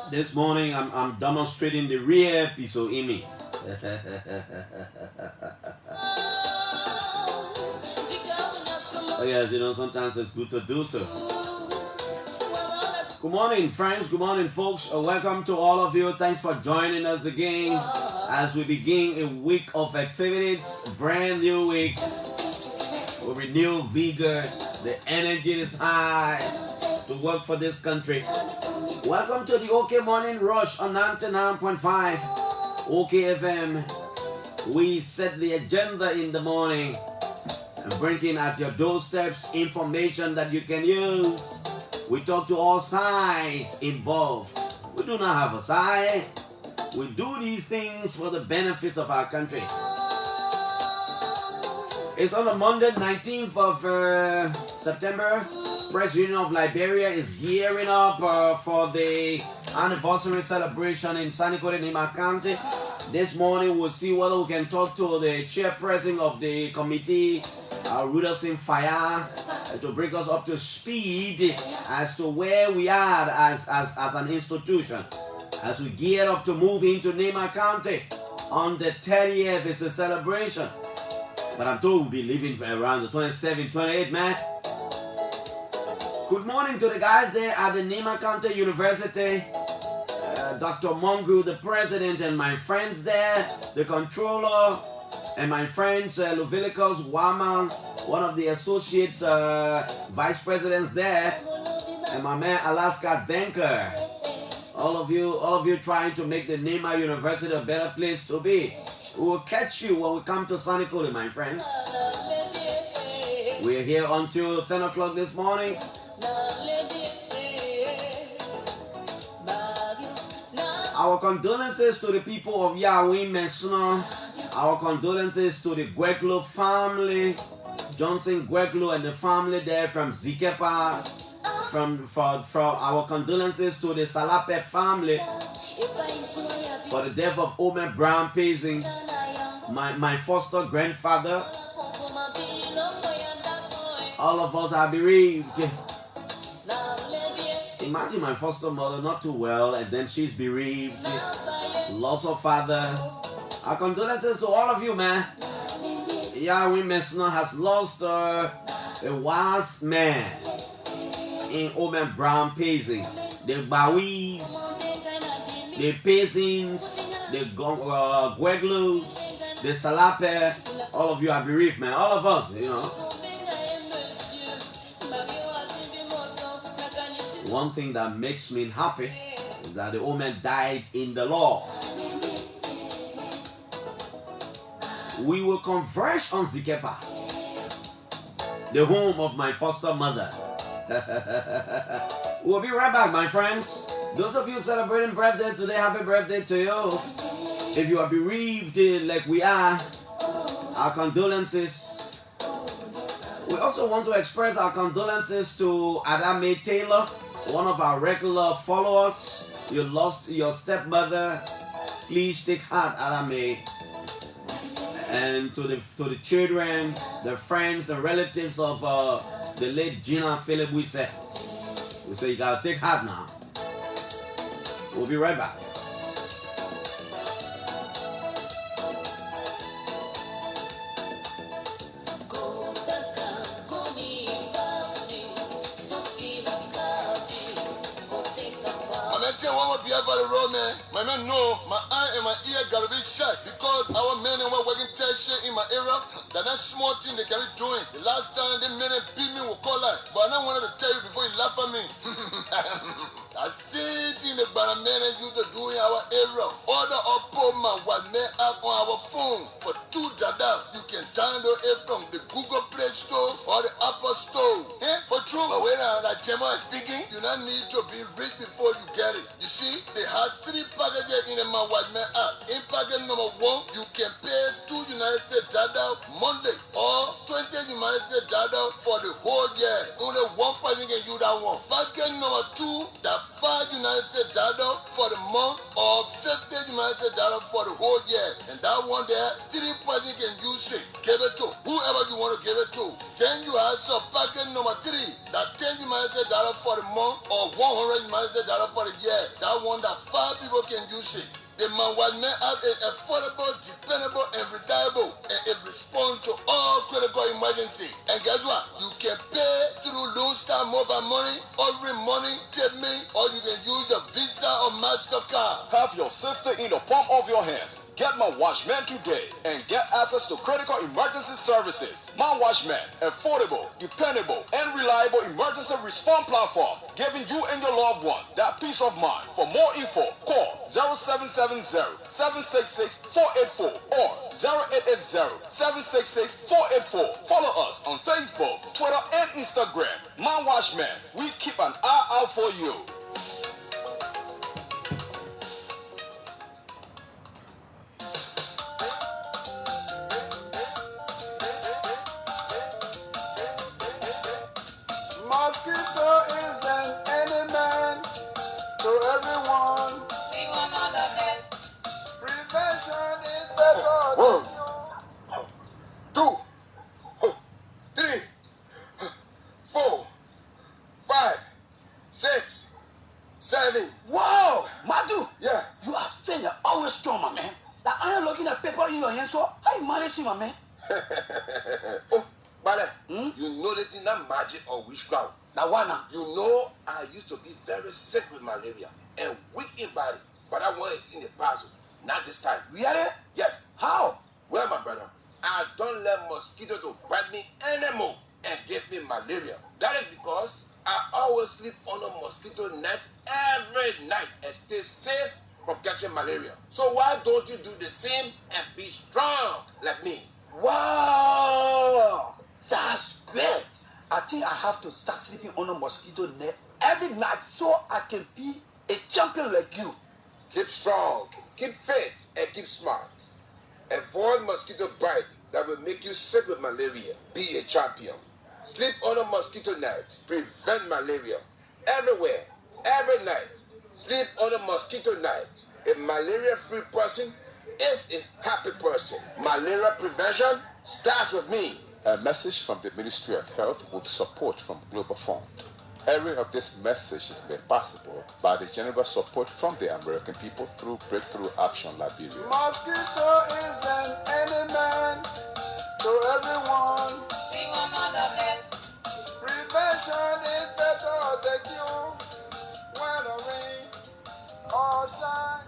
This morning I'm demonstrating the real piece of Amy. Oh yes, sometimes it's good to do so. Good morning, friends. Good morning, folks. Welcome to all of you. Thanks for joining us again as we begin a week of activities, brand new week with renewed vigor. The energy is high to work for this country. Welcome to the OK Morning Rush on 99.5 OK FM. We set the agenda in the morning and bringing at your doorsteps information that you can use. We talk to all sides involved. We do not have a side. We do these things for the benefit of our country. It's on a Monday, 19th of September. Press Union of Liberia is gearing up for the anniversary celebration in Sanniquellie, Nima County. This morning we'll see whether we can talk to the chairperson of the committee, Rudolph Fire, to bring us up to speed as to where we are as an institution. As we gear up to move into Nima County on the 30th, it's a celebration. But I'm told we'll be leaving around the 27th, 28th, man. Good morning to the guys there at the Nima County University. Dr. Mongu, the president, and my friends there, the controller, and my friends, Luvilicus Waman, one of the associates, vice presidents there, and my man Alaska Denker. All of you trying to make the Nima University a better place to be. We will catch you when we come to Sanniquellie, my friends. We're here until 10 o'clock this morning. Our condolences to the people of Yahweh Mesna. Our condolences to the Gweglo family, Johnson Gweglo and the family there from Zikepa. From our condolences to the Salape family for the death of Omer Brown Pazing, my foster grandfather. All of us are bereaved. Imagine my foster mother not too well and then she's bereaved. Loss of father. Our condolences to all of you, man. Yahweh Mesna has lost a wise man in Omer Brown Pazing. The Bawis, the Pazings, the Gweglos, the Salape, all of you are bereaved, man. All of us, One thing that makes me happy is that the old man died in the Lord. We will converge on Zikepa, the home of my foster mother. We'll be right back, my friends. Those of you celebrating birthday today, happy birthday to you. If you are bereaved like we are, our condolences. We also want to express our condolences to Adame Taylor, one of our regular followers. You lost your stepmother. Please take heart, Adame. And to the children, the friends, and relatives of the late Gina Philip, we say you gotta take heart now. We'll be right back. My man know my eye and my ear gotta be shut because our men and we're working test shit in my area. That small thing they can be doing. The last time they men beat me with collar, but I wanted to tell you before you laugh at me. I see thing the man used to do in our area. Order up my what man up our phone for $2. You can download it from the Google Play Store or the Apple Store. For true. But when like Gemma is speaking, you don't need to be rich before you get it. You see, they have 3 packages in the My White Man app. In package number 1, you can pay $2 monthly or $20 for the whole year. Only one person can use that one. Package number 2, that $5 for the month or $50 for the whole year. And that one there, 3 person can use it. Give it to whoever you want to give it to. Then you have some package number 3, that $10 for the month or $100 for the year. That one that 5 people can use it. The My White Man app is affordable, dependable, and reliable, and it responds to all critical emergencies. And guess what? You can pay through Lone Star Mobile Money, Ordinary Money, Tip Me, or you can use the Visa or MasterCard. Have your safety in the palm of your hands. Get My Watchman today and get access to critical emergency services. My Watchman, affordable, dependable, and reliable emergency response platform, giving you and your loved one that peace of mind. For more info, call 0770-766-484 or 0880-766-484. Follow us on Facebook, Twitter, and Instagram. My Watchman, we keep an eye out for you. Mosquito is an enemy to everyone. We want all the best. Prevention is better than 2, 3, 4, 5, 6, 7. Wow, Madu! Yeah. You are fair, you're always strong, my man. Like I am looking at paper in your hand, so how you manage it, my man? Oh, Bale, you know the thing that magic or witchcraft. Now, why now? You know, I used to be very sick with malaria and weak in body, but that one is in the past, not this time. Really? Yes. How? Well, my brother, I don't let mosquito to bite me anymore and give me malaria. That is because I always sleep under mosquito net every night and stay safe from catching malaria. So why don't you do the same and be strong like me? Wow! That's great. I think I have to start sleeping on a mosquito net every night so I can be a champion like you. Keep strong, keep fit, and keep smart. Avoid mosquito bites that will make you sick with malaria. Be a champion. Sleep on a mosquito net. Prevent malaria. Everywhere, every night. Sleep on a mosquito net. A malaria-free person is a happy person. Malaria prevention starts with me. A message from the Ministry of Health with support from Global Fund. Every of this message is made possible by the generous support from the American people through Breakthrough Action Liberia. Mosquito is an enemy to everyone. We want all the best. Prevention is better than cure. Whether rain or shine.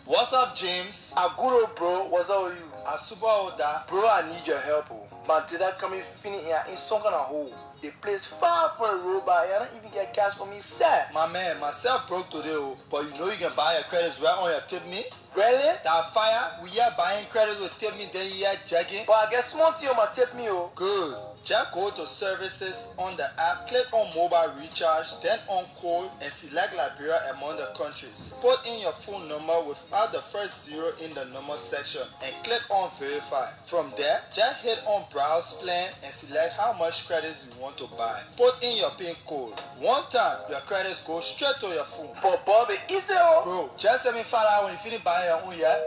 What's up, James? Aguro, bro, what's up with you? A super older. Bro, I need your help. Man, today coming finish here in some kind of hole. The place far from the road, but I don't even get cash for me, sir. My man, myself broke today, but you know you can buy your credits right on your Tip Me. Really? That fire, we are buying credits with Tip Me, then you are checking. But I get small tea on my Tip Me, oh. Good. Just go to services on the app, click on mobile recharge, then on call and select Liberia among the countries. Put in your phone number without the first 0 in the number section and click on verify. From there, just hit on browse plan and select how much credits you want to buy. Put in your PIN code. One time, your credits go straight to your phone. But Bobby, easy, oh. Bro, just send me $5 when you finish buying your own, yeah?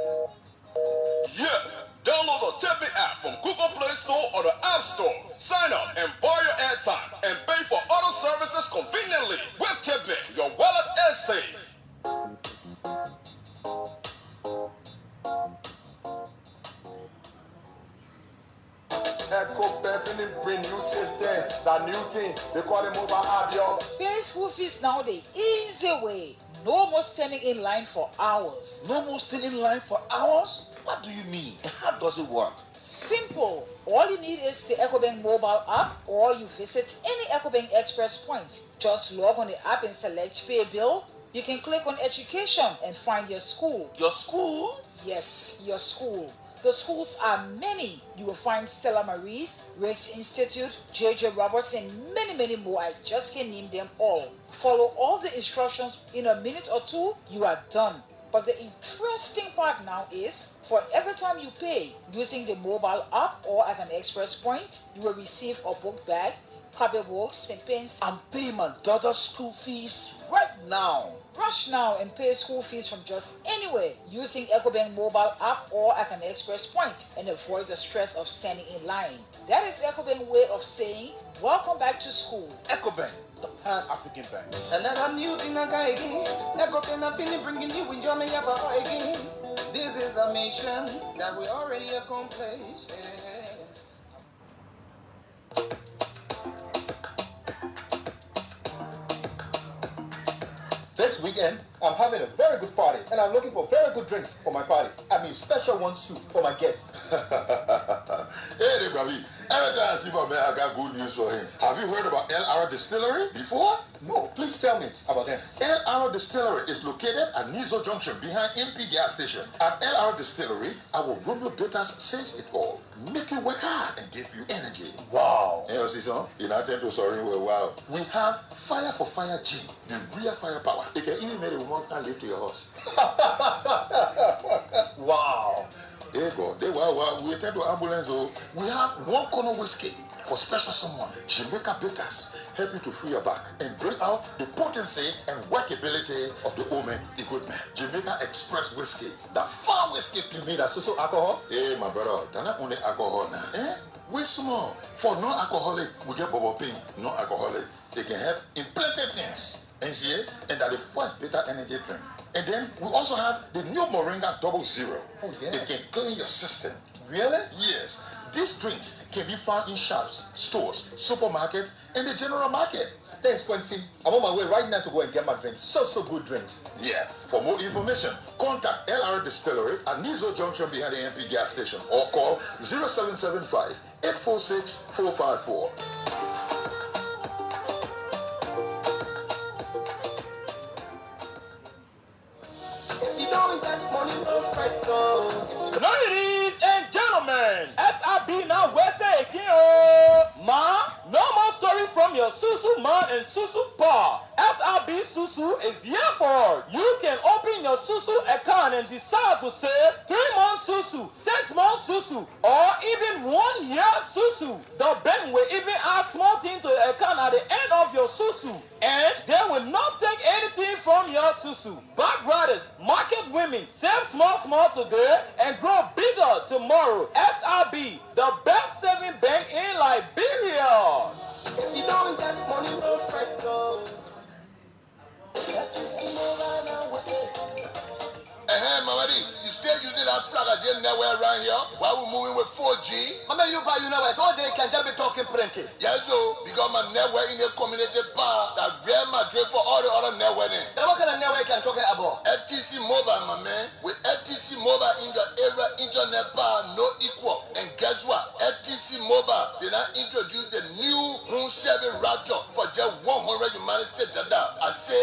Yes, download the Tip Me app from Google Play Store or the App Store. Sign up and buy your airtime and pay for other services conveniently. With Tip Me, your wallet is safe. Echo Beverly bring new system. That new thing, they call it mobile app, yo. Paying school fees now the easy way. No more standing in line for hours. No more standing in line for hours? What do you mean? How does it work? Simple. All you need is the EcoBank mobile app, or you visit any EcoBank Express point. Just log on the app and select Pay Bill. You can click on Education and find your school. Your school? Yes, your school. The schools are many. You will find Stella Marie's, Rex Institute, J.J. Roberts, and many, many more. I just can't name them all. Follow all the instructions. In a minute or two, you are done. But the interesting part now is, for every time you pay using the mobile app or at an express point, you will receive a book bag, copybooks, and pens. I'm paying my daughter's school fees right now. Rush now and pay school fees from just anywhere using EcoBank mobile app or at an express point and avoid the stress of standing in line. That is EcoBank way of saying, welcome back to school. EcoBank, the Pan-African Bank. Another new thing I got again. EcoBank, I'm feeling bringing you enjoyment again. This is a mission that we already accomplished. This weekend, I'm having a very good party, and I'm looking for very good drinks for my party. I mean, special ones too for my guests. Hey, Bravi. Every time I see my man, I got good news for him. Have you heard about El Ara Distillery before? No, please tell me about them. El Ara Distillery is located at Nizo Junction behind MP gas station. At El Ara Distillery, our Romeo Bitters says it all. Make you work hard and give you energy. Wow. Hey, you see some? You know, tend to sorry, wow. We have Fire for Fire Gin, the real firepower. It can even make a woman can live to your house. Wow. There you go. We attend to ambulance. Oh. We have one corner whiskey for special someone. Jamaica Bitters help you to free your back and bring out the potency and workability of the Omen equipment. Jamaica Express whiskey, the far whiskey to me. That's also alcohol? Hey, my brother, they're not only alcohol now. Eh? We small. For non-alcoholic, we get bubble pin. Non-alcoholic, they can help in plenty things. And see, and that the first bitter energy drink. And then we also have the new Moringa Double Zero. Oh, yeah. It can clean your system. Really? Yes. These drinks can be found in shops, stores, supermarkets, and the general market. Thanks, Quincy. I'm on my way right now to go and get my drinks. So good drinks. Yeah. For more information, contact LR Distillery at Nizo Junction behind the MP gas station or call 0775 846 454. Ladies and gentlemen, SRB now West again. Ma, no more story from your Susu man and Susu pa. SRB Susu is here for you. Can open your Susu account and decide to save 3 months Susu, 6 months Susu, or even 1 year Susu. The bank will even add small thing to the account at the end of your Susu, and they will not take anything from your Susu. But brothers, market women, save small today and grow bigger tomorrow. SRB, the best saving bank in Liberia. If you don't get money, no fret, no. That is Mamadi, you still using that flag again nowhere around here while we're moving with 4G? Mama, you buy you know what? All day can just be talking plenty. Yes, so because my network in the community bar that Real Madrid for all the other networking. Then what kind of network can talking about? FTC Mobile, my man. With FTC Mobile in the area, internet bar no equal. And guess what? FTC Mobile did not introduce the new home service router for just 100 United States dollar. I say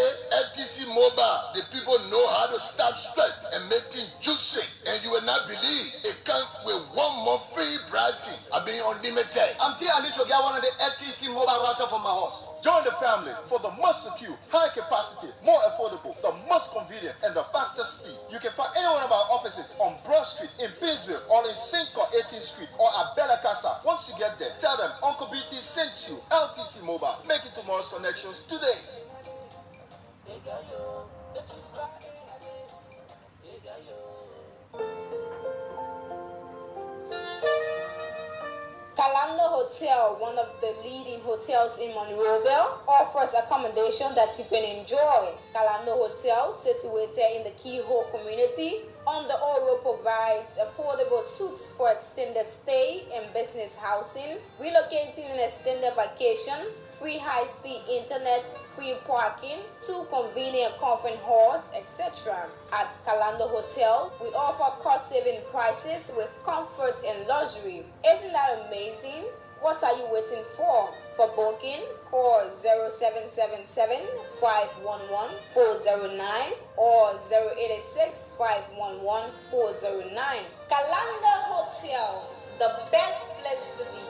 FTC Mobile, the people know how to stop stress and make things juicy. And you will not believe it comes with 1 month free pricing. I mean unlimited. I need to get one of the FTC mobile router for my house. Join the family for the most secure, high capacity, more affordable, the most convenient, and the fastest speed. You can find any one of our offices on Broad Street in Binsville or in Cinco 18th Street or at Bella Casa. Once you get there, tell them Uncle BT sent you. LTC Mobile. Make it tomorrow's connections today. Kalando Hotel, one of the leading hotels in Monroeville, offers accommodation that you can enjoy. Kalando Hotel, situated in the Kehoe community, on the Oro provides affordable suites for extended stay and business housing, relocating and extended vacation, free high-speed internet, free parking, 2 convenient conference halls, etc. At Kalando Hotel, we offer cost-saving prices with comfort and luxury. Isn't that amazing? What are you waiting for? For booking, call 0777-511-409 or 086-511-409. Kalanda Hotel, the best place to be.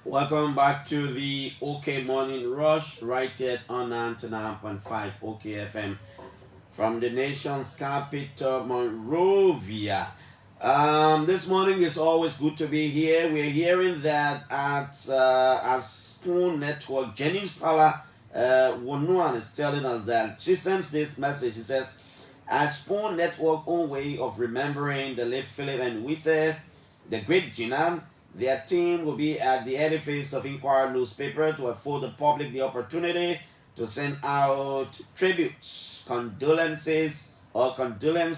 Welcome back to the OK Morning Rush right here on 99.5 OK FM from the nation's capital, Monrovia. This morning is always good to be here. We're hearing that at Spoon Network, Jenny Fala Wonuan is telling us that she sends this message. She says, at Spoon Network own way of remembering the late Philip and Wisse, the great Jinan, their team will be at the edifice of Inquirer newspaper to afford the public the opportunity to send out tributes, condolence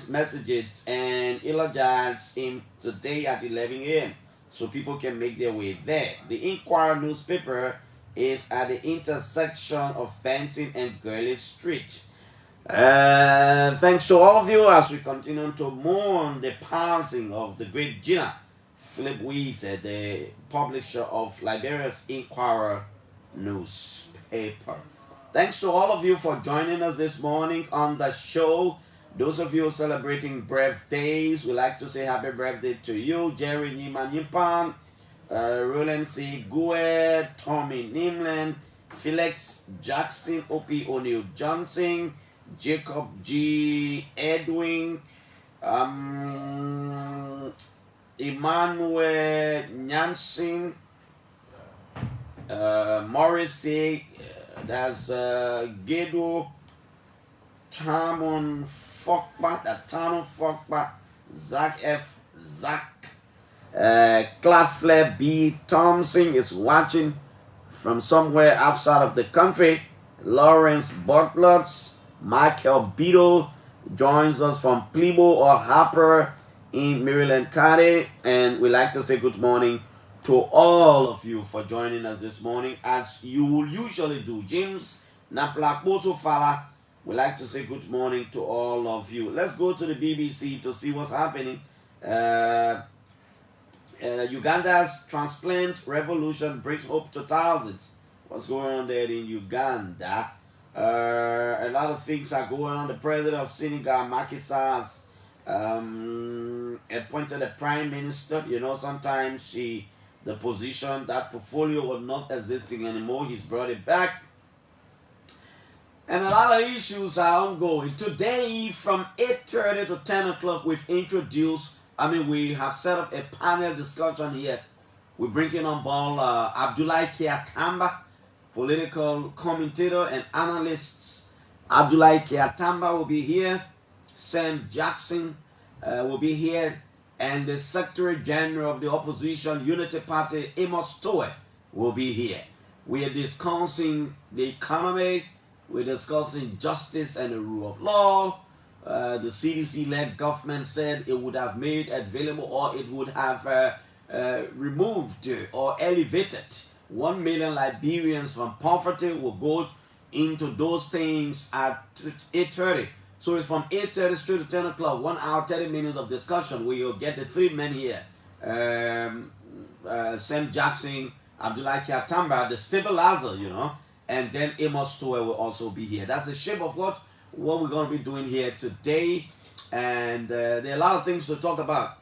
messages, and eulogize him today at 11 a.m. so people can make their way there. The Inquirer newspaper is at the intersection of Benson and Gurley Street. Thanks to all of you as we continue to mourn the passing of the great Gina Philip Wisse, the publisher of Liberia's Inquirer newspaper. Thanks to all of you for joining us this morning on the show. Those of you celebrating birthdays, we like to say happy birthday to you. Jerry Nima Nimpan, Roland C. Gue, Tommy Nimland, Felix Jackson, O.P. O'Neill Johnson, Jacob G. Edwin, Emmanuel Nyansin, Morrissey, that's Gedo, Tamon Fokba, Zach F. Zach, Clafler B. Thompson is watching from somewhere outside of the country. Lawrence Butlers, Michael Beadle joins us from Plebo or Harper in Maryland County, and we like to say good morning to all of you for joining us this morning, as you will usually do. James Naplak Boso Fala, we like to say good morning to all of you. Let's go to the BBC to see what's happening. Uganda's transplant revolution brings hope to thousands. What's going on there in Uganda? A lot of things are going on. The president of Senegal, Macky Sall, appointed a prime minister. You know, sometimes the position, that portfolio was not existing anymore. He's brought it back. And a lot of issues are ongoing. Today, from 8:30 to 10 o'clock, we have set up a panel discussion here. We're bringing on board Abdoulaye Kyatamba, political commentator and analyst. Abdoulaye Kyatamba will be here. Sam Jackson will be here. And the Secretary General of the Opposition Unity Party, Amos Towe, will be here. We are discussing the economy. We're discussing justice and the rule of law. The CDC-led government said it would have made available, or it would have removed or elevated 1 million Liberians from poverty. Will go into those things at 8:30. So it's from 8:30 straight to 10 o'clock, 1 hour, 30 minutes of discussion. We'll get the three men here. Sam Jackson, Abdoulaye Kyatamba, the stabilizer, you know, and then Amos Towe will also be here. That's the shape of what we're going to be doing here today. And there are a lot of things to talk about.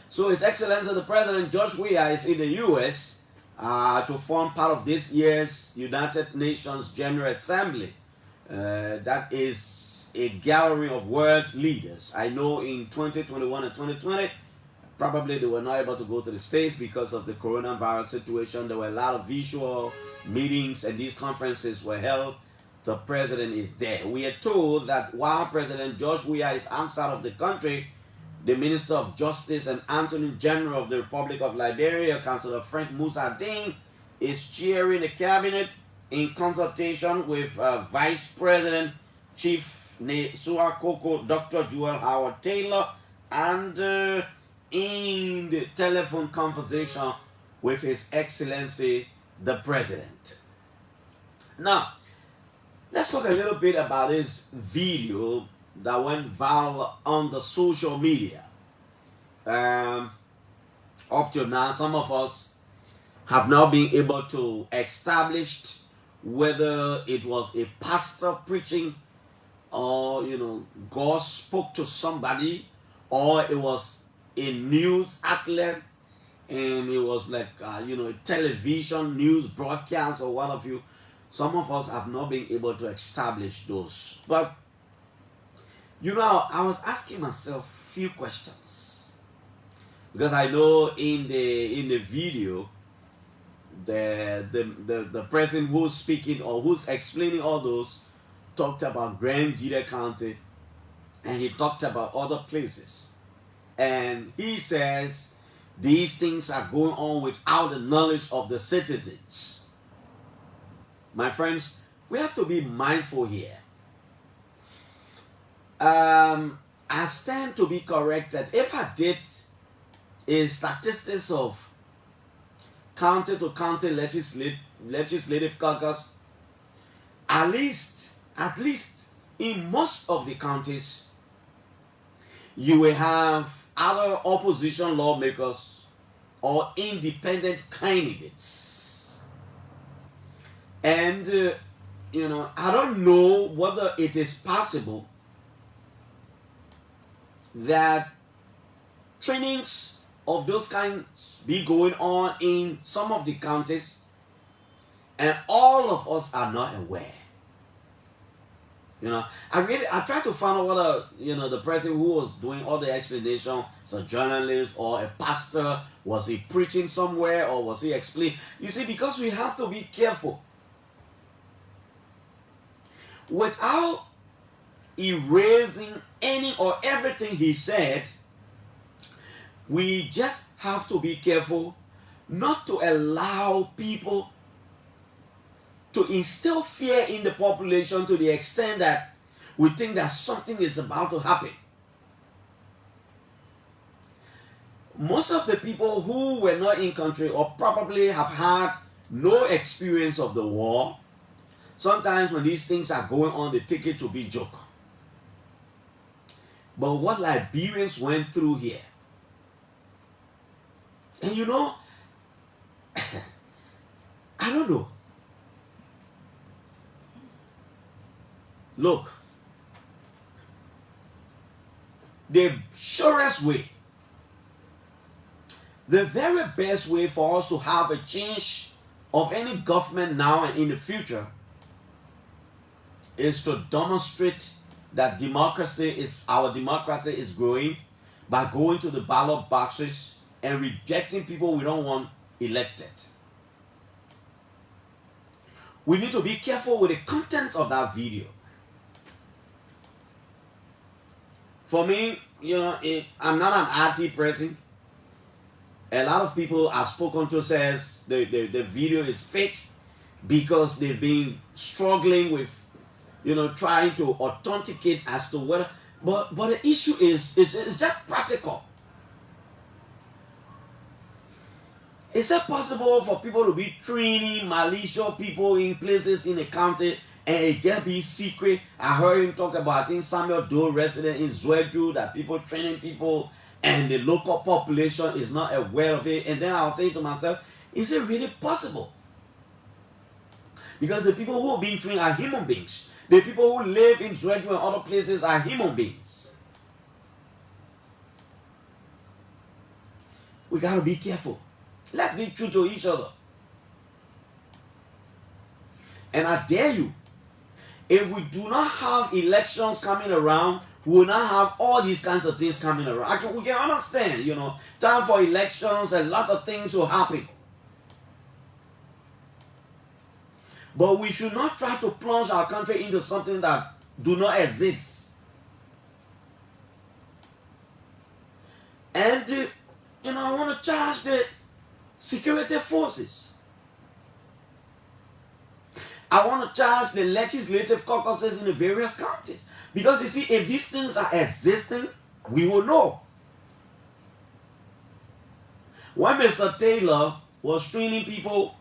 So His Excellency the President George Weah is in the U.S. To form part of this year's United Nations General Assembly. That is a gathering of world leaders. I know in 2021 and 2020, probably they were not able to go to the States because of the coronavirus situation. There were a lot of visual meetings and these conferences were held. The president is there. We are told that while President George Weah is outside of the country, the Minister of Justice and Attorney General of the Republic of Liberia, Councillor Frank Musadin, is chairing the cabinet in consultation with Vice President Chief Suakoko, Dr. Joel Howard Taylor, and in the telephone conversation with His Excellency the President. Now, let's talk a little bit about this video that went viral on the social media. Up to now, some of us have not been able to establish whether it was a pastor preaching, or God spoke to somebody, or it was a news outlet and it was like a television news broadcast or what have you. Some of us have not been able to establish those. But I was asking myself a few questions, because I know in the video the person who's speaking or who's explaining all those talked about Grand Jide County, and he talked about other places, and he says these things are going on without the knowledge of the citizens. My friends, we have to be mindful here. I stand to be corrected if I did a statistics of county to county legislative caucus. At least in most of the counties, you will have other opposition lawmakers or independent candidates. And, I don't know whether it is possible that trainings of those kinds be going on in some of the counties and all of us are not aware. I tried to find out whether, the person who was doing all the explanation was a journalist or a pastor. Was he preaching somewhere or was he explaining? You see, because we have to be careful. Without erasing any or everything he said, we just have to be careful not to allow people to instill fear in the population to the extent that we think that something is about to happen. Most of the people who were not in country or probably have had no experience of the war, sometimes when these things are going on, they take it to be joke. But what Liberians went through here, and I don't know. Look, the surest way, the very best way for us to have a change of any government now and in the future is to demonstrate that our democracy is growing by going to the ballot boxes and rejecting people we don't want elected. We need to be careful with the contents of that video. For me, I'm not an RT person. A lot of people I've spoken to says the video is fake because they've been struggling with, trying to authenticate as to whether. But the issue is, it's just practical. Is it possible for people to be training malicious people in places in the county and it just be secret? I heard him talk about, I think, Samuel Doe resident in Zwedru, that people training people and the local population is not aware of it. And then I was saying to myself, is it really possible? Because the people who are being trained are human beings. The people who live in Zwedru and other places are human beings. We got to be careful. Let's be true to each other. And I dare you, if we do not have elections coming around, we will not have all these kinds of things coming around. We can understand, time for elections, a lot of things will happen. But we should not try to plunge our country into something that do not exist. And, I want to charge the security forces. I want to charge the legislative caucuses in the various counties. Because you see, if these things are existing, we will know. when Mr. Taylor was training people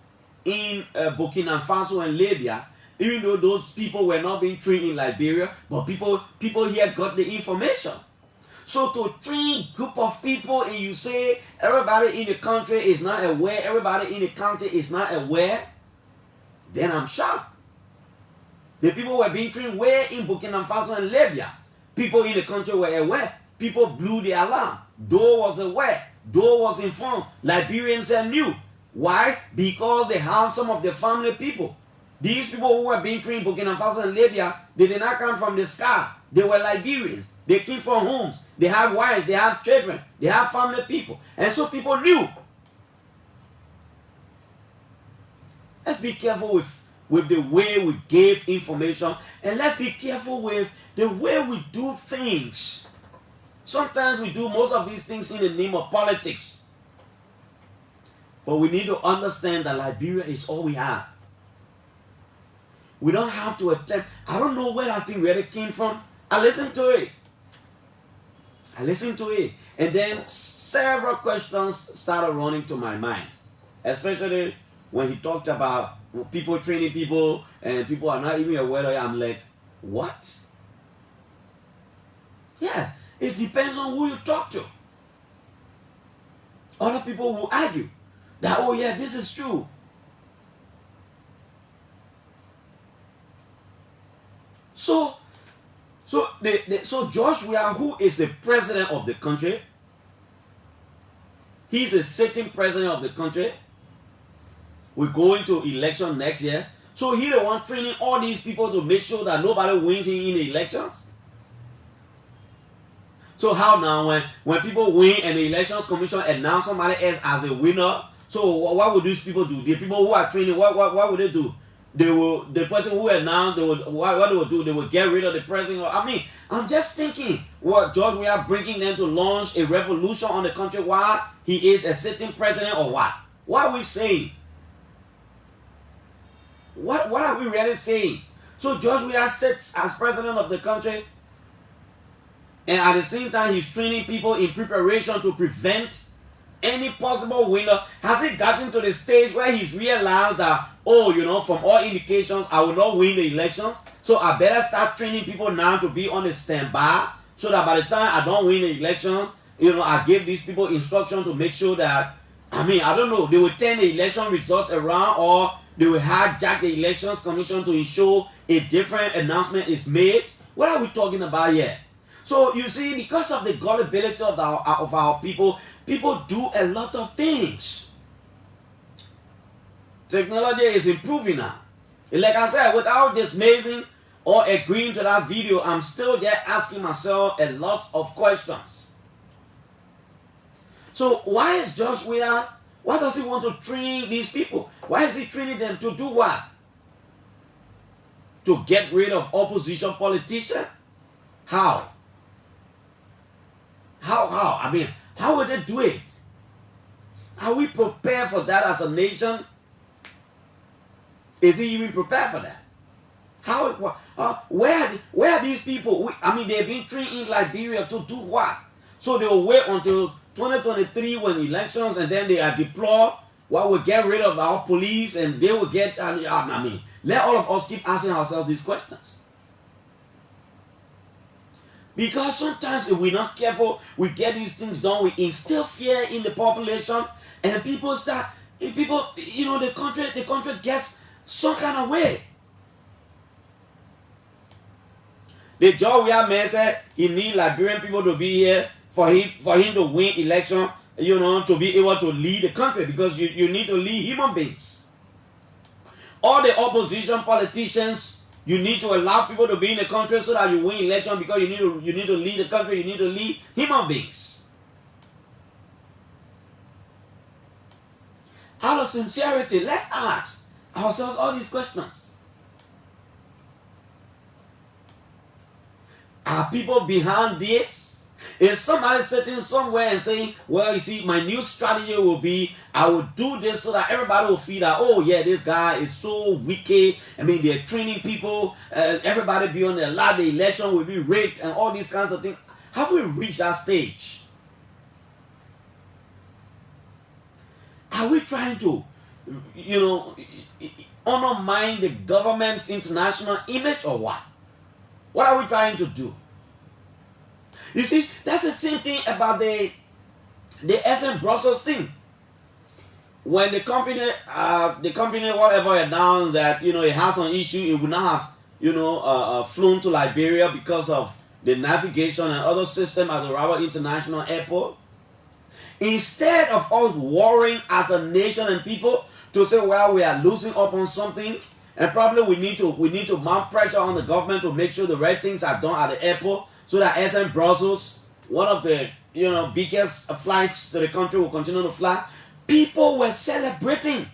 in Burkina Faso and Libya, even though those people were not being trained in Liberia, but people here got the information. So to train group of people and you say everybody in the country is not aware, everybody in the county is not aware, then I'm shocked. The people were being trained where in Burkina Faso and Libya. People in the country were aware. People blew the alarm. Doe was aware. Doe was informed. Liberians knew. Why? Because they have some of their family people. These people who were being trained in Burkina Faso and Libya, they did not come from the sky. They were Liberians. They came from homes. They have wives. They have children. They have family people. And so people knew. Let's be careful with the way we give information. And let's be careful with the way we do things. Sometimes we do most of these things in the name of politics. But we need to understand that Liberia is all we have. We don't have to attempt. I don't know where that thing really came from. I listened to it. And then several questions started running to my mind. Especially when he talked about people training people and people are not even aware of it. I'm like, what? Yes, it depends on who you talk to. Other people will argue that, oh yeah, this is true. So George Weah, who is the president of the country, he's a sitting president of the country. We're going to election next year. So he's the one training all these people to make sure that nobody wins in the elections. So how now when people win and the elections commission announce somebody else as a winner, so what would these people do? The people who are training, what would they do? The person who announced, what they would do, they would get rid of the president. I mean, I'm just thinking, what George Weah bringing them to launch a revolution on the country while he is a sitting president or what? What are we saying? What are we really saying? So George Weah sits as president of the country, and at the same time he's training people in preparation to prevent any possible winner. Has it gotten to the stage where he's realized that, oh, from all indications, I will not win the elections, so I better start training people now to be on the standby, so that by the time I don't win the election, I give these people instruction to make sure that, I don't know, they will turn the election results around, or they will hijack the elections commission to ensure a different announcement is made. What are we talking about here? So you see, because of the gullibility of our people, people do a lot of things. Technology is improving now. Like I said, without dismissing or agreeing to that video, I'm still there asking myself a lot of questions. So why is George Weah, why does he want to train these people? Why is he training them to do what? To get rid of opposition politicians? How? How? How would they do it? Are we prepared for that as a nation? Is he even prepared for that? Where are these people? They've been trained in Liberia to do what? So they will wait until 2023 when elections, and then they are deployed. What will get rid of our police, and they will get. Let all of us keep asking ourselves these questions. Because sometimes if we're not careful, we get these things done, we instill fear in the population, and people start, the country gets some kind of way. The George Weah man said he needs Liberian people to be here for him to win election, to be able to lead the country, because you need to lead human beings. All the opposition politicians, you need to allow people to be in the country so that you win election, because you need to lead the country, you need to lead human beings. Out of sincerity, let's ask ourselves all these questions. Are people behind this? Is somebody sitting somewhere and saying, well, you see, my new strategy will be, I will do this so that everybody will feel that, oh yeah, this guy is so wicked. They're training people, everybody be on their lap, the election will be rigged, and all these kinds of things. Have we reached that stage? Are we trying to, undermine the government's international image or what? What are we trying to do? You see, that's the same thing about the SM Brussels thing. When the company whatever announced that it has an issue, it would not have flown to Liberia because of the navigation and other system at the Rabat International Airport. Instead of us worrying as a nation and people to say, well, we are losing up on something, and probably we need to mount pressure on the government to make sure the right things are done at the airport, so that SM Brussels, one of the biggest flights to the country, will continue to fly. People were celebrating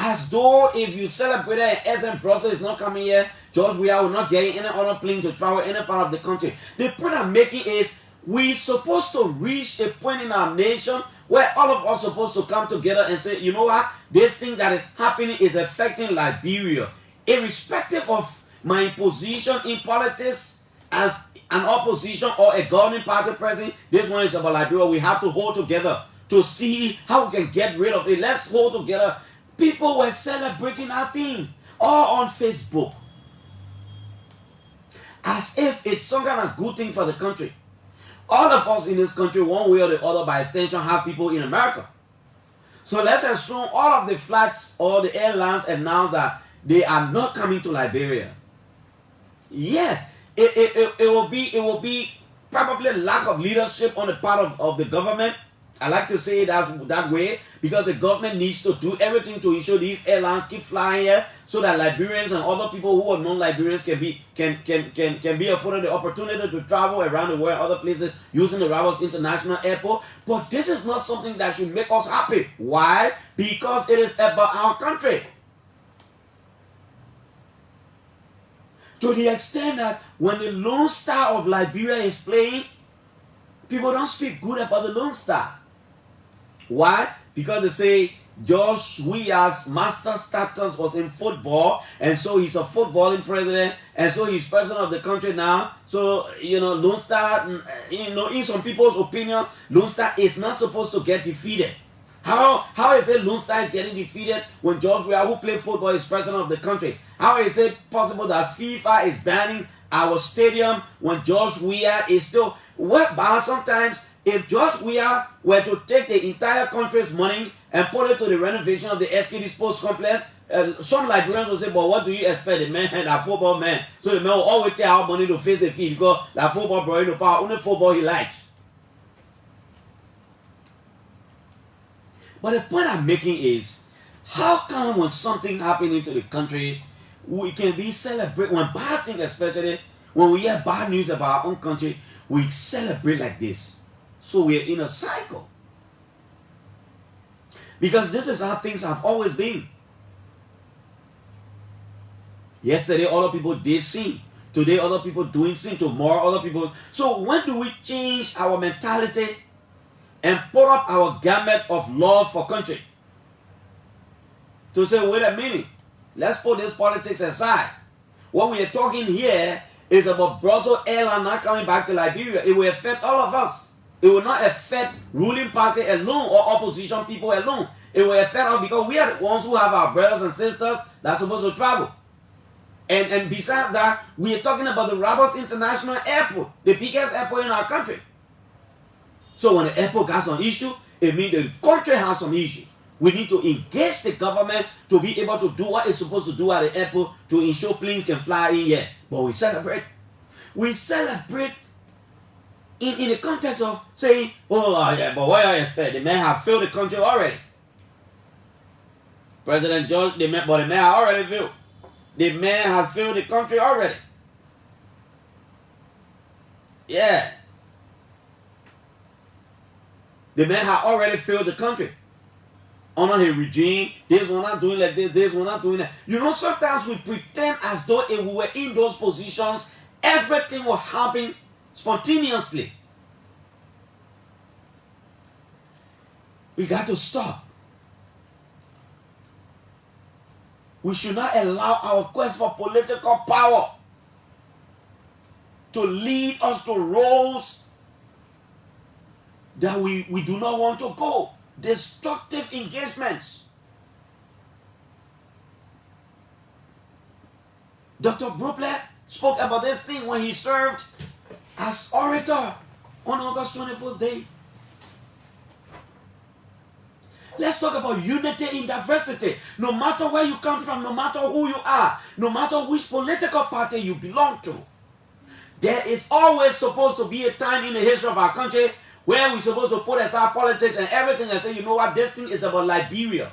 as though if you celebrated and SM Brussels is not coming here, George Weah will not get any other plane to travel any part of the country. The point I'm making is we're supposed to reach a point in our nation where all of us are supposed to come together and say, you know what, this thing that is happening is affecting Liberia. Irrespective of my position in politics as an opposition or a governing party president, this one is about Liberia. We have to hold together to see how we can get rid of it. Let's hold together. People were celebrating our thing all on Facebook as if it's some kind of good thing for the country. All of us in this country, one way or the other, by extension, have people in America. So let's assume all of the flights or the airlines announce that they are not coming to Liberia. Yes, it will be probably lack of leadership on the part of the government. I like to say it that way because the government needs to do everything to ensure these airlines keep flying here, so that Liberians and other people who are non-Liberians can be afforded the opportunity to travel around the world, other places, using the Rabat International Airport. But this is not something that should make us happy. Why? Because it is about our country. To the extent that when the Lone Star of Liberia is playing, people don't speak good about the Lone Star. Why? Because they say George Weah's master status was in football, and so he's a footballing president, and so he's president of the country now. So, Lone Star, in some people's opinion, Lone Star is not supposed to get defeated. How is it Lone Star is getting defeated when George Weah, who played football, is president of the country? How is it possible that FIFA is banning our stadium when George Weah is still... Well, sometimes, if George Weah were to take the entire country's money and put it to the renovation of the SKD Sports Complex, some Liberians will say, but what do you expect? The man, that football man. So the man will always take our money to face the field because that football brought in the power. Only football he likes. But the point I'm making is, how come when something happening to the country, we can be celebrate when bad things, especially when we hear bad news about our own country, we celebrate like this. So we're in a cycle. Because this is how things have always been. Yesterday, other people did sin. Today, other people doing sin. Tomorrow, other people. So when do we change our mentality and put up our garment of love for country? To say, wait a minute, let's put this politics aside. What we are talking here is about Brussels Airlines not coming back to Liberia. It will affect all of us. It will not affect ruling party alone or opposition people alone. It will affect us because we are the ones who have our brothers and sisters that are supposed to travel. And besides that, we are talking about the Rabat International Airport, the biggest airport in our country. So when the airport got some issue, it means the country has some issue. We need to engage the government to be able to do what it's supposed to do at the airport to ensure planes can fly in here. But we celebrate. We celebrate in the context of saying, oh yeah, but what I expect? The man have failed the country already. President George, the man already failed. The man has failed the country already. Yeah. The man had already failed the country. Under his regime, this one not doing like this one not doing that. Sometimes we pretend as though if we were in those positions, everything will happen spontaneously. We got to stop. We should not allow our quest for political power to lead us to roles that we do not want to go. Destructive engagements. Dr. Brupler spoke about this thing when he served as orator on August 24th day. Let's talk about unity in diversity. No matter where you come from, no matter who you are, no matter which political party you belong to, there is always supposed to be a time in the history of our country where we're supposed to put aside politics and everything and say, you know what, this thing is about Liberia.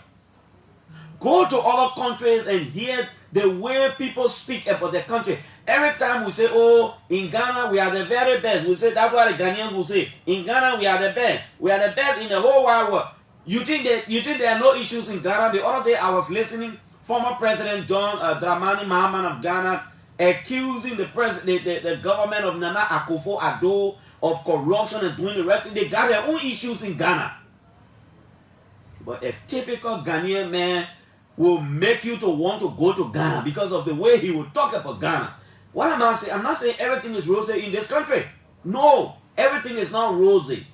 Go to other countries and hear the way people speak about their country. Every time we say, oh, in Ghana we are the very best, we say, that's what the Ghanaians will say. In Ghana we are the best. We are the best in the whole wide world. You think there are no issues in Ghana? The other day I was listening, former President John Dramani Mahama of Ghana accusing the government of Nana Akufo-Addo of corruption and doing the right thing. They got their own issues in Ghana. But a typical Ghanaian man will make you to want to go to Ghana because of the way he will talk about Ghana. What am I saying? I'm not saying everything is rosy in this country. No, everything is not rosy.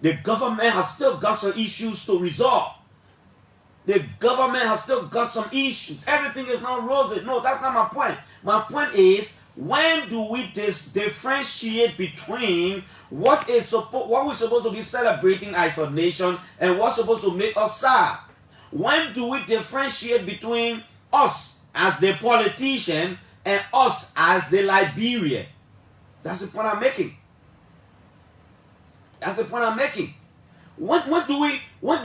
The government has still got some issues to resolve. The government has still got some issues. Everything is not rosy. No, that's not my point. My point is, when do we differentiate between what we're supposed to be celebrating as a nation and what's supposed to make us sad? When do we differentiate between us as the politician and us as the Liberian? That's the point I'm making. That's the point I'm making. When do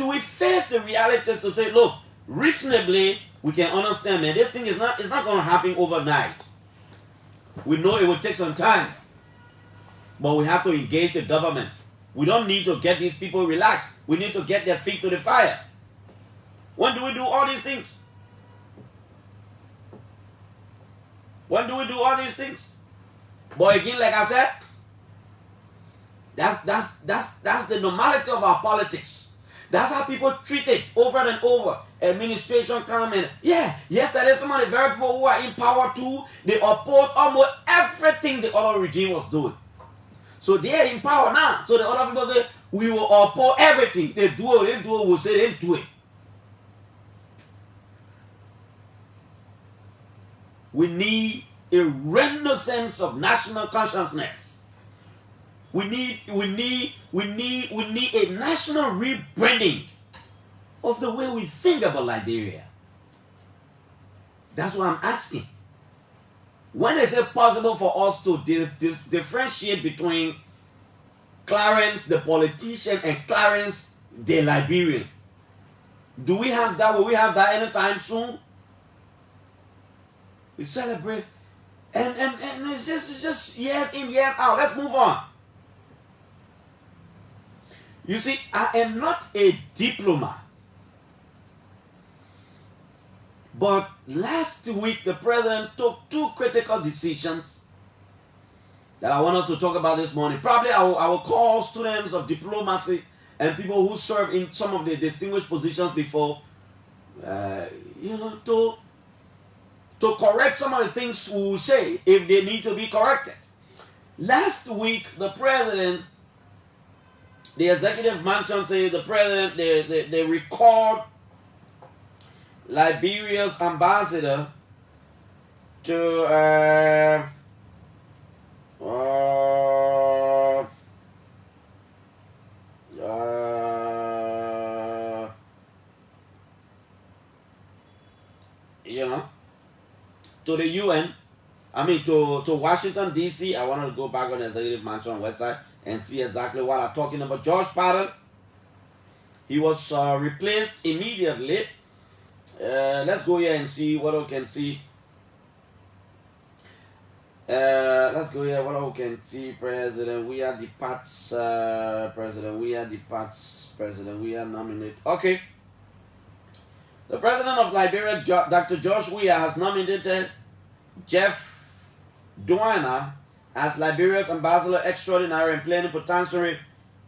we face the realities to say, look, reasonably we can understand that this thing is not going to happen overnight. We know it will take some time, but we have to engage the government. We don't need to get these people relaxed. We need to get their feet to the fire. When do we do all these things? When do we do all these things? But again, like I said, that's the normality of our politics. That's how people treat it over and over. Administration come and yesterday some of the very people who are in power too, they oppose almost everything the other regime was doing. So they are in power now. So the other people say, we will oppose everything. They do it, we'll say they do it. We need a renaissance of national consciousness. We need a national rebranding of the way we think about Liberia. That's what I'm asking. When is it possible for us to differentiate between Clarence the politician and Clarence the Liberian? Do we have that? Will we have that anytime soon? We celebrate, and it's just years in, years out. Let's move on. You see, I am not a diplomat, but last week the president took two critical decisions that I want us to talk about this morning. Probably I will call students of diplomacy and people who serve in some of the distinguished positions before, to correct some of the things we will say if they need to be corrected. Last week, the president, the executive mansion said the president, they recalled Liberia's ambassador to to the UN, to Washington, D.C. I want to go back on the executive mansion website and see exactly what I'm talking about. George Patton, he was replaced immediately. Let's go here and see what we can see. Let's go here, what we can see. President Weah departs. President Weah departs. President Weah nominated. Okay. The president of Liberia, Dr. George Weah, has nominated Jeff Duana as Liberia's ambassador extraordinary and plenipotentiary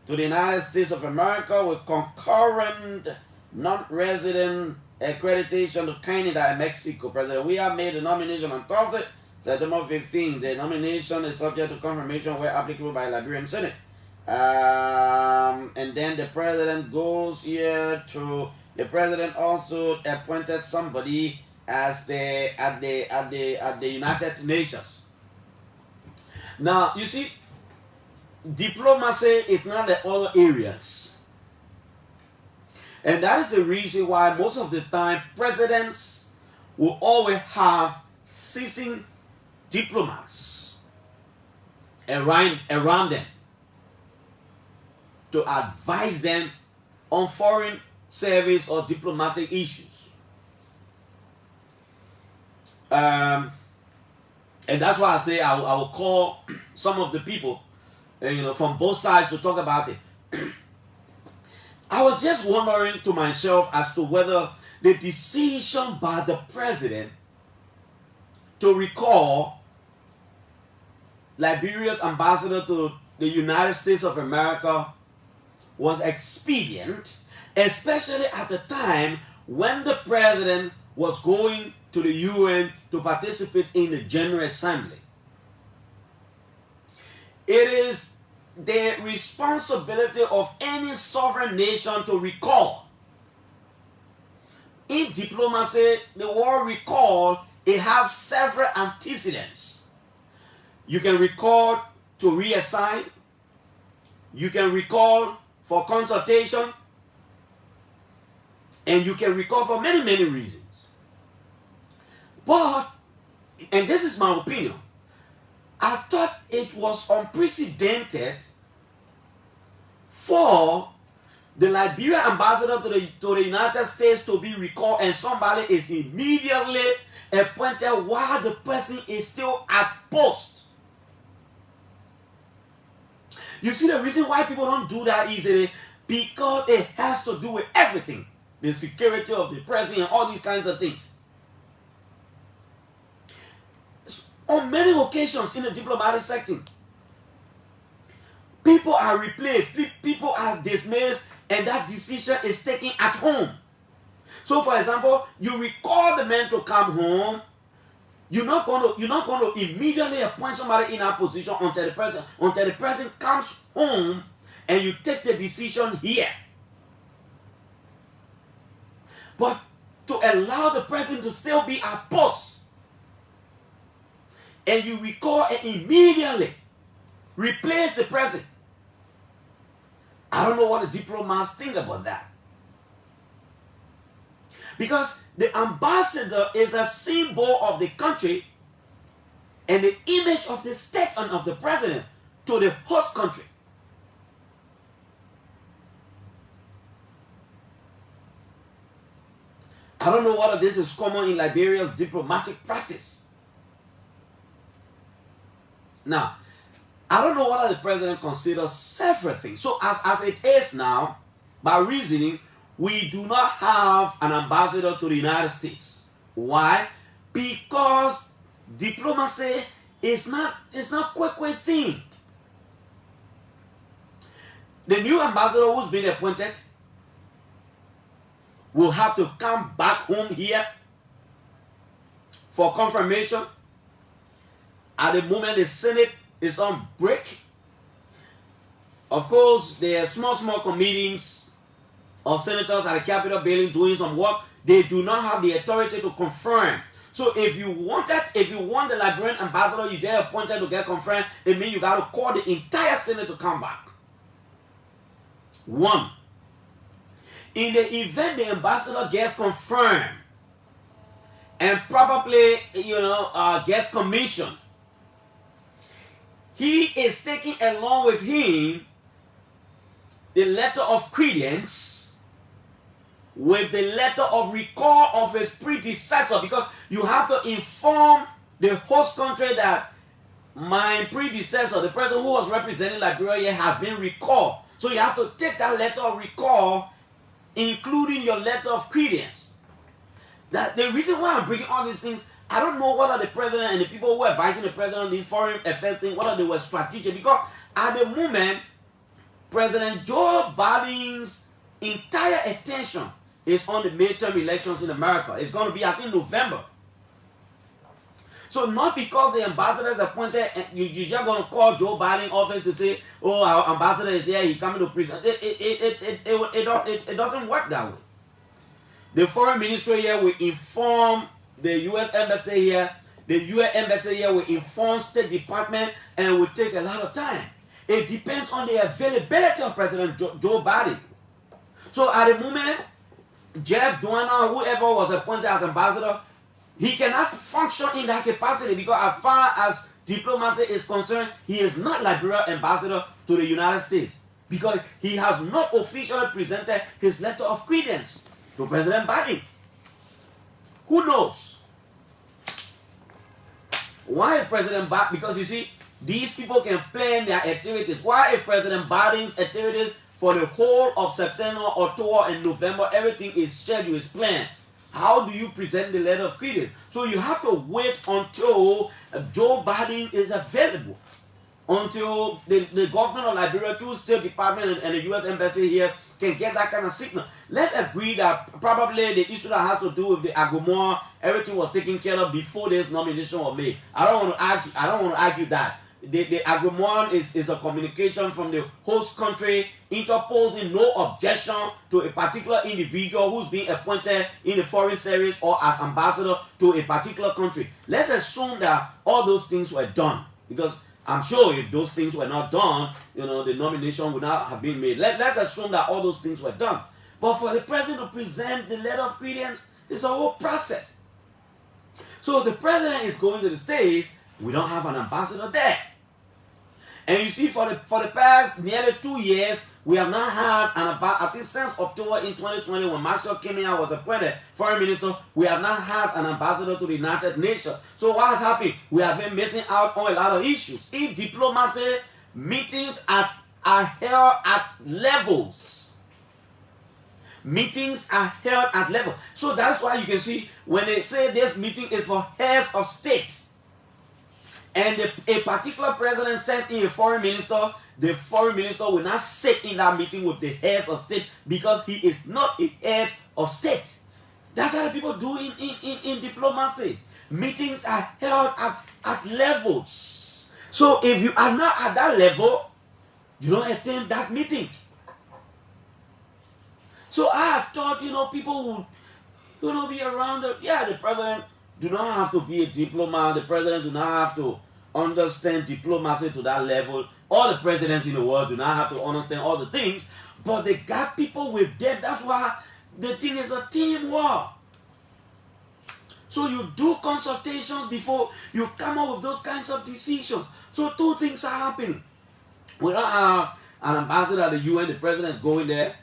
to the United States of America with concurrent non-resident accreditation to Canada and Mexico. President Weah made the nomination on Thursday, September 15. The nomination is subject to confirmation where applicable by Liberian Senate. And then the president goes here to the president also appointed somebody as at the United Nations. Now you see, diplomacy is not the other areas, and that is the reason why most of the time presidents will always have seasoned diplomats around them to advise them on foreign service or diplomatic issues. And that's why I say I will call some of the people, from both sides to talk about it. I was just wondering to myself as to whether the decision by the president to recall Liberia's ambassador to the United States of America was expedient, especially at the time when the president was going to the UN to participate in the General Assembly. It is the responsibility of any sovereign nation to recall. In diplomacy, the word recall, it has several antecedents. You can recall to reassign. You can recall for consultation. And you can recall for many, many reasons. But, and this is my opinion, I thought it was unprecedented for the Liberia ambassador to the United States to be recalled and somebody is immediately appointed while the person is still at post. You see, the reason why people don't do that easily, because it has to do with everything. The security of the president and all these kinds of things. On many occasions in the diplomatic setting, people are replaced, people are dismissed, and that decision is taken at home. So, for example, you recall the man to come home. You're not going to immediately appoint somebody in that position until the person comes home, and you take the decision here. But to allow the person to still be at post, and you recall and immediately replace the president. I don't know what the diplomats think about that. Because the ambassador is a symbol of the country and the image of the state and of the president to the host country. I don't know whether this is common in Liberia's diplomatic practice. Now, I don't know whether the president considers several things. So as it is now, by reasoning, we do not have an ambassador to the United States. Why? Because diplomacy is not quick thing. The new ambassador who's been appointed will have to come back home here for confirmation. At the moment, the Senate is on break. Of course, there are small committees of senators at the Capitol building doing some work. They do not have the authority to confirm. So if you want the Liberian ambassador you get appointed to get confirmed, it means you got to call the entire Senate to come back. One. In the event the ambassador gets confirmed and probably, gets commissioned, he is taking along with him the letter of credence with the letter of recall of his predecessor, because you have to inform the host country that my predecessor, the person who was representing Liberia, has been recalled. So you have to take that letter of recall, including your letter of credence. That the reason why I'm bringing all these things, I don't know whether the president and the people who are advising the president on this foreign affairs thing, whether they were strategic, because at the moment, President Joe Biden's entire attention is on the midterm elections in America. It's going to be, I think, November. So not because the ambassador is appointed, and you're just going to call Joe Biden office to say, oh, our ambassador is here, he coming to present. It doesn't work that way. The foreign ministry here will inform the U.S. embassy here. The U.S. embassy here will inform State Department, and it will take a lot of time. It depends on the availability of President Joe Biden. So at the moment, Jeff Duana, whoever was appointed as ambassador, he cannot function in that capacity because as far as diplomacy is concerned, he is not Liberia ambassador to the United States because he has not officially presented his letter of credence to President Biden. Who knows? Why is President Biden? Because you see, these people can plan their activities. Why is President Biden's activities for the whole of September, October, and November, everything is scheduled, is planned? How do you present the letter of credence? So you have to wait until Joe Biden is available, until the government of Liberia, through State Department and the U.S. Embassy here, can get that kind of signal. Let's agree that probably the issue that has to do with the Agumor, everything was taken care of before this nomination was made. I don't want to argue that. The Agumon is a communication from the host country interposing no objection to a particular individual who's being appointed in the foreign service or as ambassador to a particular country. Let's assume that all those things were done, because I'm sure if those things were not done, the nomination would not have been made. Let's assume that all those things were done. But for the president to present the letter of credence, it's a whole process. So if the president is going to the States, we don't have an ambassador there. And you see, for the past nearly 2 years, we have not had an ambassador. I think since October in 2020, when Maxwell Kimia was appointed foreign minister, we have not had an ambassador to the United Nations. So what has happened? We have been missing out on a lot of issues. In diplomacy, meetings are held at levels. Meetings are held at level. So that's why you can see when they say this meeting is for heads of state, and a particular president sends in a foreign minister, the foreign minister will not sit in that meeting with the heads of state because he is not a head of state. That's how the people do in diplomacy. Meetings are held at levels. So if you are not at that level, you don't attend that meeting. So I have thought, people would, be around the president do not have to be a diplomat. The president do not have to understand diplomacy to that level. All the presidents in the world do not have to understand all the things, but they got people with them. That's why the thing is a teamwork. So you do consultations before you come up with those kinds of decisions. So two things are happening. We don't have an ambassador at the UN. The president is going there.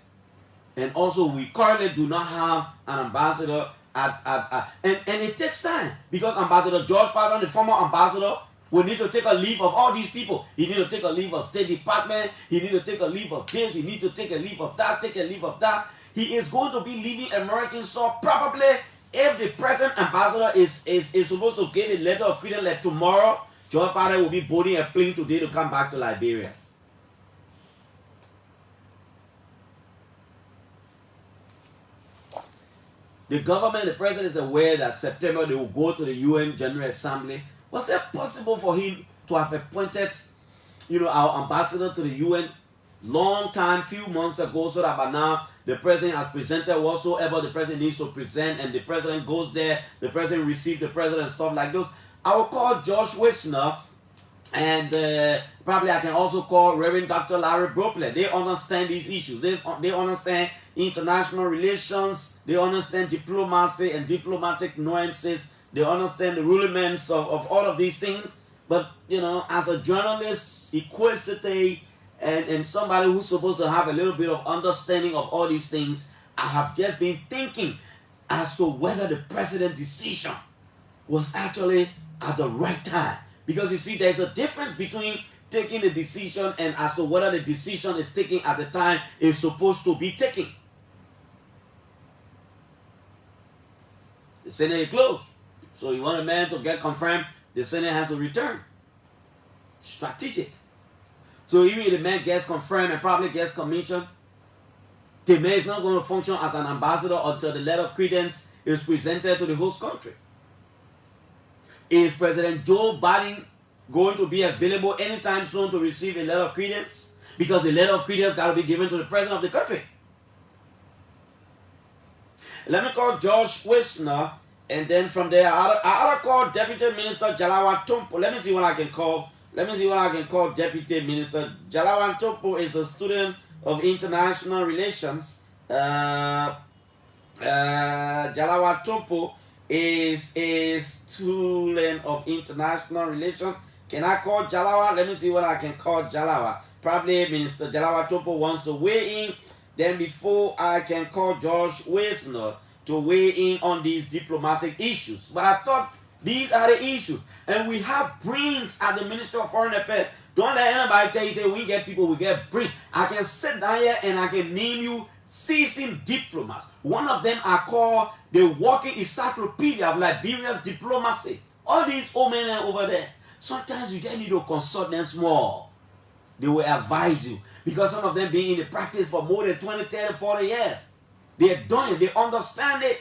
And also we currently do not have an ambassador and it takes time, because Ambassador George Patton, the former ambassador, will need to take a leave of all these people. He need to take a leave of State Department. He need to take a leave of this. He need to take a leave of that. Take a leave of that. He is going to be leaving American soil probably if the present ambassador is supposed to give a letter of credence like tomorrow. George Patton will be boarding a plane today to come back to Liberia. The government, the president is aware that September they will go to the UN General Assembly. Was it possible for him to have appointed, our ambassador to the UN long time, few months ago, so that by now the president has presented whatsoever the president needs to present, and the president goes there, the president receives the president, stuff like those? I will call Josh Wisner, and probably I can also call Reverend Dr. Larry Brooklyn. They understand these issues. They understand international relations. They understand diplomacy and diplomatic nuances. They understand the rudiments of all of these things. But, as a journalist, inquisitive, and somebody who's supposed to have a little bit of understanding of all these things, I have just been thinking as to whether the president's decision was actually at the right time. Because you see, there's a difference between taking the decision and as to whether the decision is taken at the time it's supposed to be taken. The Senate is closed. So you want a man to get confirmed, the Senate has to return. Strategic. So even if the man gets confirmed and probably gets commissioned, the man is not going to function as an ambassador until the letter of credence is presented to the host country. Is President Joe Biden going to be available anytime soon to receive a letter of credence? Because the letter of credence got to be given to the president of the country. Let me call George Wisner, and then from there, I'll call Deputy Minister Jalawa Tumpo. Let me see what I can call. Deputy Minister Jalawa Tumpo is a student of international relations. Jalawa Tumpo is a student of international relations. Can I call Jalawa? Let me see what I can call Jalawa. Probably Minister Jalawa Tumpo wants to weigh in. Then before I can call George Wisner to weigh in on these diplomatic issues. But I thought these are the issues. And we have brains at the Ministry of Foreign Affairs. Don't let anybody tell you, say, we get people, we get brains. I can sit down here and I can name you seasoned diplomats. One of them I call the walking encyclopedia of Liberia's diplomacy. All these old men over there. Sometimes you just need to consult them small. They will advise you. Because some of them being in the practice for more than 20, 30, 40 years. They're doing it. They understand it.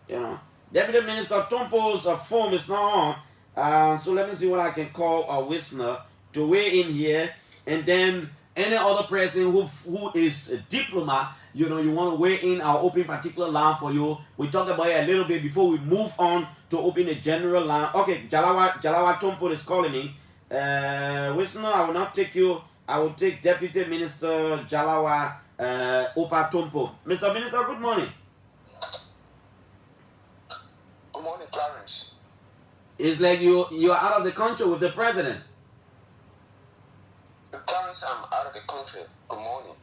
You know. Deputy Minister Tumpo's form is not on. So let me see what I can call a Wisner to weigh in here. And then any other person who is a diplomat, you know, you want to weigh in, I'll open particular line for you. We talked about it a little bit before we move on to open a general line. Okay, Jalawa Tumpo is calling me. Wisner, I will not take you. I will take Deputy Minister Jalawa Opa Tumpo. Mr. Minister, good morning. Good morning, Clarence. It's like you are out of the country with the president. Clarence, I'm out of the country. Good morning.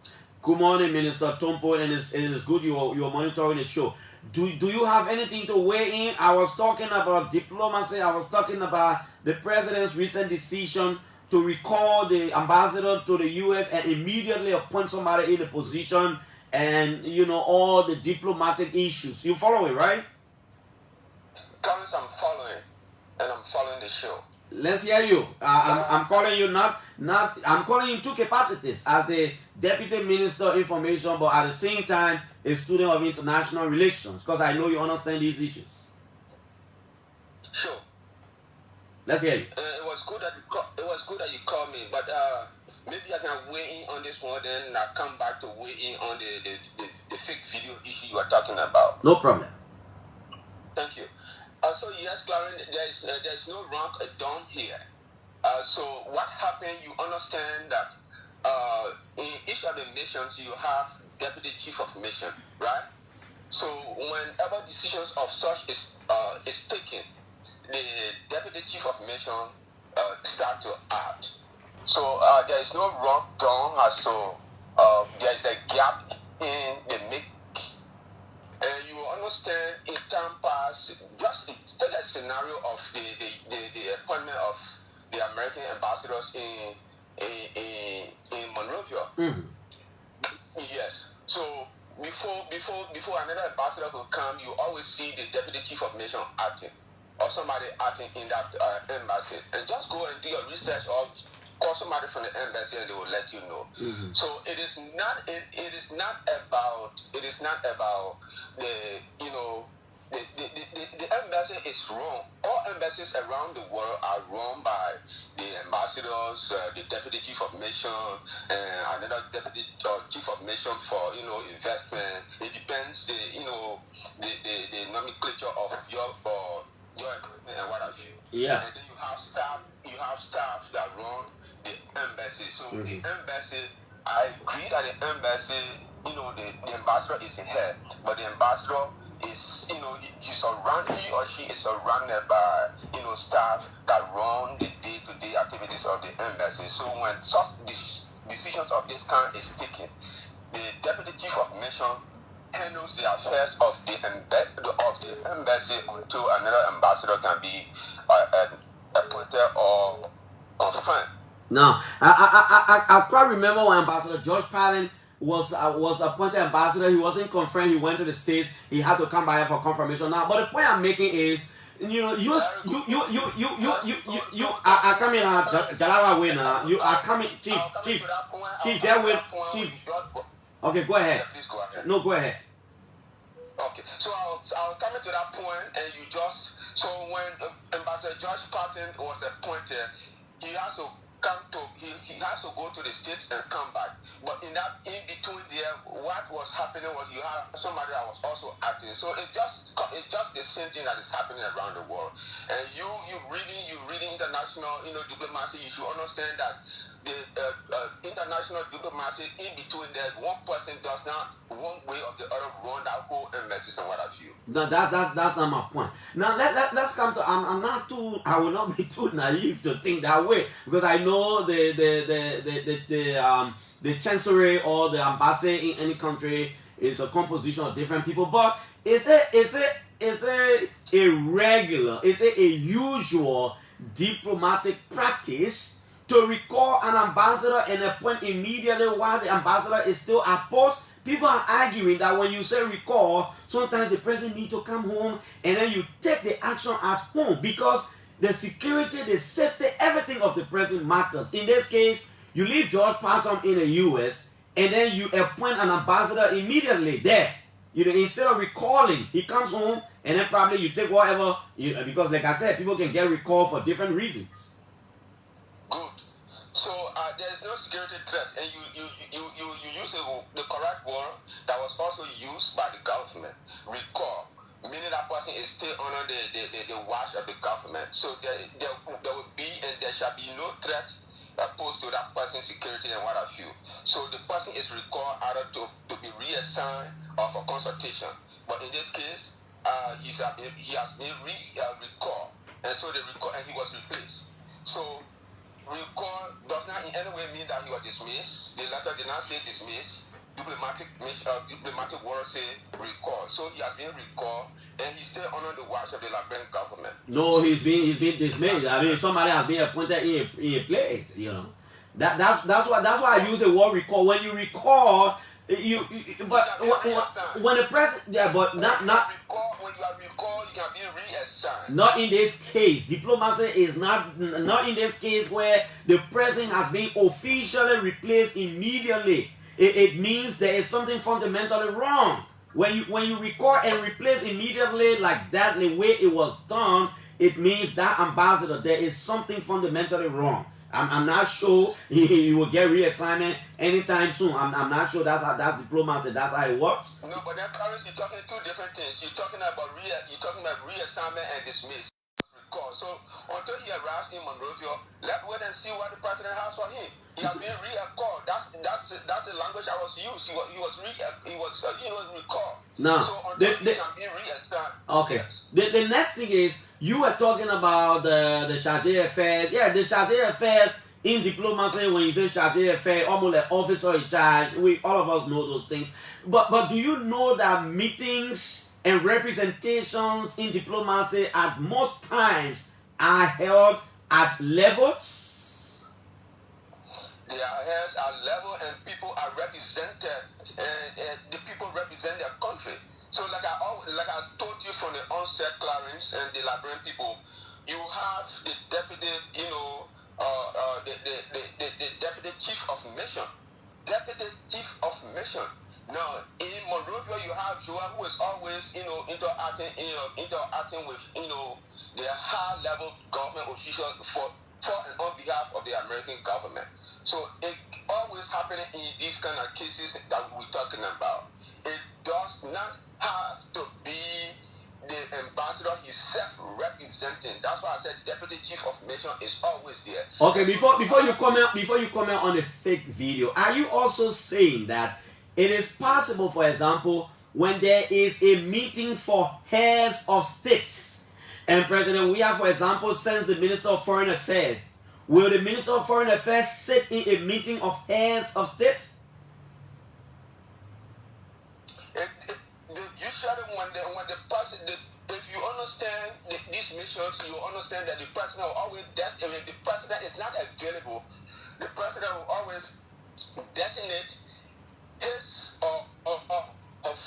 Good morning, Minister Tumpo, and it is good you are monitoring the show. Do you have anything to weigh in? I was talking about diplomacy. I was talking about the president's recent decision to recall the ambassador to the U.S. and immediately appoint somebody in the position, and, you know, all the diplomatic issues. You follow it, right? Clarence, I'm following, and I'm following the show. Let's hear you. I'm calling you I'm calling you in two capacities, as the Deputy Minister of Information, but at the same time, a student of international relations, because I know you understand these issues. Sure. Let's hear you. It was good that you called me, but maybe I can weigh in on this one, then I'll come back to weigh in on the fake video issue you are talking about. No problem. Thank you. So yes, Clarence, there's no wrong done here. So what happened? You understand that in each of the nations you have deputy chief of mission, right? So whenever decisions of such is taken, the deputy chief of mission start to act. So there is no wrong done. So there is a gap in the make. And you understand in time past, just take a scenario of the appointment of the American ambassadors in Monrovia. Mm-hmm. Yes. So before another ambassador could come, you always see the deputy chief of mission acting, or somebody acting in that embassy. And just go and do your research, or call somebody from the embassy and they will let you know. Mm-hmm. So it is not about the embassy is wrong. All embassies around the world are run by the ambassadors, the deputy chief of mission, and another deputy chief of mission for investment. It depends the nomenclature of your equipment and what have you. Yeah. And then you have staff that run the embassy. So the embassy, I agree that the embassy, the ambassador is in head, but the ambassador is, he or she is surrounded by, staff that run the day-to-day activities of the embassy. So when such decisions of this kind is taken, the deputy chief of mission handles the affairs of the embassy until another ambassador can be appointed or confirmed. Now, I quite remember when Ambassador George Patton was appointed ambassador. He wasn't confirmed. He went to the States. He had to come by here for confirmation. Now, but the point I'm making is, you are coming out Jalawa way now. You are coming, chief. There with chief. Okay, go ahead. Yeah, please go ahead. No, go ahead. Okay, so I'll come to that point, and you just So when Ambassador George Patton was appointed, he has to come to he has to go to the States and come back. But in between there, what was happening was you had somebody that was also acting. So it's just the same thing that is happening around the world. And you reading international diplomacy, you should understand that the international diplomacy in between there, one person does not one way or the other run that whole embassy and what have you. No, that's not my point. Now let's come to. I will not be too naive to think that way, because I know the chancellery or the ambassador in any country is a composition of different people. But is it a usual diplomatic practice to recall an ambassador and appoint immediately while the ambassador is still at post? People are arguing that when you say recall, sometimes the president needs to come home and then you take the action at home, because the security, the safety, everything of the president matters. In this case, you leave George Patton in the U.S. and then you appoint an ambassador immediately there. Instead of recalling, he comes home and then probably you take whatever, because like I said, people can get recalled for different reasons. Good. So there's no security threat, and you use the correct word that was also used by the government. Recall, meaning that person is still under the watch of the government. So there will be and there shall be no threat opposed to that person's security and what have you. So the person is recalled either to be reassigned or for consultation. But in this case, he has been recalled, and so the recall, and he was replaced. So recall does not in any way mean that he was dismissed. The letter did not say dismissed. Diplomatic word say recall. So he has been recalled, and he's still under the watch of the Liberian government. No, he's been dismissed. I mean, somebody has been appointed in a place. That's why I use the word recall. When you recall, when the president, but not recall, when you are recalled, you can be reassigned. Not in this case. Diplomacy is not in this case where the president has been officially replaced immediately. It means there is something fundamentally wrong. When you recall and replace immediately like that, the way it was done, it means that ambassador, there is something fundamentally wrong. I'm not sure he will get reassignment anytime soon. I'm not sure that's diplomacy. That's how it works. No, but then Clarence, you're talking two different things. You're talking about reassignment and dismiss. So until he arrives in Monrovia, let's wait and see what the president has for him. He has been recalled. That's the language I was used. He was recalled. Now, so until he can be reassigned. Okay. Yes. The next thing is, you were talking about the charge d'affaires. Yeah, the charge d'affaires in diplomacy, when you say charge d'affaires, almost like officer in charge. All of us know those things. But do you know that meetings and representations in diplomacy at most times are held at levels? They are held at level, and people are represented, and the people represent their country. So like I told you from the onset, Clarence, and the Liberian people, you have the deputy, the deputy chief of mission. Deputy chief of mission. Now, in Monrovia, you have Joa, who is always, interacting with, the high-level government officials for and on behalf of the American government. So it always happening in these kind of cases that we're talking about. It does not have to be the ambassador himself representing. That's why I said deputy chief of mission is always there. Okay, before you comment on the fake video, are you also saying that it is possible, for example, when there is a meeting for heads of states, and President Weah, for example, sends the Minister of Foreign Affairs, will the Minister of Foreign Affairs sit in a meeting of heads of state? Usually when the president, if you understand these missions, you understand that the president will always, if the president is not available, the president will always designate his or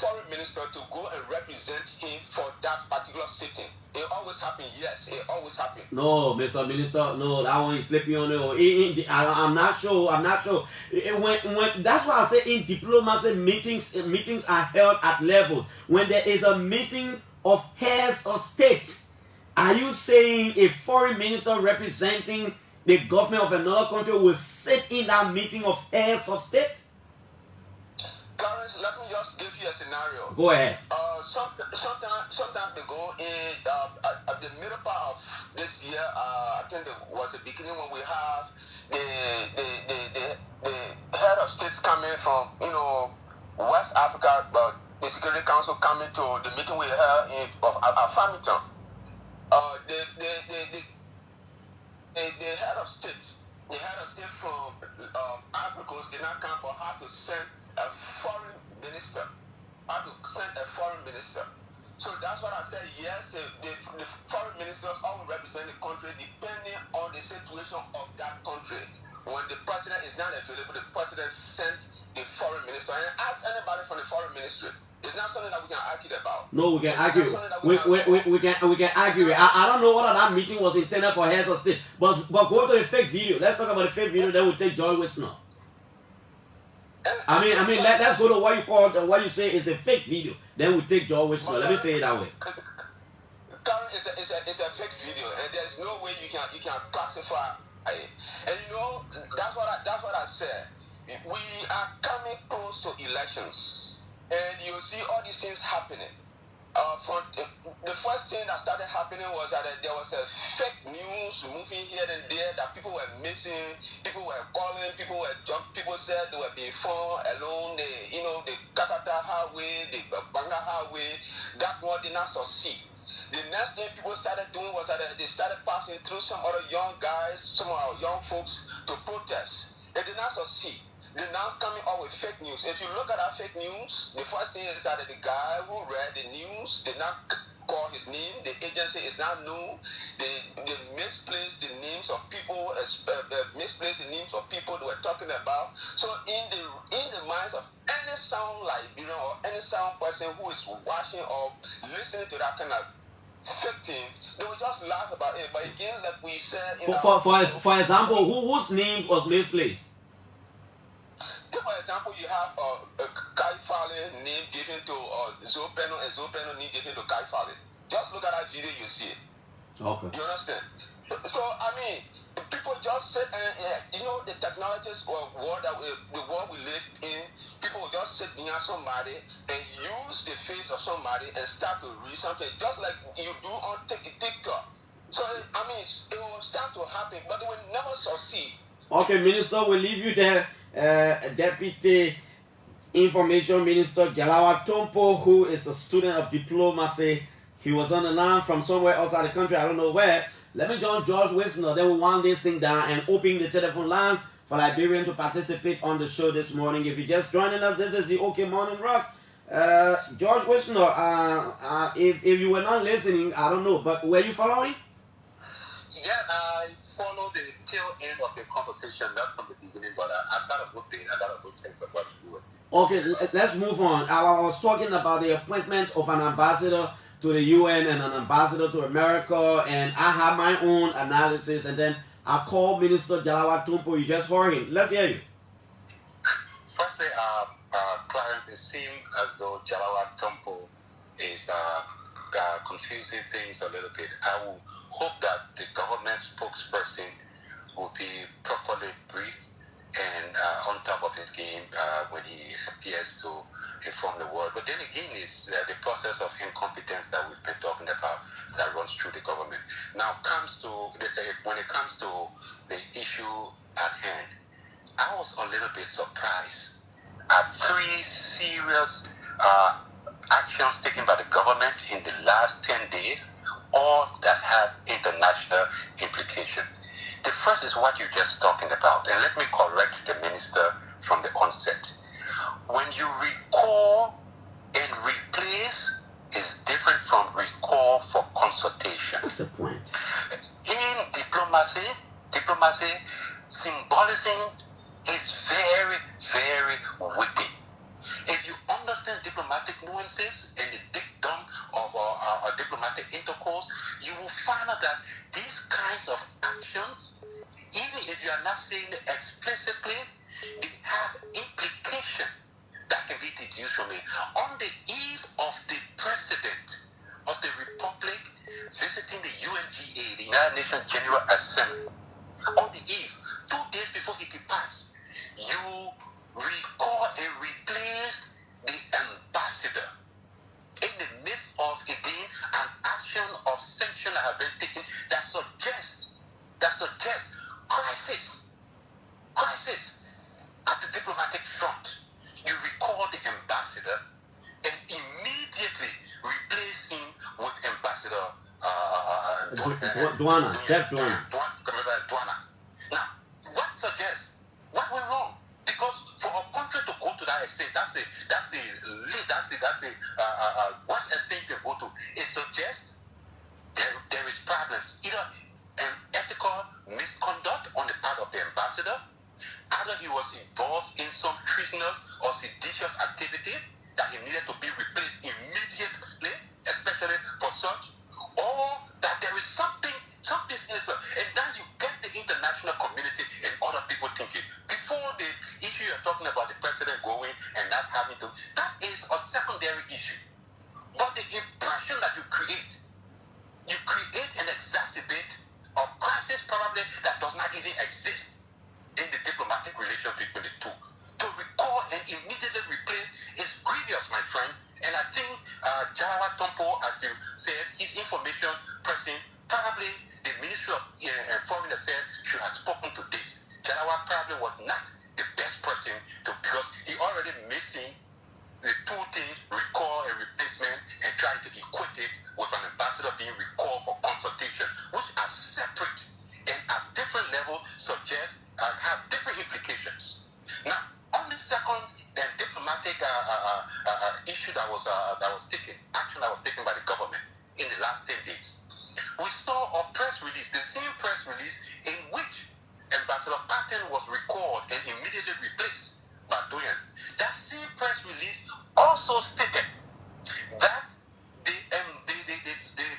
foreign minister to go and represent him for that particular sitting. It always happens, yes, it always happens. No, Mr. Minister, no, that one is slipping on it. I'm not sure. When that's why I say in diplomacy, meetings are held at level. When there is a meeting of heads of state, Are you saying a foreign minister representing the government of another country will sit in that meeting of heads of state? Clarence, let me just give you a scenario. Go ahead. Sometime ago, at the middle part of this year, I think it was the beginning when we have the head of states coming from, West Africa, but the Security Council coming to the meeting we held of Farmington. The head of state from Ivory Coast did not come, but had to send a foreign minister. So that's what I said. Yes, the foreign ministers all represent the country depending on the situation of that country. When the president is not available, the president sent the foreign minister and ask anybody from the foreign ministry. It's not something that we can argue about. No, we can argue. We can argue. I don't know whether that meeting was intended for heads of state, but go to the fake video. Let's talk about the fake video. Then we'll take George Wisner. I mean, let's go to what you say is a fake video. Then we take George Wisner. Let me say it that way. Karen, it's a fake video, and there's no way you can classify it. And that's what I said. We are coming close to elections, and you see all these things happening. The first thing that started happening was that there was a fake news moving here and there that people were missing, people were calling, people said they were being found along the Kakata Highway, the Banga Highway. That one did not succeed. The next thing people started doing was that they started passing through some other young guys, some of our young folks to protest. They did not succeed. They're now coming up with fake news. If you look at that fake news, the first thing is that the guy who read the news did not call his name. The agency is not known. They misplaced the names of people, misplaced the names of people they were talking about. So in the minds of any sound Liberian or any sound person who is watching or listening to that kind of fake thing, they will just laugh about it. But again, like we said, for example, whose names was misplaced? For example, you have Kai Fale name given to Zopeno and Zopeno name given to Kai Fale. Just look at that video, you see it. Okay. You understand? So, I mean, people just sit and, the technologies world the world we live in, people will just sit behind somebody and use the face of somebody and start to read something, just like you do on TikTok. So, I mean, it will start to happen, but it will never succeed. Okay, Minister, we'll leave you there. Deputy Information Minister Jalawa Tompo, who is a student of diplomacy. He was on the line from somewhere outside the country, I don't know where. Let me join George Wisner, then we'll wind this thing down and open the telephone lines for Liberians to participate on the show this morning. If you're just joining us, this is the OK Morning Rock. George Wisner, if you were not listening, I don't know, but were you following? Yeah, I followed the tail end of the conversation, not from the beginning, but I got a good thing, I got a good sense of what you were doing. Okay, let's move on. I was talking about the appointment of an ambassador to the UN and an ambassador to America, and I have my own analysis, and then I called Minister Jalawa Tumpo. You just heard him. Let's hear you. Firstly, Clarence, it seems as though Jalawa Tumpo is confusing things a little bit. I will hope that the government spokesperson will be properly briefed and on top of his game when he appears to inform the world. But then again, it's the process of incompetence that we've been talking about that runs through the government. Now, when it comes to the issue at hand, I was a little bit surprised at 3 serious actions taken by the government in the last 10 days, all that have international implication. The first is what you're just talking about, and let me correct the minister from the onset. When you recall and replace is different from recall for consultation. What's the point? In diplomacy symbolism is very, very wicked. If you understand diplomatic nuances and the dictum of our diplomatic intercourse, you will find out that these kinds of actions, even if you are not saying it explicitly, they have implication that can be deduced from it. On the eve of the president of the republic visiting the Nation General Assembly. On the eve, 2 days before he departs, you recall and replaced the ambassador in the midst of, again, an action of sanction that have been taken that suggests crisis at the diplomatic front. You recall the ambassador and immediately replace him with Ambassador Duana, Jeff Duana. Duana. Now, what suggests? What went wrong? Because for a country to go to that extent, that's the worst extent they go to. It suggests there is problems, either an ethical misconduct on the part of the ambassador, either he was involved in some treasonous or seditious activity that he needed to be replaced immediately, especially for such, or that there is something sinister, and then you get the international community and other people thinking. Before the issue you're talking about, the president going and not having to, that is a secondary issue. But the impression that you create and exacerbate a crisis probably that does not even exist in the diplomatic relations between the two. To recall and immediately replace is grievous, my friend. And I think Jarawa Tompo, as you said, his information person, probably the Ministry of Foreign Affairs should have spoken to this. Jarawa probably was not the best person because he already missing the two things, recall and replacement, and trying to equate it with an ambassador being recalled for consultation, which are separate and at different levels suggest have different implications. Now, on the second diplomatic issue that was taken, action that was taken by the government in the last 10 days, we saw a press release, the same press release in which Ambassador Patton was recalled and immediately replaced by Doyen. That same press release also stated that the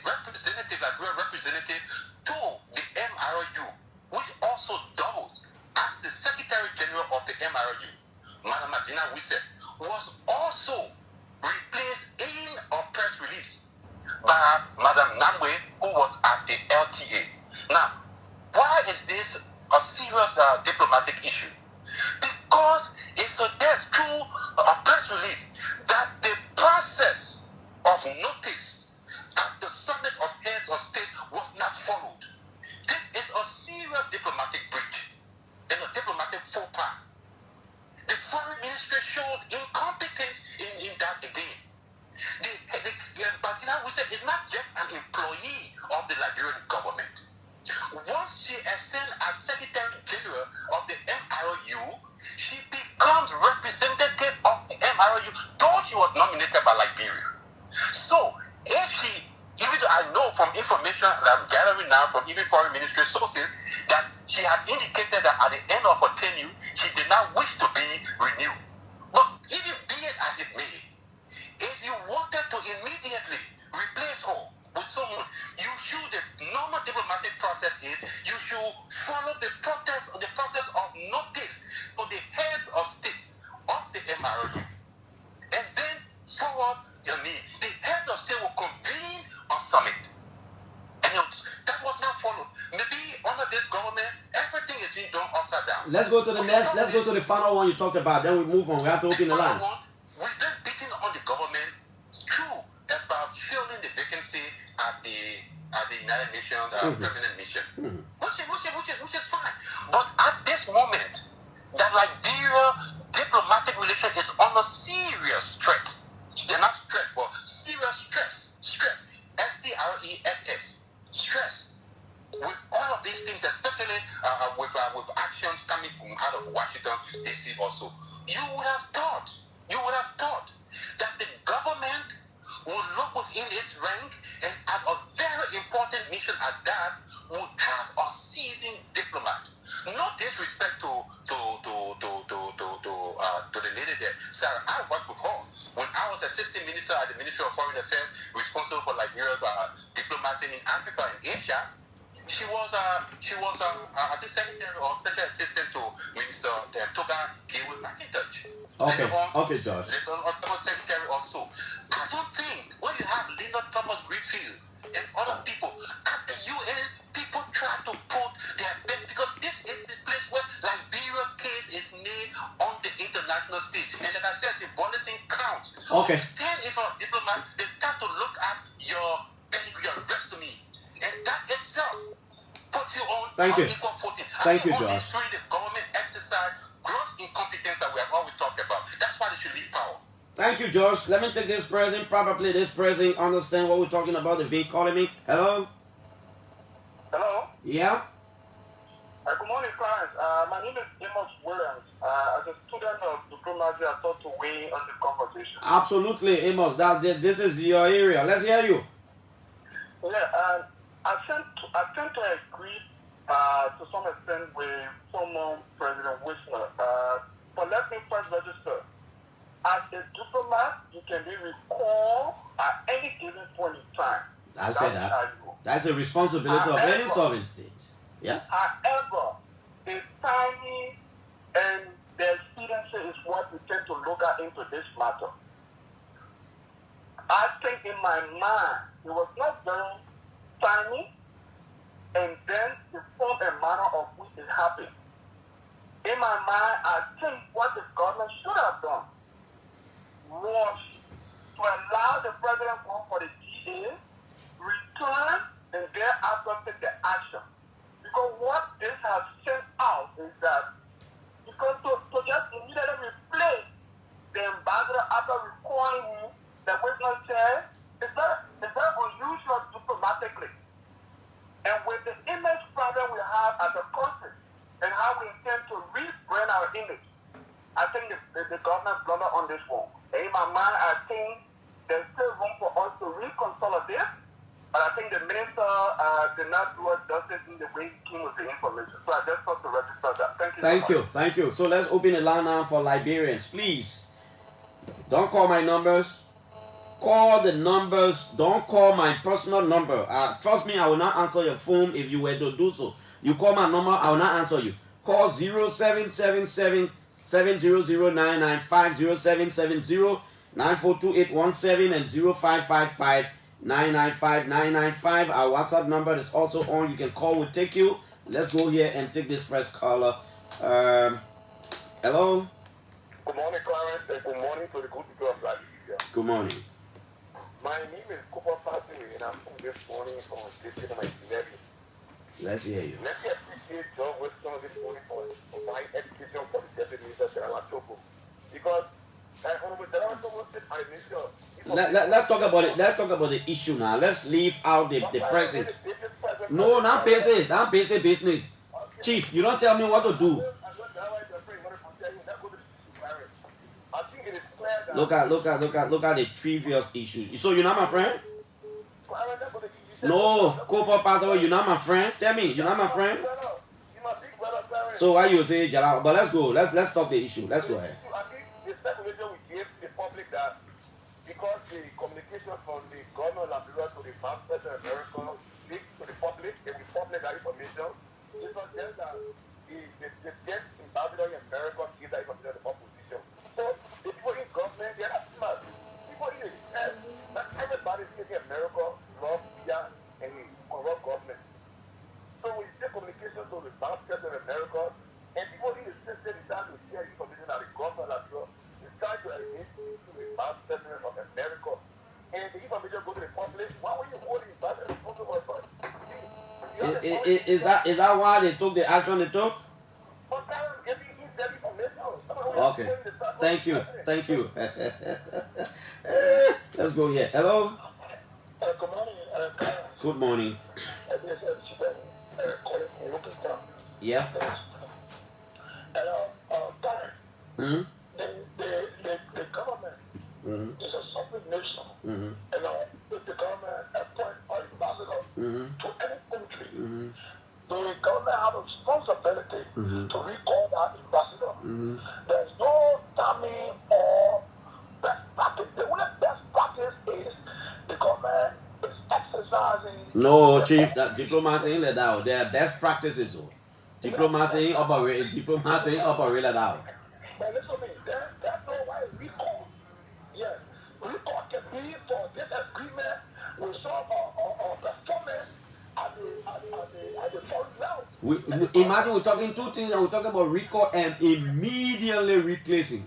representative, Liberia representative to the MRU, which also doubles as the Secretary General of the MRU, Madam Adina Wisse, was also replaced in a press release by Madam Namwe, who was at the LTA. Now, why is this a serious diplomatic issue? Because it suggests through a press release that the process of notice at the summit of heads of state was not followed. This is a serious diplomatic breach and a diplomatic faux pas. The foreign ministry showed incompetence in that again. Batina Wisse is not just an employee of the Liberian government. Once she ascends as Secretary General of the MRU, she becomes representative of the MRU, though she was nominated by Liberia. So, if she, even though I know from information that I'm gathering now from even foreign ministry sources, that she had indicated that at the end of her tenure, she did not wish to be renewed. But even be it as it may, if you wanted to immediately replace her with someone, you should, the normal diplomatic process is, you should follow the process of notice to the heads of state of the MRU. And then forward your need. The heads of state will convene a summit. And that was not followed. Maybe under this government, everything is being done upside down. Let's go to the next. Let's go to the final one you talked about. Then we move on. We have to open the line. We've been beating on the government through about filling the vacancy at the United Nations Permanent Mission, which is fine. But at this moment, the Liberia diplomatic relation is under serious threat. They're not threat, but serious stress. STRESS. Stress. With all of these things, especially with actions coming from out of Washington DC also, you would have thought that the government would look within its rank and at a very important mission at that would have a seasoned diplomat. No disrespect to the lady there. Sarah, I worked with her when I was assistant minister at the Ministry of Foreign Affairs, responsible for Liberia's diplomacy in Africa and Asia. She was the secretary or special assistant to Minister Toga Gaywell McIntosh. Okay, Josh. Secretary also. I don't think when you have Linda Thomas Greenfield and other people at the UN, people try diplomat, they start to look at your resume. And that itself puts you on Thank you. equal footing. Thank you, All Josh. these three, the government exercise gross incompetence that we have always talked about. That's why they should leave power. Thank you, Josh. Let me take this person. Probably this person understand what we're talking about. They've been calling me. Hello? Hello? Yeah? Good morning, Clarence. My name is Amos Williams. As a student of diplomacy, I thought to weigh on the conversation. Absolutely, Amos. This is your area. Let's hear you. Yeah, I tend to agree to some extent with former President Whistler. But let me first register. As a diplomat, you can be recalled at any given point in time. I say that. That's the responsibility of any sovereign state. Yeah. However, the timing and the expediency is what we tend to look at into this matter. I think in my mind, it was not very timely, and then the form and manner of which it happened. In my mind, I think what the government should have done was to allow the president to go for the DA, return, and thereafter take the action. Because what this has sent out is that, because to just immediately replace the ambassador after recalling him, the witness said, it's very unusual diplomatically. And with the image problem we have as a country, and how we intend to rebrand our image, I think the government blundered on this one. In my mind, I think there's still room for us to reconsolidate, but I think the minister did not do us justice in the way he came with the information. So I just thought to register that. Thank you. Thank you. So let's open the line now for Liberians. Please, don't call my numbers. Call the numbers. Don't call my personal number. Trust me, I will not answer your phone if you were to do so. You call my number, I will not answer you. Call 0777 700-995, 0770-942-817 and 0555-995-995. Our WhatsApp number is also on. You can call, we'll take you. Let's go here and take this first caller. Hello? Good morning, Clarence, and good morning to the good people of Liberia. Good morning. My name is Cooper Patrick, and I'm from this morning from District of Nephew. Let's hear you. Let's appreciate John Wilson this morning for providing education for the deputy minister, General Topo. Because, Honorable General Topo said, I need your... Let's talk about it. Let's talk about the issue now. Let's leave out the present. No, not basic. Not basic business. Chief, you don't tell me what to do. Look at the trivial issue. So you're not my friend? No, Cooper Pastor, you're not my friend. Tell me, you're not my friend. So why you say Jalal? But let's go. Let's stop the issue. Let's go ahead. I think the speculation we gave the public that because the communication from the government of Liberia to the Masters in America leaked to the public, and the public got information, it's not just that the death in Babylon in America give that information to the opposition. So the people in government, they're not smart. People in the church, not everybody is taking America, love, yeah, and corrupt government. So we take communication to the Masters in America, and people in the system decide to share information that the government of Liberia is trying to admit to the Masters of America. And the information go to the public. Why were you holding back the public? Is that why they took the action they took? Okay. Thank you. Let's go here. Hello? Good morning. Good morning. Yeah. The government is a sovereign nation. And if the government appoint an ambassador to any country, the government have a responsibility to recall that ambassador. There's no timing or best practice. The only best practice is the government is exercising. No, Chief, that diplomacy ain't let out. There are best practices. Diplomacy ain't operate that out. But listen to me, there's no way recall. Yes, recall can be for disagreement with some performance at the foreign level. Imagine we're talking two things, and we're talking about recall and immediately replacing.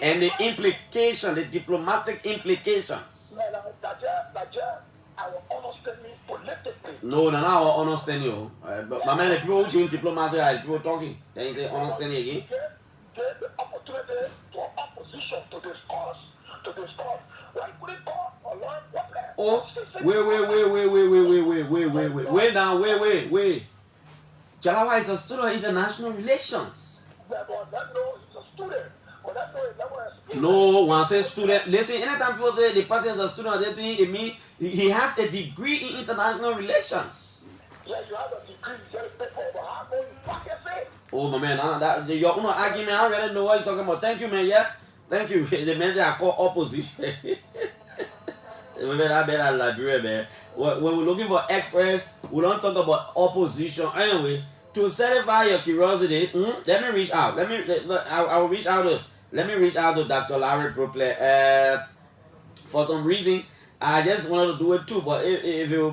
And the implication, the diplomatic implications. I will understand me politically. No, no, I will understand you. But my man, the people doing diplomacy, are the people talking. Then you say, understand you again? Get the opportunity to opposition to discuss. Why could it go along what? Oh, wait. Jalawa is a student of international relations. No, one says student. Listen, anytime people say the person is a student, it means he has a degree in international relations. Yes, you have a degree, just paper, but how can you fucking say? Oh, my man, your own argument, I already know what you're talking about. Thank you, man. Yeah, thank you. The men that are called opposition. I better Liberia, man. When we're looking for experts, we don't talk about opposition. Anyway, to satisfy your curiosity, let me reach out. Let me reach out to Dr. Larry Brooklet. For some reason, I just wanted to do it too, but if it will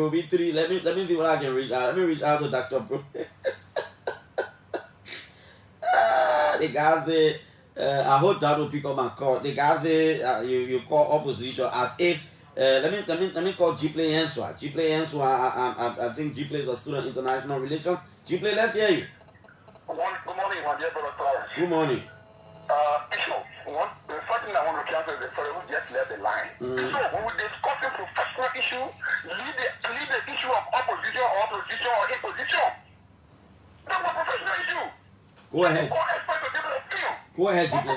be 3, let me see what I can reach out. Let me reach out to Dr. Brooklet. The guy said, I hope that will pick up my call. The guy said, you call opposition as if. Let me call Gipley Henswa. Gipley Henswa, I think Gipley is a student in international relations. Gipley, let's hear you. Good morning, my dear brother Clarence. Good morning. Bishop, the first thing I want to cancel is the fellow who just left the line. Bishop, when we discuss a professional issue, leave the issue of opposition or opposition or imposition. That's a professional issue. Go ahead. Go ahead, Gipley.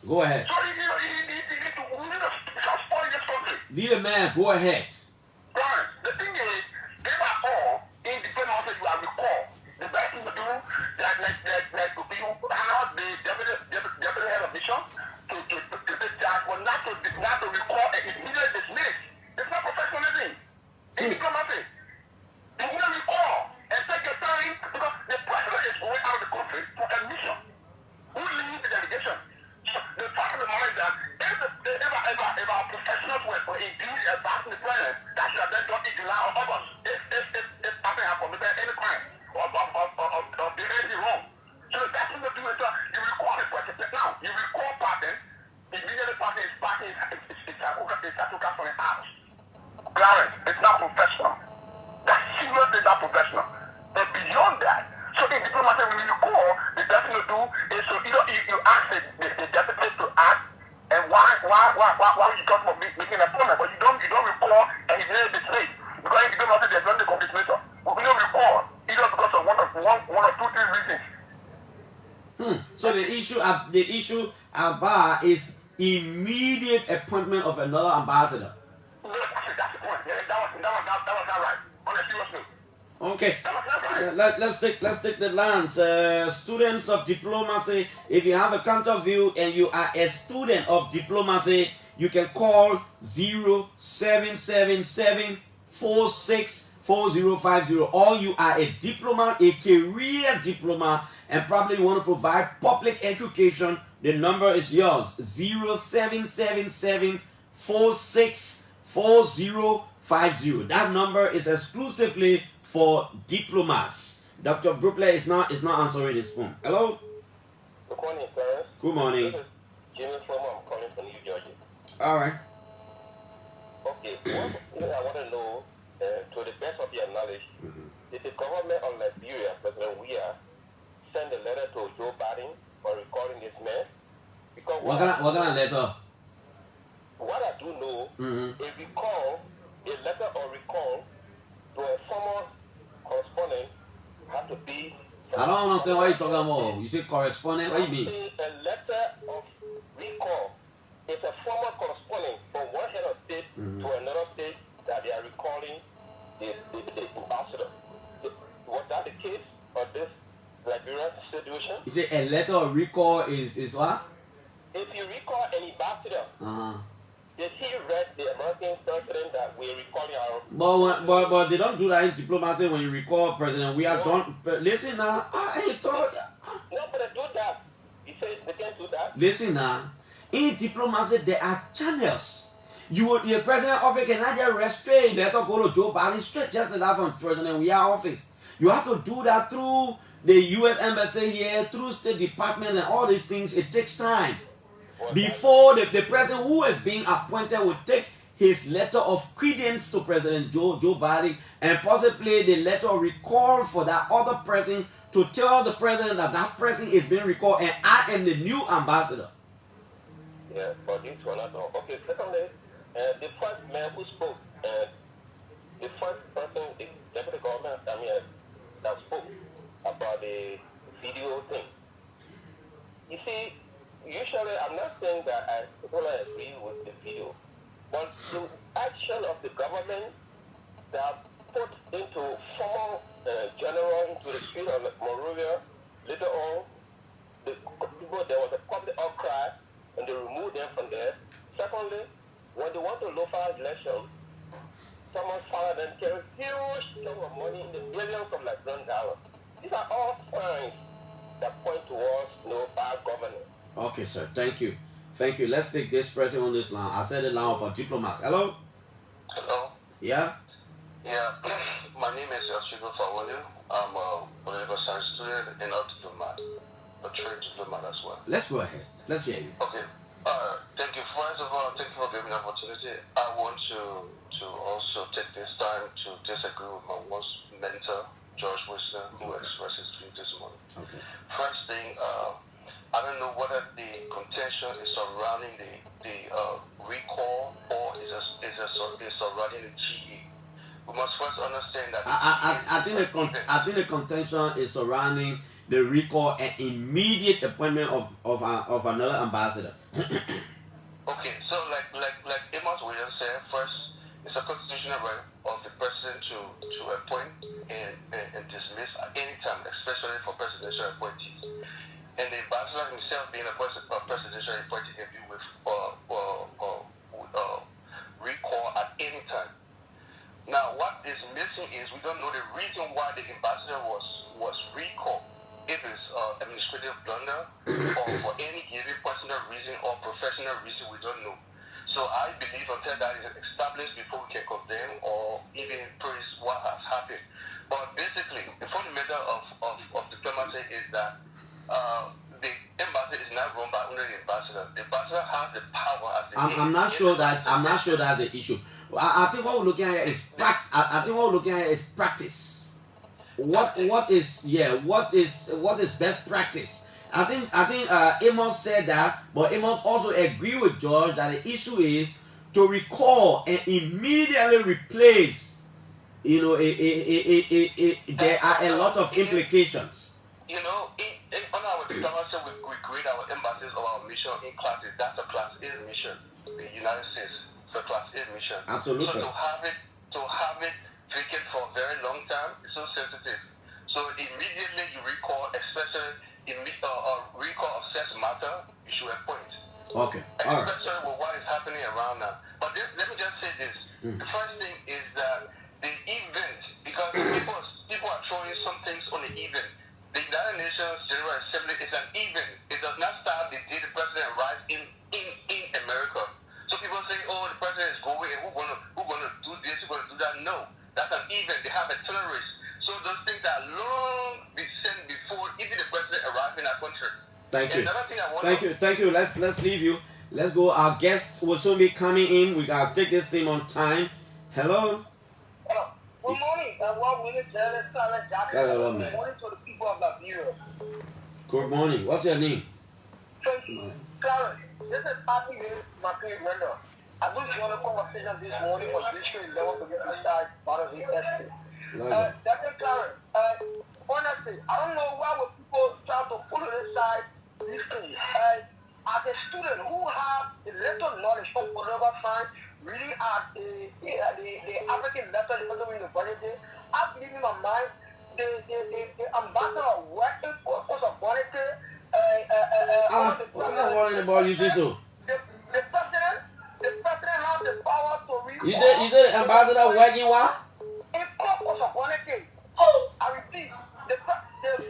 Go ahead. So we need to stop spoiling this country. Lead a man, go ahead. Right. The thing is, they are all in diplomacy you have recalled. The best thing to do, like to be how the deputy head of mission to that, but not to recall and immediately dismiss. It's not professionalism. In diplomacy, you will recall and take your time because the president is going out of the country for a mission. Who leads the delegation? The fact of the matter is that if ever professionals were indeed advancing the president, that should have then done it July or August. If something happened, if there any crime or did anything wrong. So that's what you do is you recall the president. Now, you recall Patton, immediately Patton is back in Satuka from the house. Clarence, it's not professional. That's seriously not professional. But beyond that, so in diplomacy, when you call, the best thing to do is so you ask the deputy to act, and why you talk about making an appointment, but you don't recall and he didn't display. Because in diplomacy, there's not the complete nature. But we don't recall either because of one or two, 3 reasons. So the issue at bar is immediate appointment of another ambassador. No, that's the point. Yeah, that was not right. On a serious note. Okay, let's take the lines. Students of diplomacy, if you have a counter view and you are a student of diplomacy, you can call 0777-464050. Or you are a diplomat, a career diplomat, and probably want to provide public education. The number is yours, 0777-464050. That number is exclusively for diplomats. Dr. Brooklet is not answering his phone. Hello? Good morning, sir. Good morning. This is Jimmy Foreman. I'm calling from New Jersey. All right. Okay, one thing I want to know, to the best of your knowledge, did the government of Liberia, President Weah, send a letter to Joe Biden for recalling this man? Because what kind of letter? What I do know, a letter or recall to a former correspondent have to be. I don't understand what you're talking about. You say correspondent? What do you mean? A letter of recall is a former correspondent from one head of state to another state that they are recalling the ambassador. Was that the case of this Liberian situation? You say a letter of recall is what? If you recall an ambassador, did he read the American president that we're recalling our... But they don't do that in diplomacy when you recall president. We are done. Listen now. I told you. No, but they do that. He says they can't do that. Listen now. In diplomacy, there are channels. Your president office cannot just restrain. Let us go to Joe Biden straight just like that from President We are office. You have to do that through the U.S. Embassy here, through State Department and all these things, it takes time. Before the president who is being appointed will take his letter of credence to President Joe Biden and possibly the letter of recall for that other person to tell the president that that person is being recalled and I am the new ambassador. Yeah, but this one I know. Okay, secondly, the first man who spoke, the first person, the deputy governor, that spoke about the video thing. You see, usually I'm not saying that I totally agree with the video, but the action of the government that put into former general into the street of Monrovia, later on, there was a public outcry and they removed them from there. Secondly, when they want to local election, someone followed them carry huge sum of money in the billions of $1. These are all signs that point towards bad governance. Okay, sir. Thank you. Thank you. Let's take this person on this line. I said it now for diplomats. Hello? Hello? Yeah? Yeah. My name is Yasugo Fawolu. I'm a political science student and a diplomat. A trade diplomat as well. Let's go ahead. Let's hear you. Okay. Thank you. First of all, thank you for giving me the opportunity. I want to also take this time to disagree with my once mentor, George Wilson, who expressed his view this morning. Okay. First thing, I don't know whether the contention is surrounding the recall or is surrounding the GE. We must first understand that I think the contention is surrounding the recall and immediate appointment of another ambassador. Okay, so like Amos Williams said, first it's a constitutional right of the president to appoint and dismiss at any time, especially for presidential appointees. And the ambassador himself being a presidential appointee can be with recall at any time. Now, what is missing is we don't know the reason why the ambassador was recalled. If it's administrative blunder or for any given personal reason or professional reason, we don't know. So I believe until that is established before we can condemn or even praise what has happened. But basically, the fundamental of diplomacy is that the embassy is not run by only the ambassador. The ambassador has the power as the I'm not sure that's the issue. I think what we're looking at is practice. What is best practice? I think Amos said that, but Amos also agreed with George that the issue is to recall and immediately replace. There are a lot of implications. On our diplomacy, we create our embassies or our mission in classes. That's a class A mission. The United States, it's a class A mission. Absolutely. So to have it vacant for a very long time is so sensitive. So immediately you recall, especially recall of such matter, you should appoint. Okay. All right. Especially with what is happening around now. But let me just say this. The first thing is that the event, because people are throwing some things on the event. The United Nations General Assembly is an event. It does not start the day the president arrives in America. So people say, oh, the president is going and who's gonna do this, who's gonna do that. No, that's an event. They have a terrorist. So those things are long be sent before even the president arrives in our country. Thank you. Another thing I want Thank you. Let's leave you. Let's go. Our guests will soon be coming in. We gotta take this thing on time. Hello. Good morning. Hello, man. Good morning to the people of Liberia. Good morning. What's your name? Clarence, this is Happy News, my favorite window. I just want a conversation this morning for District 11 to get inside part of the estate. Dr. Clarence, honestly, I don't know why would people try to put it inside these things. As a student who have a little knowledge of political science, really at the African Letter University, I believe in my mind the ambassador working for of Bonnet. I'm not worrying about you, so. The president has the power to read. You did ambassador working what? In purpose of Bonnet. Oh, I repeat, the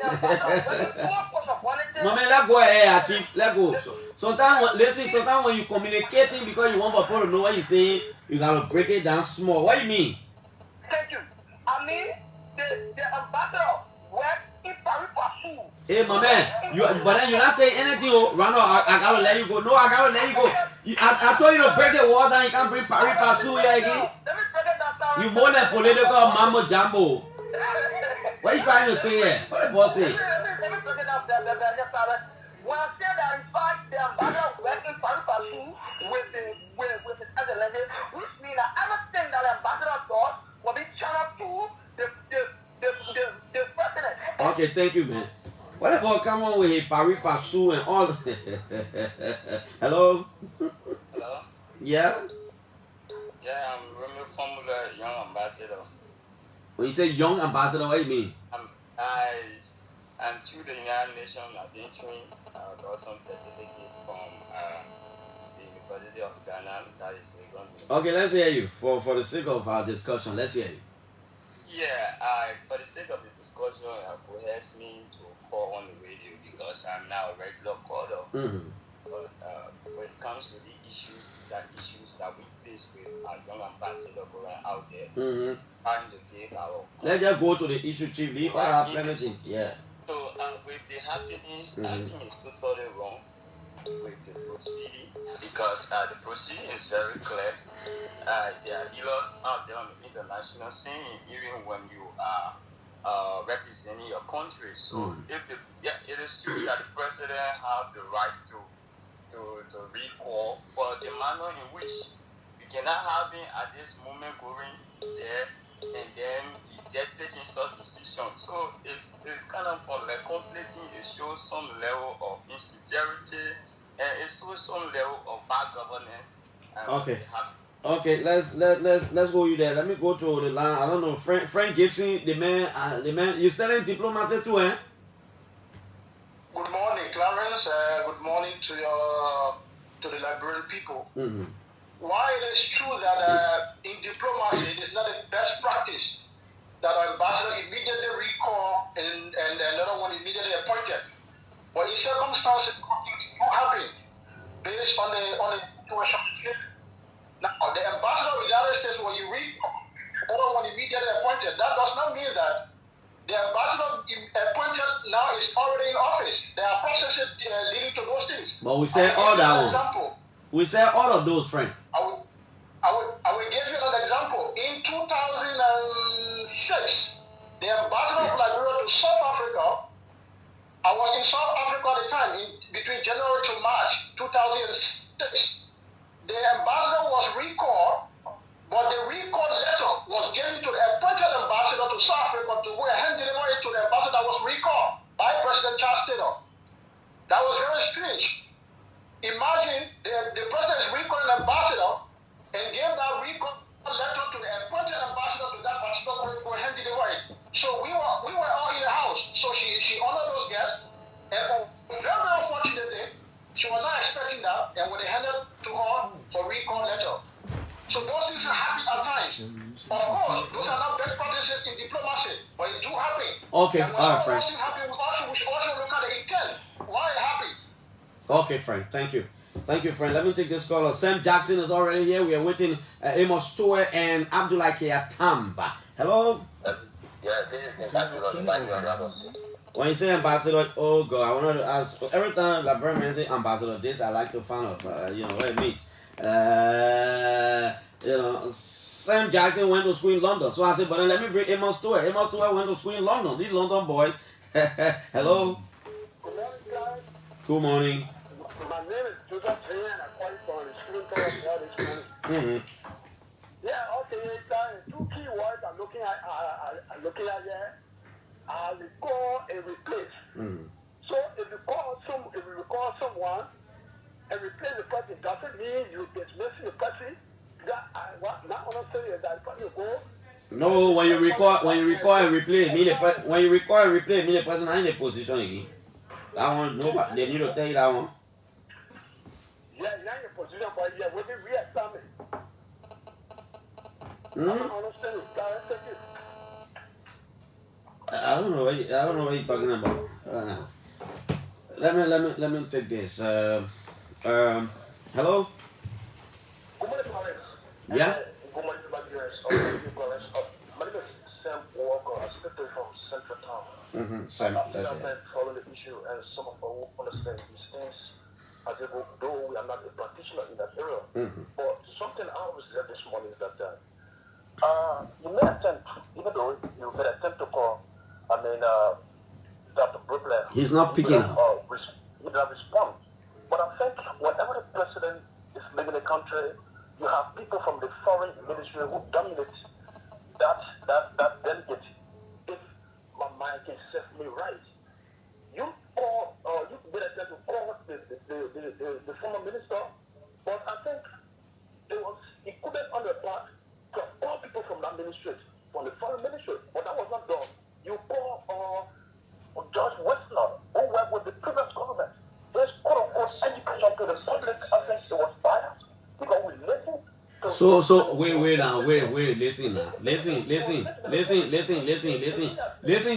ambassador purpose of Bonnet. No man, let go ahead, Chief. Let go. Sometimes when you communicating because you want people to know what you're saying, you gotta break it down small. What do you mean? Thank you. I mean, the ambassador worked in Paris for Hey, my man, but then you're not saying anything, oh, Ronald, I gotta let you go. No, I gotta let you go. I told you to break the wall down. You can't bring Paris Pasu here again. You more than political mambo jumbo. What are you trying to say here? What the boss say? When I say that in fact the ambassador working Paris Pasu with the president, which means that everything that the ambassador does will be channeled to the president. Okay, thank you, man. What about come on with Paris Pasu and all? Hello? Hello? Yeah? Yeah, I'm Romeo Formula, young ambassador. When you say young ambassador, what do you mean? I'm to the United Nations. I've been trained. I got some certificate from the University of Ghana. That is Legon. Okay, let's hear you. For the sake of our discussion, let's hear you. Yeah, for the sake of the discussion, it coerced me to call on the radio because I'm now a regular caller. Mm-hmm. But when it comes to the issues, these are issues that we face with our young ambassador going out there, trying to give our. Let's just go to the issue, Chief Lee. What happened? Yeah. So with the happenings, I think it's totally wrong with the proceeding because the proceeding is very clear. There are dealers out there on the international scene, even when you are representing your country. So it is true that the president has the right to recall, but the manner in which you cannot have him at this moment going there and then he's just taking such decisions. So it's kind of like conflicting. It shows some level of insincerity and it shows some level of bad governance. Okay, let's go you there. Let me go to the line. I don't know, Frank Gibson, the man. You studying diplomacy too, eh? Good morning, Clarence. Good morning to the Liberian people. Mm-hmm. While it is true that in diplomacy it is not the best practice that an ambassador immediately recall and another one immediately appointed, but in circumstances things do happen based on the situation. Now the ambassador of the United States, when you recall another one immediately appointed, that does not mean that the ambassador appointed now is already in office. There are processes leading to those things. But we say all that. Example. We say all of those, friend. I will give you an example. In 2006, the ambassador of Liberia to South Africa, I was in South Africa at the time, between January to March 2006. The ambassador was recalled, but the recall letter was given to the appointed ambassador to South Africa to go and deliver it to the ambassador that was recalled by President Charles Taylor. That was very strange. Imagine the president is recalling an ambassador and gave that recall letter to the appointed ambassador to that particular go and deliver it. So we were all in the house. So she honored those guests, and very unfortunately, she was not expecting that, and when they handed to her a recall letter. So those things are happen at times. Of course, those are not best practices in diplomacy, but it do happen. Okay, and when all right, Frank. those things happen, we should also look at the intent. Why it happened. Okay, Frank. Thank you. Thank you, friend. Let me take this caller. Sam Jackson is already here. We are waiting. Amos Stewart and Abdullah Tamba. Hello? When you say ambassador, oh God, I wanted to ask. Every time Liberian man say ambassador, this I like to find out. What it means. Sam Jackson went to school in London. So I said, but then let me bring Amos Stewart. Amos Stewart went to school in London. These London boys. Hello? Good morning, guys. Good morning. My name is Joseph Chen, and I'm calling from the student hotel this morning. Mm-hmm. Yeah, okay, two key words I'm looking at here are recall and replace. Mm-hmm. So if you recall someone and replace the person, doesn't mean you dismiss the person. That what not understand is that the person will go. No, when you record and replay, mean when you record and replay, mean the person not in the position again. That one, nobody, they need to tell you that one. Yeah, you're in a position, but yeah, we'll be re-examined. Mm-hmm. I don't understand it. Thank you. I don't know what you're talking about. Let me take this. Hello? Good morning, Clarence. Yeah? Good morning, Clarence. My name is Sam Walker. I'm speaking from Central Town. Mm-hmm. Sam, I've been following the issue, and some of us who understand these things, as if though we are not a practitioner in that area. But something I was said this morning is that you may attempt, even though you may attempt to call, Dr. Brooklyn. He's not picking up. He did not respond. But I think whenever the president is leaving the country, you have people from the foreign ministry who dominate that delegate. If my mind can set me right, you call, you made attempt to call the former minister, but I think it couldn't on the part to call people from that ministry, from the foreign ministry, but that was not done. You call George Westner, who worked with the previous government. This quote-unquote education to the public, I think it was biased because we listen. So wait now, listen now. Listen,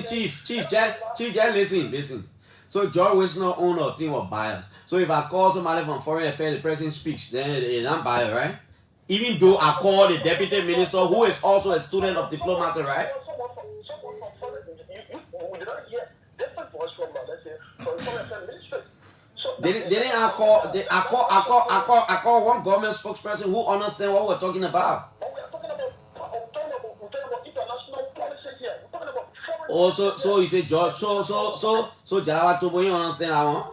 Chief, listen. So George Westner own a thing of bias. So if I call somebody from foreign affairs, the president speaks, then it's not bias, right? Even though I call the deputy minister who is also a student of diplomacy, right? Didn't I call one government spokesperson who understands what we're talking about? Also, so you say George, so Jalawa Tobo, you understand that one?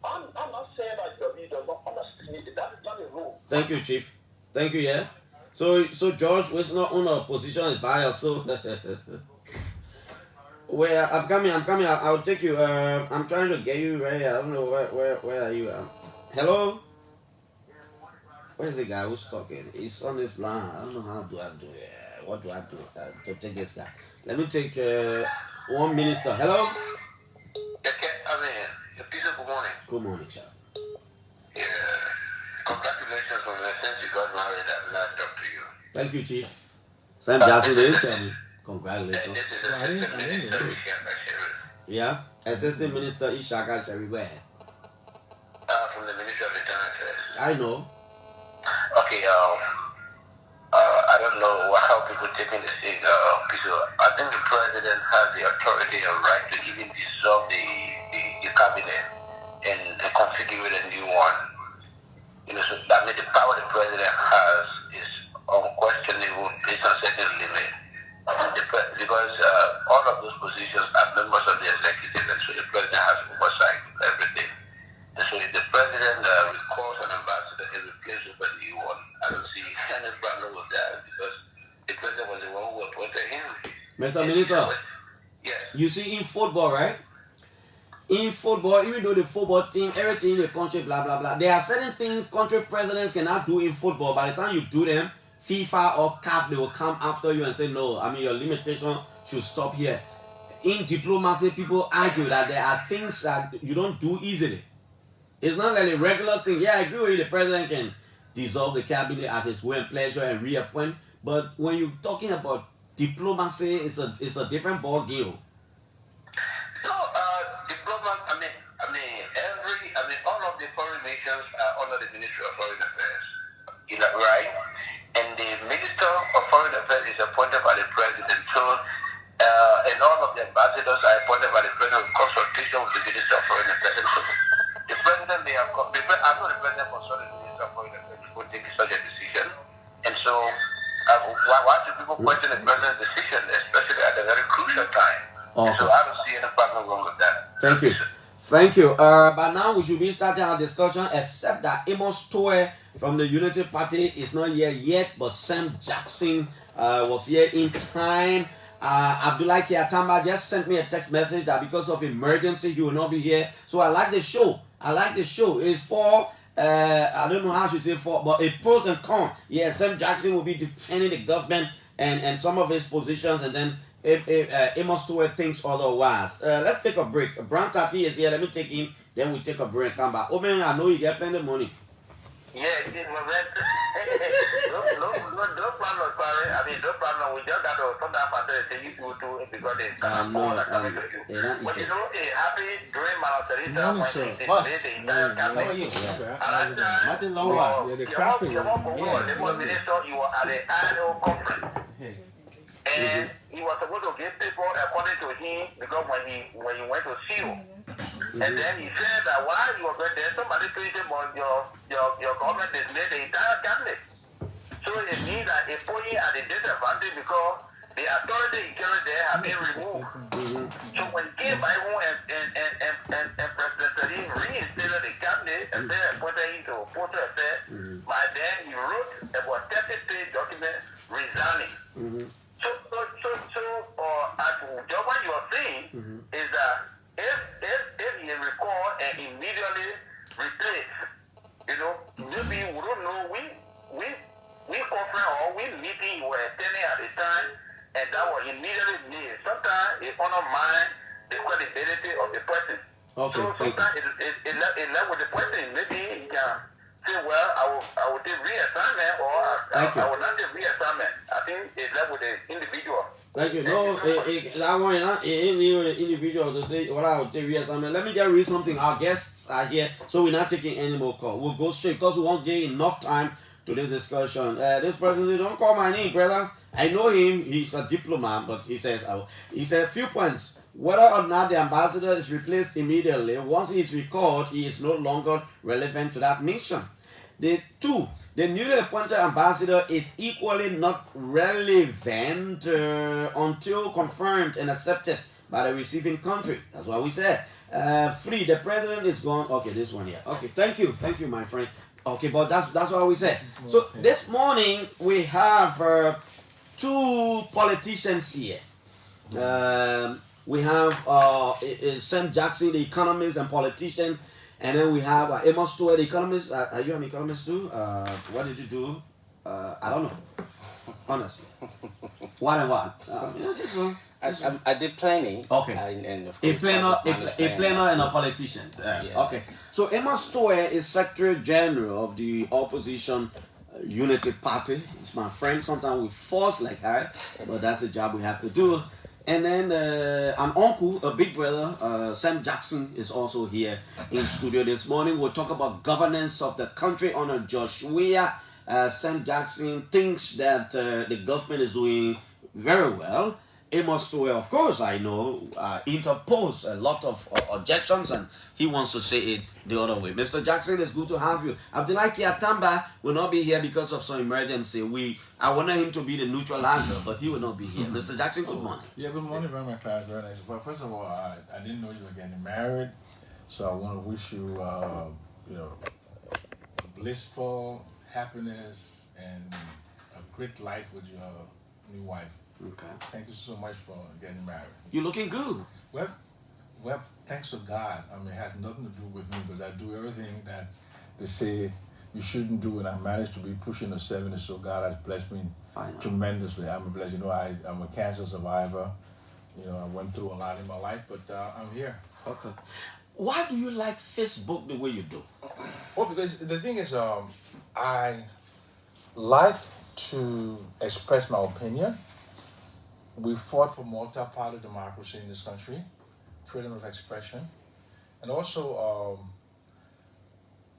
I'm not saying that he does not understand it. That is not a rule. Thank you, Chief. Thank you, yeah. So George was not on a position as bias, so where I'm coming. I'll take you. I'm trying to get you right. I don't know where are you? Hello. Where's the guy who's talking? He's on this line. I don't know how do I do it. What do I do to take this guy? Let me take one minister. Hello. Good morning. Good morning, sir. Yeah. Congratulations on the since you got married. I've not talked to you. Thank you, Chief. Sam Jackson didn't tell me. Congratulations. I didn't know. Yeah. Assistant Minister Ishaka Sherry, where? From the Ministry of Internal Affairs. I know. Okay, I don't know how people taking this thing. I think the president has the authority and right to even dissolve the cabinet and configure a new one. You know, so that means the power the president has is unquestionable based on certain limit. Because all of those positions are members of the executive, and so the president has oversight of everything. And so if the president recalls an ambassador and replaces with a new one, I don't see any problem with that because the president was the one who appointed him. Mr. Minister, yes. You see in football, right? In football, even though the football team, everything in the country, blah, blah, blah, there are certain things country presidents cannot do in football. By the time you do them, FIFA or CAF, they will come after you and say, no, I mean, your limitation should stop here. In diplomacy, people argue that there are things that you don't do easily. It's not like a regular thing. Yeah, I agree with you, the president can dissolve the cabinet at his will and pleasure and reappoint. But when you're talking about diplomacy, it's a different ball game. No, diplomat, all of the foreign nations are under the Ministry of Foreign Affairs. Is that right? And the Minister of Foreign Affairs is appointed by the President. So, and all of the ambassadors are appointed by the President in consultation with the Minister of Foreign Affairs. And so the President, I know the President consulted the Minister of Foreign Affairs before taking such a decision. And so, why do people question the President's decision, especially at a very crucial time? Okay. So I don't see any problem wrong with that. Thank you. But now we should be starting our discussion, except that Amos Toe from the Unity Party is not here yet, but Sam Jackson was here in time. Abdullah Kiatamba just sent me a text message that because of emergency, he will not be here. So I like the show. It's for, I don't know how I should say for, but a pros and cons. Yeah, Sam Jackson will be defending the government and some of his positions, and then Amos Toe thinks otherwise. Let's take a break. Brand Tati is here. Let me take him. Then we take a break and come back. Oh man, I know you get plenty of money. Yeah, it is my best. No problem, sorry. I mean, no problem. We just got to come down and say you do it because it's coming to you. But you know, happy during Mount Teresa when the entire campaign. Martin Lowa, the traffic. You were at the annual conference. And he was supposed to give people according to him because when he went to seal, And then he said that while you were going there, somebody tweeted him on your government dismissed the entire cabinet. So it means that it put you at a disadvantage because the authority he carried there have been removed. So when he came by home and President Salim reinstated the cabinet and then appointed him to Porto Affair, by then he wrote about 30-page document resigning. So as what you are saying is that if he recall and immediately replace, maybe we don't know, we conference or we meeting were attending at the time, and that was immediately made. Sometimes it undermines the credibility of the person. Okay, So sometimes it left with the person. Maybe he can say, well, I will take reassignment, or I will not take reassignment. I think it left with the individual. Thank you. No, that one not individual to say what I would take reassignment. Let me just read something. Our guests are here, so we're not taking any more calls. We'll go straight because we won't get enough time to this discussion. This person said, don't call my name, brother. I know him. He's a diplomat, but he says, few points. Whether or not the ambassador is replaced immediately, once he is recalled, he is no longer relevant to that mission. The newly appointed ambassador is equally not relevant until confirmed and accepted by the receiving country. That's what we said. 3, the president is gone. Okay, this one here. Okay, thank you, my friend. Okay, but that's what we said. So this morning we have 2 politicians here. We have Sam Jackson, the economist and politician, and then we have Amos Stewart, the economist. Are you an economist too? What did you do? I don't know. Honestly. What and what? I did planning. Okay. And of A course, planner and a politician. Okay. So Amos Stewart is Secretary General of the Opposition Unity Party. He's my friend. Sometimes we force like that, but that's the job we have to do. And then an uncle, a big brother, Sam Jackson, is also here in studio this morning. We'll talk about governance of the country under Joshua. Sam Jackson thinks that the government is doing very well. Amos Stewart, of course, I know, interposed a lot of objections, and he wants to say it the other way. Mr. Jackson, it's good to have you. Abdullahi Atamba will not be here because of some emergency. I wanted him to be the neutralizer, but he will not be here. Mr. Jackson, good morning. Yeah, good morning, very much, class. Very nice. Well, first of all, I didn't know you were getting married, so I want to wish you, blissful happiness and a great life with your new wife. Okay. Thank you so much for getting married. You're looking good. Well, thanks to God. I mean, it has nothing to do with me because I do everything that they say you shouldn't do, and I managed to be pushing the 70s, so God has blessed me tremendously. I'm blessed. I'm a cancer survivor. I went through a lot in my life, but I'm here. Okay. Why do you like Facebook the way you do? Well, because the thing is, I like to express my opinion. We fought for multi-party democracy in this country, freedom of expression. And also,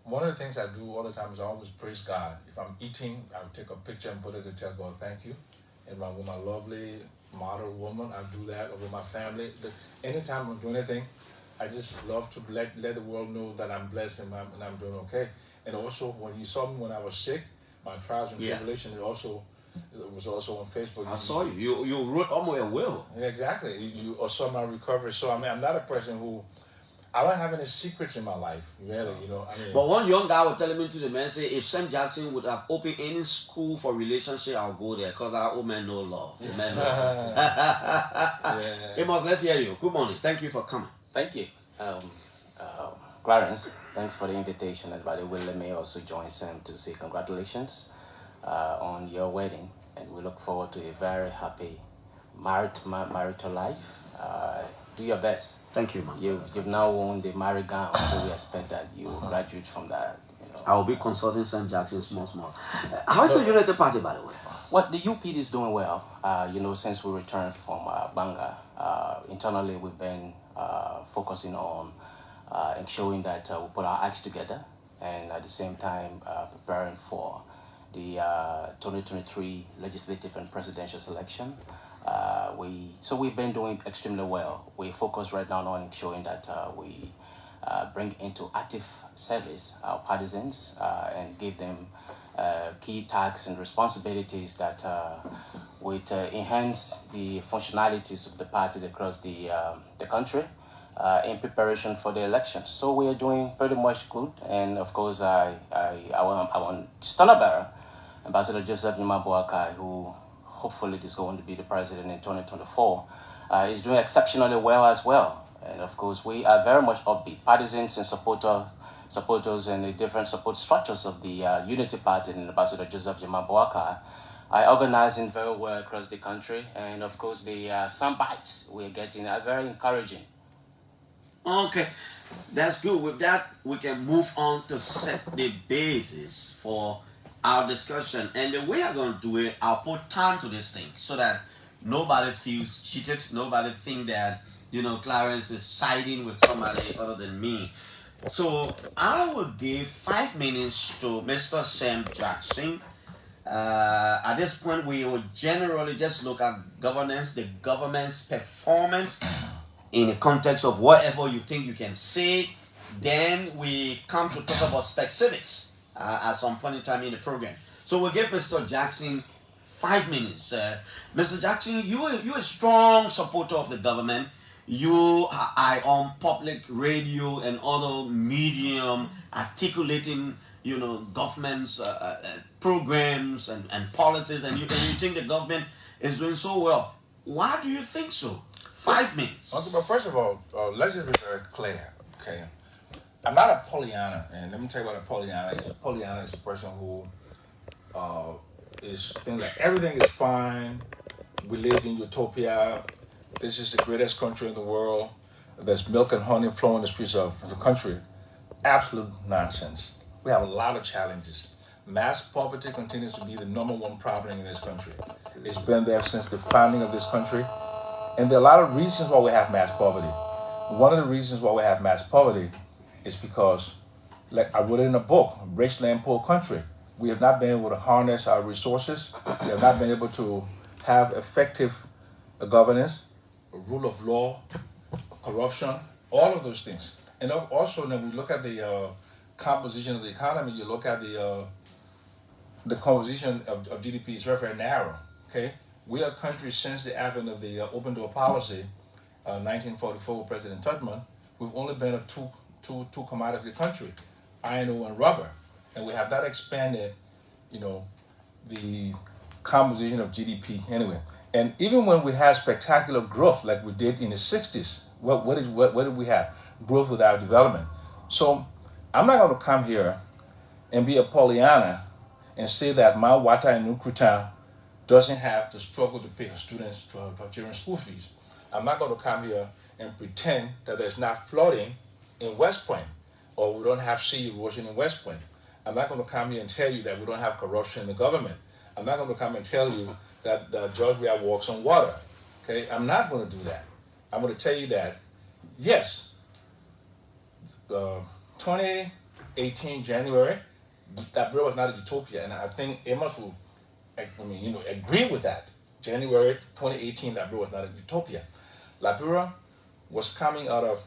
one of the things I do all the time is I always praise God. If I'm eating, I'll take a picture and put it to tell God thank you. And with my lovely model woman, I do that. Or with my family. Anytime I'm doing anything, I just love to let the world know that I'm blessed and I'm doing okay. And also, when you saw me when I was sick, my trials and tribulations, it was also on Facebook. I saw you. You wrote almost a will. Yeah, exactly. You saw my recovery. So I'm not a person who, I don't have any secrets in my life, really. But one young guy was telling me to the man, say, if Sam Jackson would have opened any school for relationship, I'll go there because our old man know love. Amos, let's hear you. Good morning. Thank you for coming. Thank you. Clarence, thanks for the invitation. And by the way, let me also join Sam to say congratulations on your wedding, and we look forward to a very happy marital life. Do your best. Thank you, man. You've now worn the married gown, so we expect that you graduate from that. I will be consulting Sam Jackson small. How is the United Party, by the way? Well, the UP is doing well. Since we returned from Banga, internally we've been focusing on ensuring that we put our acts together, and at the same time preparing for the 2023 legislative and presidential selection. We've been doing extremely well. We focus right now on ensuring that we bring into active service our partisans and give them key tasks and responsibilities that would enhance the functionalities of the party across the country in preparation for the elections. So we are doing pretty much good, and of course I want Standard Bearer, Ambassador Joseph Yuma Boakai, who hopefully is going to be the president in 2024, is doing exceptionally well as well. And of course, we are very much upbeat. Partisans and supporters and the different support structures of the Unity Party and Ambassador Joseph Yuma Boakai are organizing very well across the country. And of course, the some bites we're getting are very encouraging. Okay, that's good. With that, we can move on to set the basis for our discussion. And the way I'm going to do it, I'll put time to this thing so that nobody feels cheated, nobody think that, Clarence is siding with somebody other than me. So I will give 5 minutes to Mr. Sam Jackson. At this point, we will generally just look at governance, the government's performance in the context of whatever you think you can say. Then we come to talk about specifics at some point in time in the program. So we'll give Mr. Jackson 5 minutes. Mr. Jackson, you're a strong supporter of the government. You are on public radio and other medium articulating, government's programs and policies, and you think the government is doing so well. Why do you think so? 5 minutes. Okay, but first of all, let's just be very clear, okay? I'm not a Pollyanna, and let me tell you what a Pollyanna is. A Pollyanna is a person who is thinking like everything is fine, we live in utopia, this is the greatest country in the world, there's milk and honey flowing in the streets of the country. Absolute nonsense. We have a lot of challenges. Mass poverty continues to be the #1 problem in this country. It's been there since the founding of this country. And there are a lot of reasons why we have mass poverty. One of the reasons why we have mass poverty is because, like I wrote it in a book, Rich Land, Poor Country. We have not been able to harness our resources. We have not been able to have effective governance, rule of law, corruption, all of those things. And also, when we look at the composition of the economy, you look at the composition of GDP is very, very narrow, okay? We are a country since the advent of the open door policy, 1944 with President Tubman, we've only been a two commodity country, iron ore and rubber. And we have not expanded, the composition of GDP anyway. And even when we had spectacular growth like we did in the 60s, what did we have? Growth without development. So I'm not going to come here and be a Pollyanna and say that Mount Wata and Nukrutan doesn't have to struggle to pay her students for children's school fees. I'm not going to come here and pretend that there's not flooding in West Point or we don't have sea erosion in West Point. I'm not going to come here and tell you that we don't have corruption in the government. I'm not going to come and tell you that Georgia walks on water. Okay, I'm not going to do that. I'm going to tell you that, yes, 2018 January, Liberia was not a utopia, and I think Amos will agree with that. January 2018, Liberia was not a utopia. Liberia was coming out of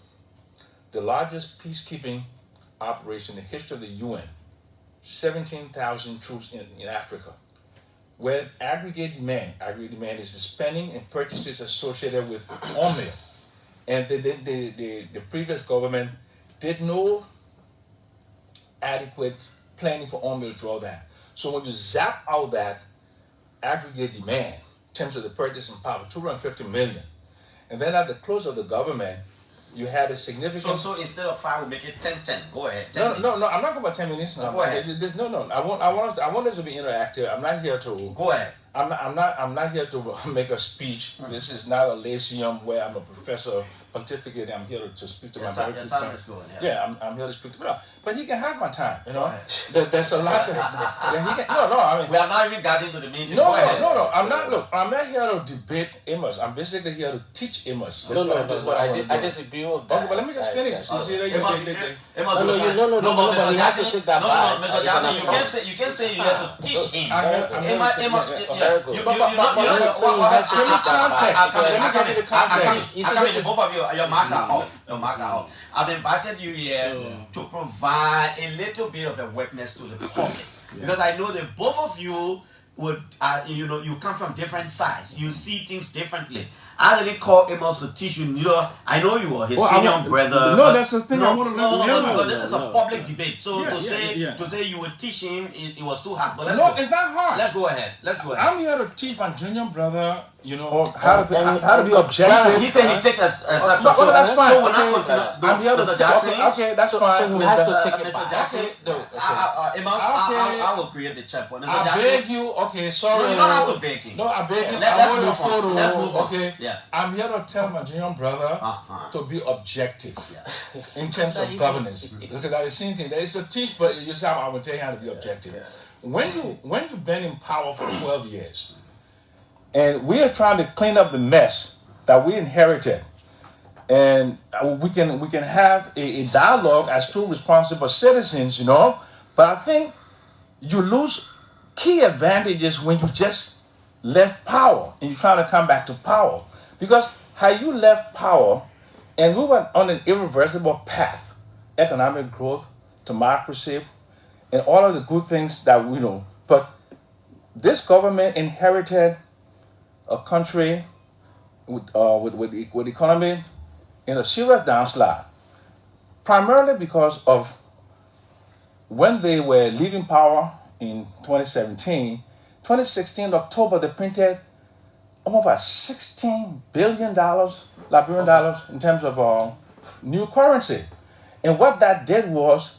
the largest peacekeeping operation in the history of the UN, 17,000 troops in Africa, where aggregate demand is the spending and purchases associated with oil. And the previous government did no adequate planning for oil drawdown. So when you zap out that aggregate demand in terms of the purchasing power, 250 million, and then at the close of the government, you had a significant. So instead of 5, we'll make it 10. Go ahead. No, I'm not going about 10 minutes. No, go ahead. I want us to be interactive. I'm not here to. Go ahead. I'm not here to make a speech. This is not a lyceum where I'm a professor pontificate. I'm here to speak to my time is going, yeah, I'm here to speak to him. But he can have my time, There's a lot I mean, we have not even gotten to the meeting. No. I'm not here to debate Amos. I'm basically here to teach Amos. I disagree with that. Okay, but let me just finish. Mr. Jackson, you can say you have to teach him. listen. very You good. know Let me give you the context. both of you, your marks are off. Your marks are off. I've invited you here to provide a little bit of a witness to the public because I know that both of you would, you come from different sides. You see things differently. I didn't call Amos to teach you. I know you were his senior brother. No, that's the thing. I want to but this is a public debate. So to say you would teach him, it was too hard. But let's go. It's not hard. Let's go ahead. I'm here to teach my junior brother, how to be objective. He said he takes us. That's fine. So we're not continue. I'm here to Mr. Jackson. Okay, that's fine. So he has to take it Mr. back. Jackson. I will create the checkpoint. Mr. I Jackson. beg you. Okay, sorry. No, you don't have to beg him. No, I beg you. Let's move on. Let's move on. Okay. Yeah. I'm here to tell my junior brother to be objective in terms of governance. Because that's the same thing. There is to teach, but you say I will tell you how to be objective. When you've been in power for 12 years, and we are trying to clean up the mess that we inherited, and we can have a dialogue as two responsible citizens, but I think you lose key advantages when you just left power and you try to come back to power. Because had you left power and we went on an irreversible path, economic growth, democracy, and all of the good things that we know, but this government inherited a country with the economy in a serious downslide, primarily because of when they were leaving power in 2016, October, they printed almost $16 billion, Liberian dollars, in terms of new currency. And what that did was,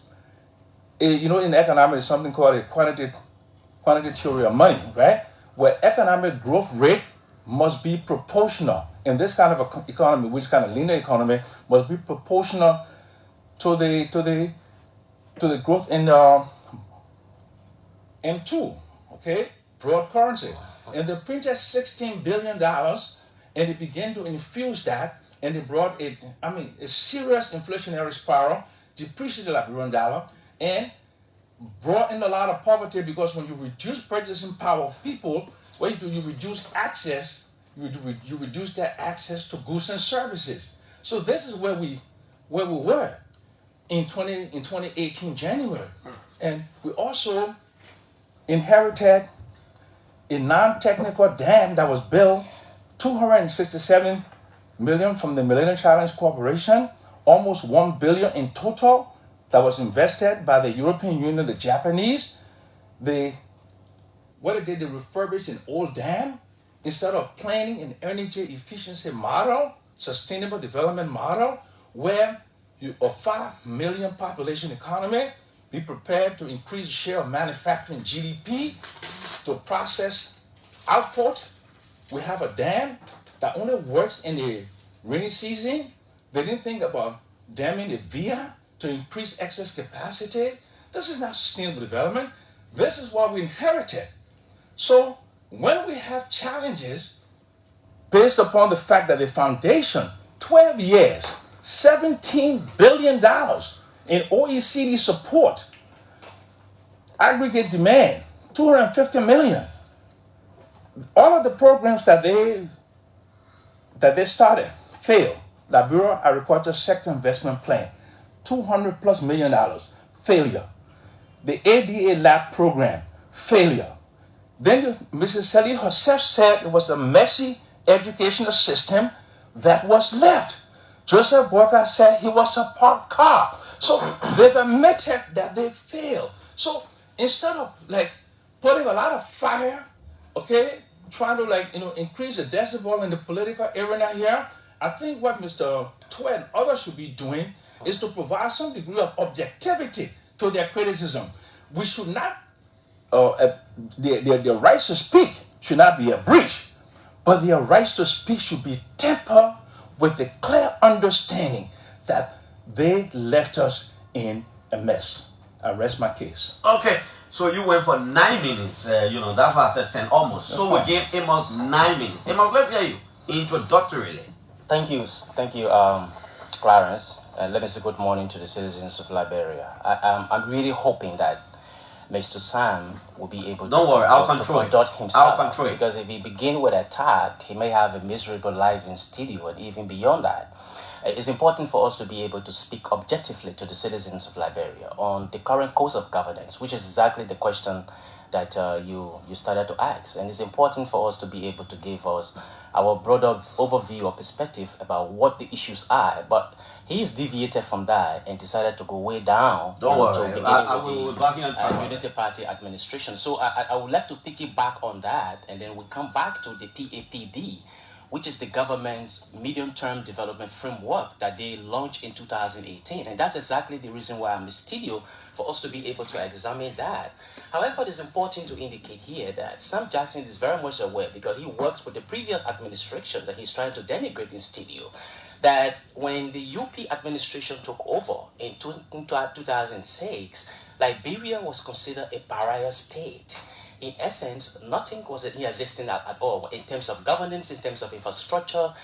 in economics, something called a quantity theory of money, right? Where economic growth rate must be proportional. In this kind of economy, which kind of linear economy, must be proportional to the growth in M2, okay, broad currency. And they printed $16 billion, and they began to infuse that, and they brought a serious inflationary spiral, depreciated the Liberian dollar, and brought in a lot of poverty, because when you reduce purchasing power of people, what you do, you reduce access, you reduce their access to goods and services. So this is where we were in 2018 January. And we also inherited a non-technical dam that was built, $267 million from the Millennium Challenge Corporation, almost $1 billion in total that was invested by the European Union, the Japanese. What they did, they refurbished an old dam instead of planning an energy efficiency model, sustainable development model, where a 5 million population economy be prepared to increase the share of manufacturing GDP to process output. We have a dam that only works in the rainy season. They didn't think about damming the via to increase excess capacity. This is not sustainable development. This is what we inherited. So when we have challenges based upon the fact that the foundation, 12 years, $17 billion in OECD support, aggregate demand, 250 million. All of the programs that they started failed. Liberia Agriculture Sector Investment Plan, $200+ million, failure. The ADA Lab program, failure. Then Mrs. Sally herself said it was a messy educational system that was left. Joseph Boyka said he was a parked car. So they've admitted that they failed. So instead of putting a lot of fire, okay, trying to increase the decibel in the political arena here, I think what Mr. Twe and others should be doing is to provide some degree of objectivity to their criticism. We should not, their rights to speak should not be a breach, but their rights to speak should be tempered with the clear understanding that they left us in a mess. I rest my case. Okay, so you went for 9 minutes. That's why I said 10 almost. So we gave Amos 9 minutes. Amos, let's hear you introductorily. Thank you, Clarence. And let me say good morning to the citizens of Liberia. I'm really hoping that Mr. Sam will be able Don't to, worry, I'll to control it. conduct himself. I'll control it. Because if he begin with attack, he may have a miserable life in studio and even beyond that. It's important for us to be able to speak objectively to the citizens of Liberia on the current course of governance, which is exactly the question that you started to ask. And it's important for us to be able to give us our broader overview or perspective about what the issues are. But he's deviated from that and decided to go way down Don't to worry, beginning I with will the back you on track. Unity Party administration. So I would like to piggyback on that, and then we come back to the PAPD, which is the government's medium-term development framework that they launched in 2018. And that's exactly the reason why I'm in studio, for us to be able to examine that. However, it is important to indicate here that Sam Jackson is very much aware, because he worked with the previous administration that he's trying to denigrate in studio, that when the UP administration took over in 2006, Liberia was considered a pariah state. In essence, nothing was existing at all in terms of governance, in terms of infrastructure,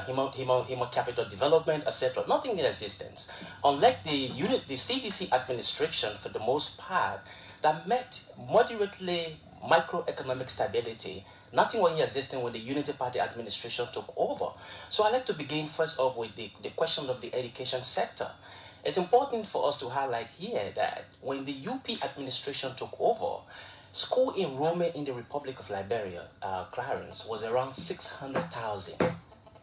human capital development, etc. Nothing in existence. Unlike the CDC administration, for the most part, that met moderately microeconomic stability, nothing was existing when the Unity Party administration took over. So I'd like to begin first off with the question of the education sector. It's important for us to highlight here that when the UP administration took over, school enrollment in the Republic of Liberia, Clarence, was around 600,000.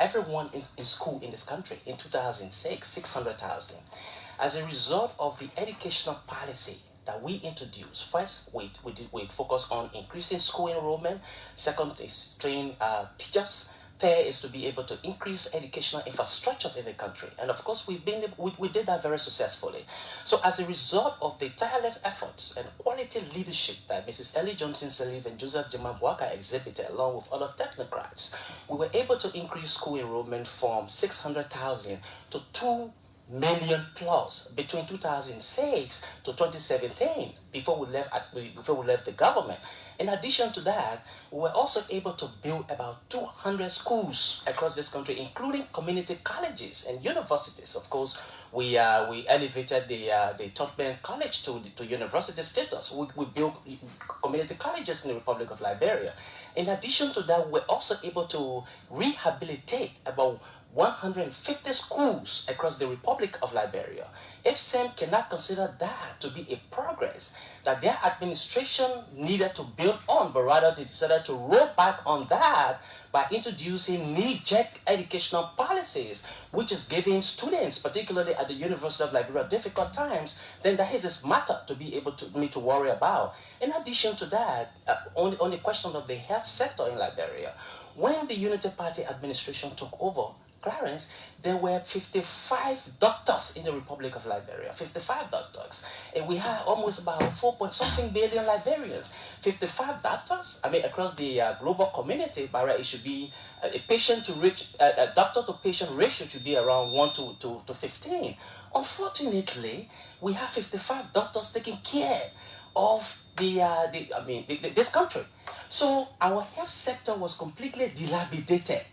Everyone in school in this country in 2006, 600,000. As a result of the educational policy that we introduced, first we focus on increasing school enrollment. Second is train teachers. Third is to be able to increase educational infrastructures in the country. And of course, we did that very successfully. So as a result of the tireless efforts and quality leadership that Mrs. Ellie Johnson Sirleaf and Joseph Jema Boakai exhibited, along with other technocrats, we were able to increase school enrollment from 600,000 to 2 million plus between 2006 to 2017 before we left the government. In addition to that, we were also able to build about 200 schools across this country, including community colleges and universities. Of course, we elevated the Tubman College to university status. We built community colleges in the Republic of Liberia. In addition to that, we're also able to rehabilitate about 150 schools across the Republic of Liberia. If SAM cannot consider that to be a progress that their administration needed to build on, but rather they decided to roll back on that by introducing knee-jerk educational policies, which is giving students, particularly at the University of Liberia, difficult times, then that is a matter to be able to worry about. In addition to that, on the question of the health sector in Liberia, when the Unity Party administration took over, Clarence, there were 55 doctors in the Republic of Liberia, 55 doctors. And we had almost about 4.something billion Liberians. 55 doctors, across the global community, it should be a doctor to patient ratio should be around 1 to 15. Unfortunately, we have 55 doctors taking care of this country. So our health sector was completely dilapidated.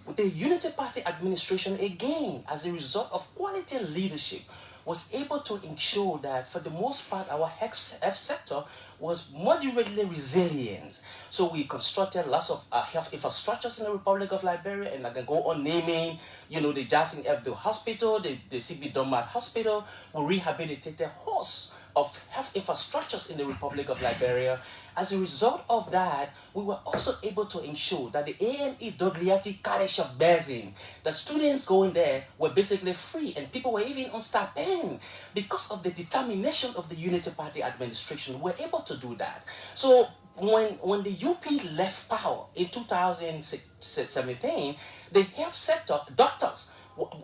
With the Unity Party administration, again, as a result of quality leadership, was able to ensure that, for the most part, our health sector was moderately resilient. So we constructed lots of health infrastructures in the Republic of Liberia, and I can go on naming, the Jackson Ebdo Hospital, the CB Dunmat Hospital. We rehabilitated a host of health infrastructures in the Republic of Liberia. As a result of that, we were also able to ensure that the AME Dogliati Kareshop Basin, the students going there were basically free, and people were even on stipend. Because of the determination of the Unity Party administration, we were able to do that. So when the UP left power in 2017, the health sector, doctors,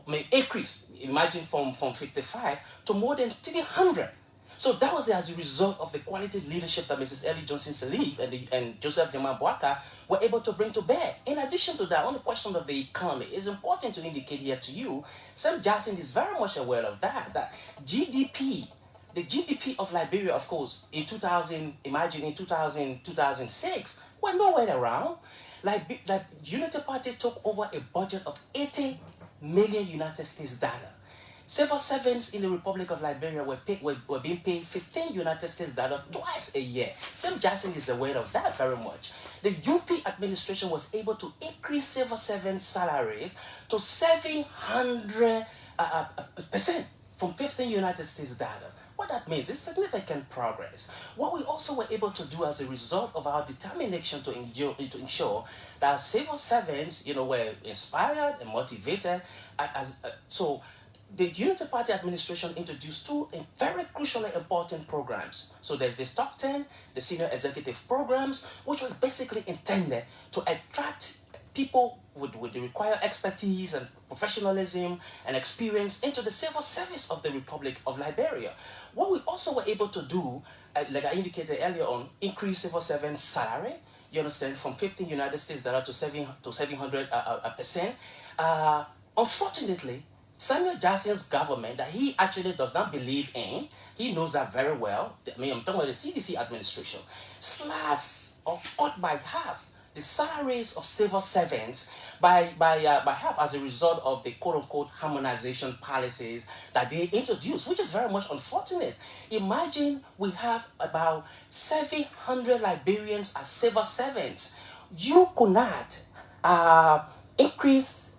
may increase, imagine from 55 to more than 300. So that was as a result of the quality leadership that Mrs. Ellie Johnson Sirleaf and Joseph Jema Boakai were able to bring to bear. In addition to that, on the question of the economy, it's important to indicate here to you, Sam Jackson is very much aware of that GDP, the GDP of Liberia, of course, in 2006, were nowhere around. Unity Party took over a budget of $80 million United States dollar. Civil servants in the Republic of Liberia were being paid 15 United States dollars twice a year. Sam Jackson is aware of that very much. The UP administration was able to increase civil servant salaries to 700% from 15 United States dollars. What that means is significant progress. What we also were able to do as a result of our determination to ensure that civil servants, were inspired and motivated. So the Unity Party administration introduced two very crucially important programs. So there's the Stock 10, the Senior Executive Programs, which was basically intended to attract people with the required expertise and professionalism and experience into the civil service of the Republic of Liberia. What we also were able to do, like I indicated earlier on, increase civil servants' salary, you understand, from 15 United States dollars to 700%. Unfortunately, Samuel Jackson's government, that he actually does not believe in, he knows that very well. I mean, I'm talking about the CDC administration, slashed or cut by half the salaries of civil servants by half as a result of the quote-unquote harmonization policies that they introduced, which is very much unfortunate. Imagine we have about 700 Liberians as civil servants. You could not increase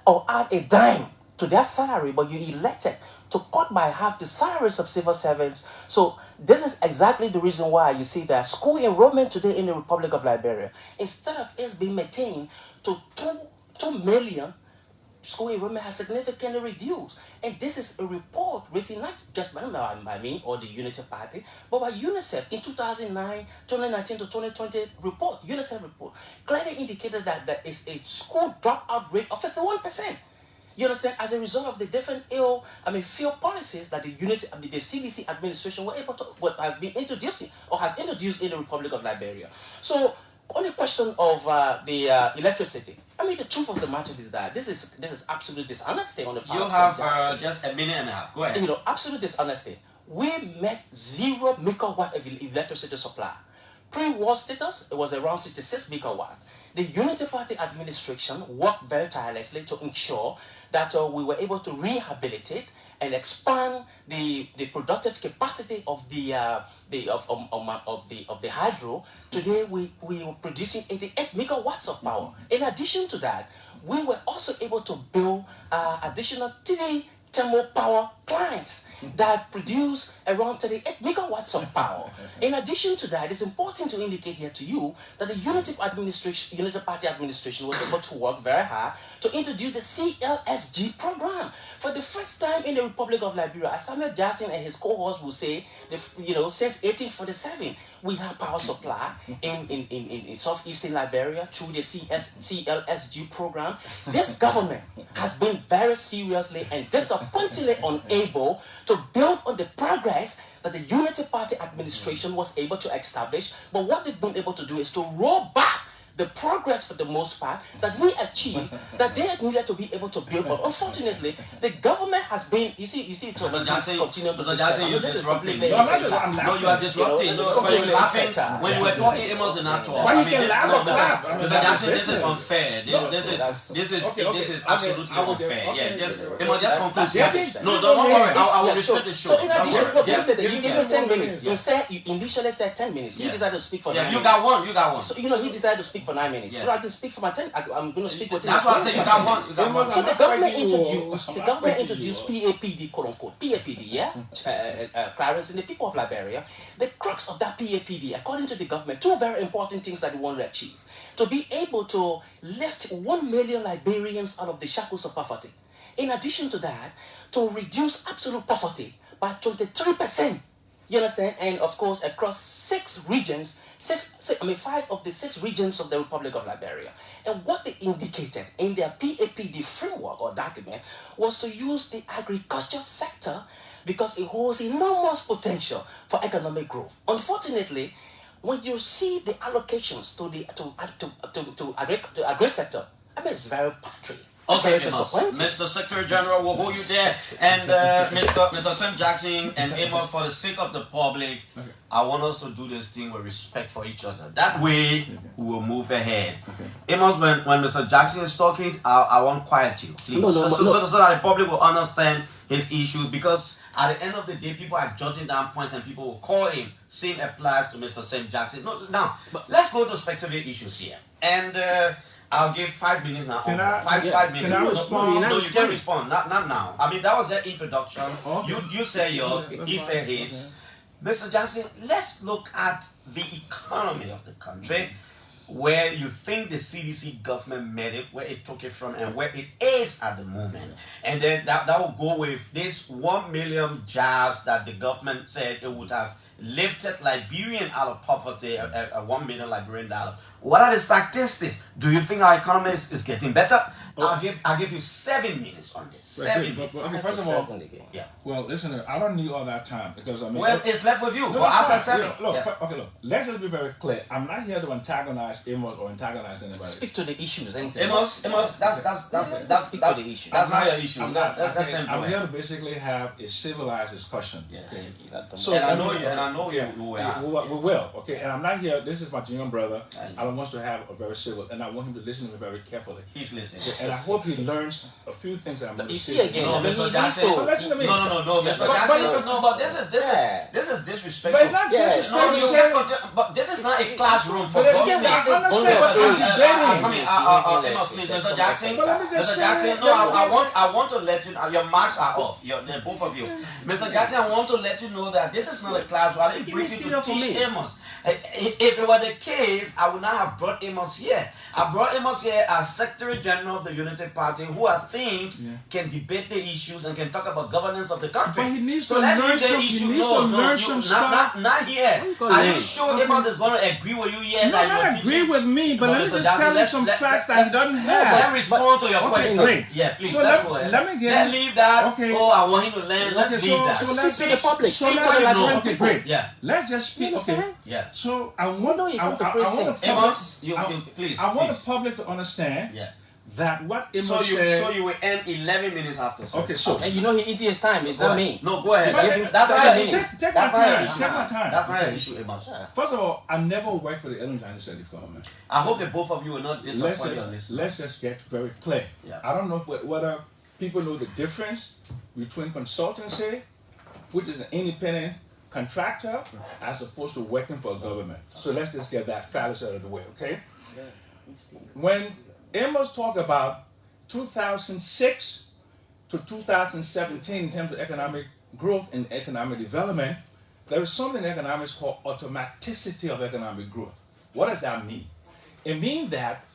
or add a dime to their salary, but you elected to cut by half the salaries of civil servants. So this is exactly the reason why you see that school enrollment today in the Republic of Liberia, instead of it being maintained to 2 million, school enrollment has significantly reduced. And this is a report written not just by me or the Unity Party, but by UNICEF in 2019 to 2020 report. UNICEF report clearly indicated that there is a school dropout rate of 51%. You understand? As a result of the different field policies that the CDC administration has been introducing or has introduced in the Republic of Liberia. So, on the question of the electricity, I mean, the truth of the matter is that this is absolute dishonesty on the part of You have just a minute and a half. Go ahead. Absolute dishonesty. We met 0 megawatt of electricity supply. Pre-war status, it was around 66 megawatt. The Unity Party administration worked very tirelessly to ensure that we were able to rehabilitate and expand the productive capacity of the hydro. Today we were producing 88 megawatts of power. In addition to that, we were also able to build additional 3 thermal power plants that produce around 38 megawatts of power. In addition to that, it's important to indicate here to you that the Unity Party administration was able to work very hard to introduce the CLSG program. For the first time in the Republic of Liberia, as Samuel Jackson and his cohorts will say, since 1847, we have power supply in southeastern Liberia through the CLSG program. This government has been very seriously and disappointingly unable to build on the progress that the Unity Party administration was able to establish. But what they've been able to do is to roll back the progress for the most part that we achieved, that they needed to be able to build on. Unfortunately, the government has been, you see, Mr. Jackson, you're disrupting. No, you are disrupting. But you're laughing. When you were talking, Amos did not talk. Why you can laugh? Mr. Jackson, this is unfair. This is absolutely unfair. Yeah, just conclude. No, don't worry. I will restrict the show. So in addition, what you said, you give me 10 minutes. You initially said 10 minutes. He decided to speak for 9 minutes. You got one. So he decided to speak for 9 minutes. I can speak for my 10. I'm going to speak with. That's why I said you got one. So the government introduced PAPD, quote unquote, PAPD, yeah, Clarence, and the people of Liberia. The crux of that PAPD, according to the government, 2 very important things that they want to achieve: to be able to lift 1 million Liberians out of the shackles of poverty. In addition to that, to reduce absolute poverty by 23%. You understand? And of course, across 6 regions. 5 of the 6 regions of the Republic of Liberia. And what they indicated in their PAPD framework or document was to use the agriculture sector because it holds enormous potential for economic growth. Unfortunately, when you see the allocations to the agri sector, I mean, it's very paltry. Okay, very Amos. disappointing. Mr. Secretary General will hold you there. And Mr. Sam Jackson and Amos, for the sake of the public, I want us to do this thing with respect for each other. That way, we will move ahead. Amos, when Mr. Jackson is talking, I want quiet you, please. No, So that the public will understand his issues, because at the end of the day, people are jotting down points and people will call him. Same applies to Mr. Sam Jackson. No, now, let's go to specific issues here. And I'll give 5 minutes now. Can I- Five minutes. can I respond? No, you can respond. Not now. I mean, that was the introduction. You say yours, he said his. Mr. Jackson, let's look at the economy of the country, where you think the CDC government made it, where it took it from, and where it is at the moment. And then that will go with this 1 million jobs that the government said it would have lifted Liberian out of poverty, a 1 million Liberian dollar. What are the statistics? Do you think our economy is getting better? I'll give you 7 minutes on this. 7 minutes. Okay, first of all, well, listen, I don't need all that time because I mean. Well, it's left with you. No, But as I that's said, fine. Look, let's just be very clear. I'm not here to antagonize Amos or antagonize anybody. Speak to the issues. Amos, that's Speak to the issue. That's not your issue. I'm not. That's I'm simple. here to basically have a civilized discussion. Okay. So and I know you will. We will. Okay. And I'm not here. This is my junior brother. I want us to have a very civil, and I want him to listen to me very carefully. He's listening. Okay, and I hope he learns a few things that I'm going to say. again. No, Mr. Jackson. Listen to me. No, Mr. Jackson. No, but this is disrespectful. But it's not disrespectful. No, you can't continue. But this is not a classroom for But God's again, sake. I understand what I'm debating. Mr. Jackson. But let me just Mr. say Jackson. No, I want to let you. Your marks are off. Both of you. Mr. Jackson, I want to let you know that this is not a classroom. I didn't bring you to teach Amos. If it were the case, I would not have brought Amos here. I brought Amos here as Secretary General of the United Party, who I think can debate the issues and can talk about governance of the country. But he needs So to let learn me the some. issue. He needs to learn some stuff. Not here. Are you sure Amos is going to agree with you here? No, that not you're agree teaching? with me, but No, let me Mr. just Jackson, tell you let's- some let- facts let- that he doesn't have. Let respond to your Okay, question. great. Yeah, please. So let's go ahead. let me get. Let's leave that. Okay. Oh, I want him to learn. Let's Okay, leave that. So let's to the public. So Speak let's to the Liberian okay, people. great. Yeah. Let's just speak. Okay. Yeah. So I want. No, you I come to want the precincts. public. Amos, you please. I want please. the public to understand Yeah. that what Amos So said. you will end 11 minutes after. Sir. Okay, so And you know he eats his time. It's Go not ahead. me. No, go ahead. But That's not your issue. take my That's not your time. issue. Take my time. That's not your Okay. issue, Amos. First of all, I never worked for the Ellen Johnson Sirleaf government. I hope that both of you will not disappoint your listeners. Let's just get very clear. Yeah. I don't know whether people know the difference between consultancy, which is an independent contractor, as opposed to working for a government. So let's just get that fallacy out of the way, okay? When Amos talk about 2006 to 2017 in terms of economic growth and economic development, there is something in economics called automaticity of economic growth. What does that mean? It means that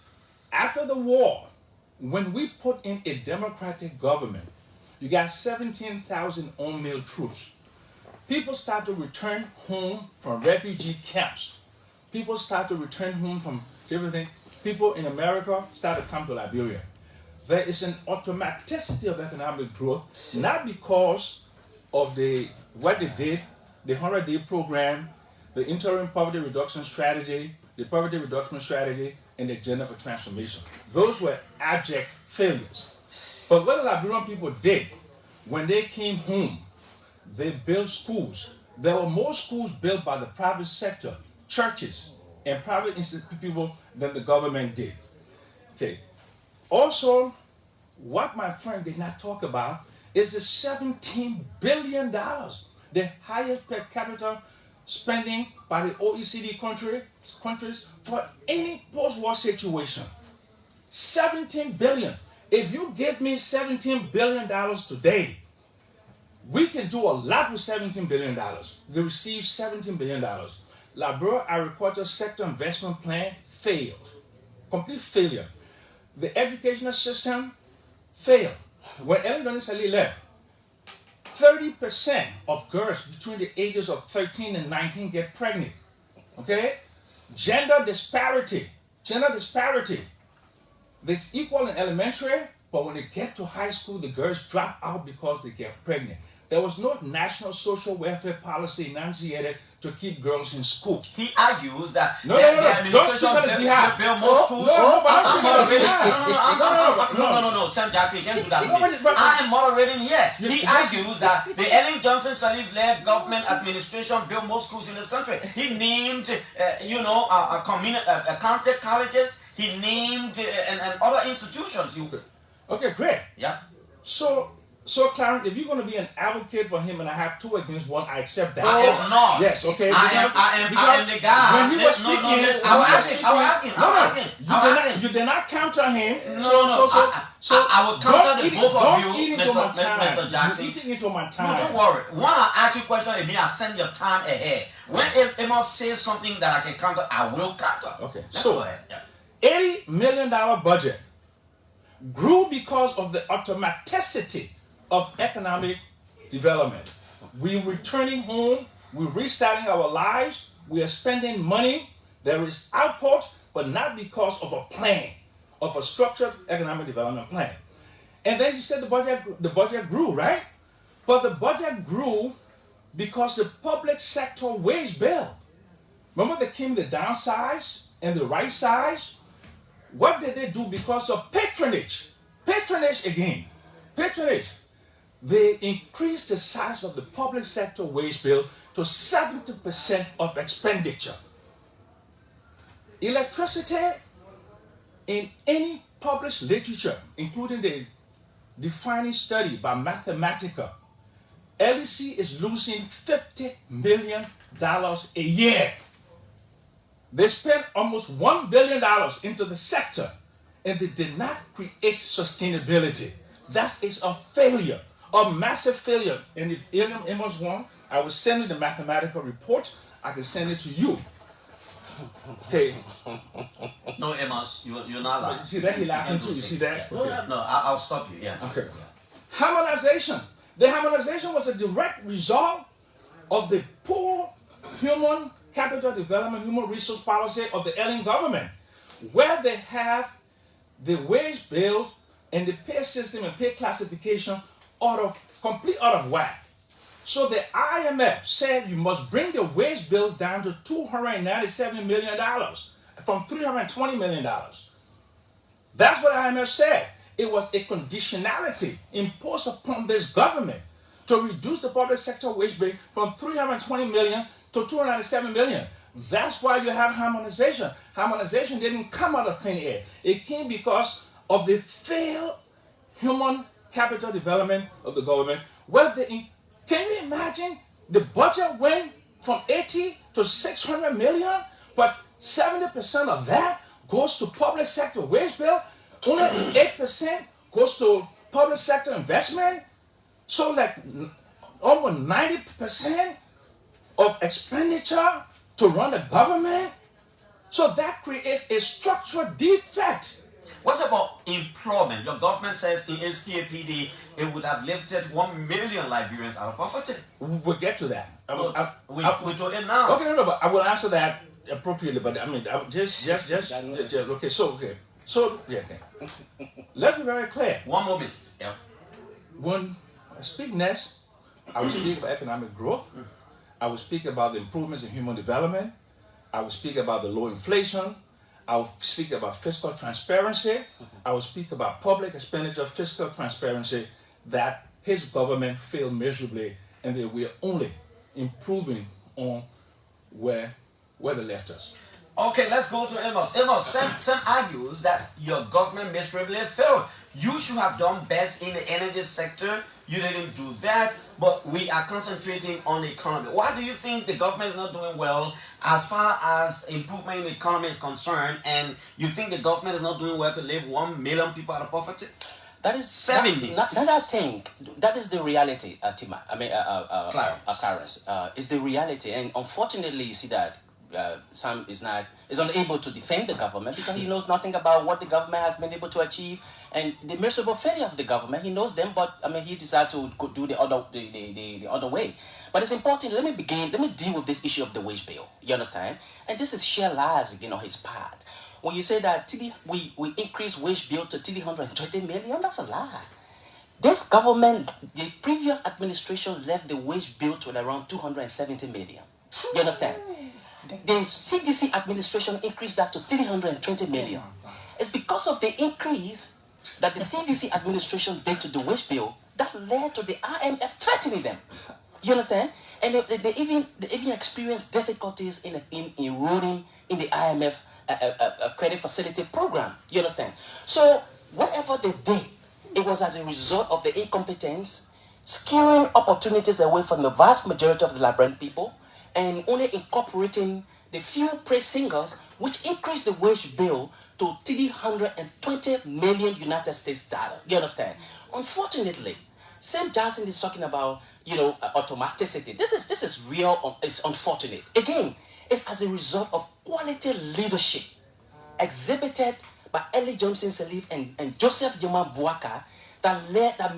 after the war, when we put in a democratic government, you got 17,000 unmail troops. People start to return home from refugee camps. People start to return home from everything. People in America start to come to Liberia. There is an automaticity of economic growth, not because of what they did, the 100-day program, the interim poverty reduction strategy, the poverty reduction strategy, and the agenda for transformation. Those were abject failures. But what the Liberian people did when they came home, they built schools. There were more schools built by the private sector, churches, and private people than the government did. Okay. Also, what my friend did not talk about is the $17 billion, the highest per capita spending by the OECD countries for any post-war situation. $17 billion. If you give me $17 billion today, we can do a lot with $17 billion. They received $17 billion. Liberia Agriculture Sector Investment Plan failed. Complete failure. The educational system failed. When Ellen Johnson Sirleaf left, 30% of girls between the ages of 13 and 19 get pregnant. Okay? Gender disparity. There's equal in elementary, but when they get to high school, the girls drop out because they get pregnant. There was no national social welfare policy enunciated to keep girls in school. He argues that No. Don't speak on his behalf. build more schools. No. Sam Jackson, you can't do that to me. I am moderating here. He argues that the Ellen Johnson Sirleaf-led government administration built more schools in this country. He named, county colleges. He named and other institutions. Okay, great. Yeah. So Clarence, if you're going to be an advocate for him and I have 2 against 1, I accept that. I am not. Yes, okay. I am the guy. When he was speaking, I was asking. You did not counter him. I will counter the both of you, Mr. Jackson. You're eating into my time. No, don't worry. When I ask you a question, it means I send your time ahead. When Amos says something that I can counter, I will counter. Okay. Let's So, go ahead. Yeah. $80 million budget grew because of the automaticity of economic development. We're returning home, we're restarting our lives, we are spending money, there is output, but not because of a plan, of a structured economic development plan. And then you said the budget grew, right? But the budget grew because the public sector wage bill. Remember they came the downsize and the right size? What did they do because of patronage? Patronage again. Patronage. They increased the size of the public sector wage bill to 70% of expenditure. Electricity, in any published literature, including the defining study by Mathematica, LEC is losing $50 million a year. They spent almost $1 billion into the sector, and they did not create sustainability. That is a failure. A massive failure. And if Amos won, I will send you the mathematical report. I can send it to you. Okay. No, Amos, you're not lying. You see that? He laughing too. You see that? Yeah. Okay. No, I'll stop you. Yeah. Okay. Harmonization. The harmonization was a direct result of the poor human capital development, human resource policy of the Ellen government, where they have the wage bills and the pay system and pay classification complete out of whack. So the IMF said you must bring the wage bill down to $297 million from $320 million. That's what IMF said. It was a conditionality imposed upon this government to reduce the public sector wage bill from $320 million to $297 million. That's why you have harmonization. Harmonization didn't come out of thin air. It came because of the failed human capital development of the government. Can you imagine the budget went from 80 to 600 million, but 70% of that goes to public sector wage bill, only 8% goes to public sector investment. So like almost 90% of expenditure to run the government. So that creates a structural defect. What's about employment? Your government says in its PAPD it would have lifted 1 million Liberians out of poverty. We'll get to that. We're doing now. Okay, no, but I will answer that appropriately. But I mean, okay. So yeah. Okay. Let's be very clear. One moment. Yeah. When I speak next, I will speak about economic growth. I will speak about the improvements in human development. I will speak about the low inflation. I will speak about fiscal transparency. I will speak about public expenditure, fiscal transparency, that his government failed miserably, and that we are only improving on where they left us. Okay, let's go to Amos. Amos, Sam argues that your government miserably failed. You should have done best in the energy sector. You didn't do that, but we are concentrating on the economy. Why do you think the government is not doing well as far as improvement in the economy is concerned, and you think the government is not doing well to leave 1 million people out of poverty? That is 7 minutes. Not I think that is the reality, Tima. I mean, Clarence. It's the reality, and unfortunately, you see that Sam is unable to defend the government because he knows nothing about what the government has been able to achieve and the miserable failure of the government. He knows them, but I mean, he decided to do the other way. But it's important. Let me deal with this issue of the wage bill. You understand? And this is sheer lies, his part. When you say that we increased wage bill to 320 million, that's a lie. This government, the previous administration left the wage bill to around 270 million. You understand? The CDC administration increased that to 320 million. It's because of the increase that the CDC administration did to the wage bill that led to the IMF threatening them. You understand? And they even experienced difficulties in enrolling in the IMF credit facility program. You understand? So whatever they did, it was as a result of the incompetence, skewing opportunities away from the vast majority of the Liberian people, and only incorporating the few praise singers, which increased the wage bill to 320 million United States dollars. You understand? Unfortunately, Sam Johnson is talking about, automaticity. This is real. It's unfortunate. Again, it's as a result of quality leadership exhibited by Eli Johnson Sirleaf and Joseph Joman Boakai that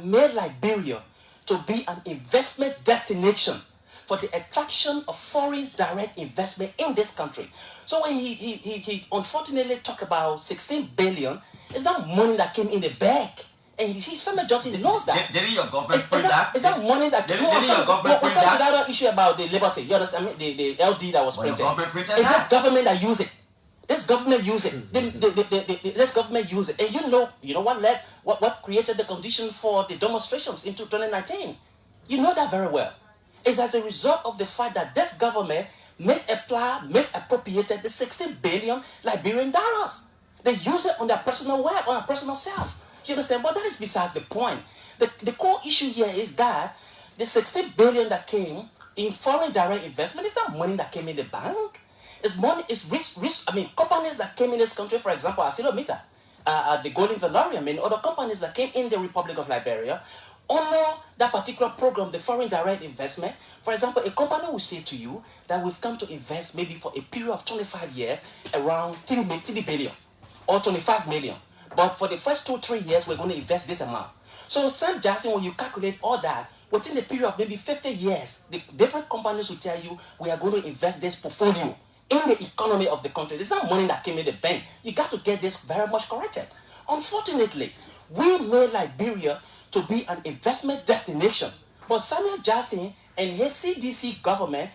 made Liberia to be an investment destination for the attraction of foreign direct investment in this country. So when he unfortunately talked about 16 billion, it's not money that came in the bag. And Samuel Johnson knows that. Didn't your government print that? Is that money that Didn't your government print that? that? To the other issue about the Liberty, you understand? The LD that was printed. Your government printed It's that? this government that use it. This government use it. This government use it. And you know what created the condition for the demonstrations in 2019? You know that very well. It's as a result of the fact that this government misappropriated the 16 billion Liberian dollars. They use it on their personal wealth, on their personal self. You understand? But that is besides the point. The core issue here is that the 16 billion that came in foreign direct investment is not money that came in the bank. It's money, it's companies that came in this country, for example, ArcelorMittal, the Golden Valorium, and other companies that came in the Republic of Liberia, honor that particular program, the foreign direct investment. For example, a company will say to you that we've come to invest maybe for a period of 25 years around 3 billion or 25 million. But for the first 2-3 years, we're going to invest this amount. So Sam Jackson, when you calculate all that, within the period of maybe 50 years, the different companies will tell you, we are going to invest this portfolio in the economy of the country. It's not money that came in the bank. You got to get this very much corrected. Unfortunately, we made Liberia to be an investment destination. But Samuel Jackson and his CDC government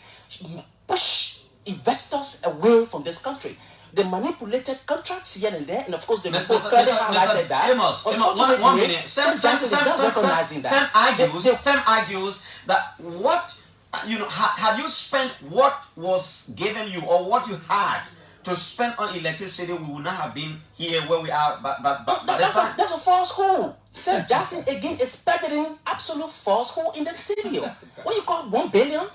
push investors away from this country. They manipulated contracts here and there, and of course the report clearly highlighted that. Amos, 1 minute. Sam argues that had you spent what was given you or what you had to spend on electricity, we would not have been here where we are. But that's a falsehood. Sam Jackson again is peddling absolute falsehood in the studio. What you call 1 billion?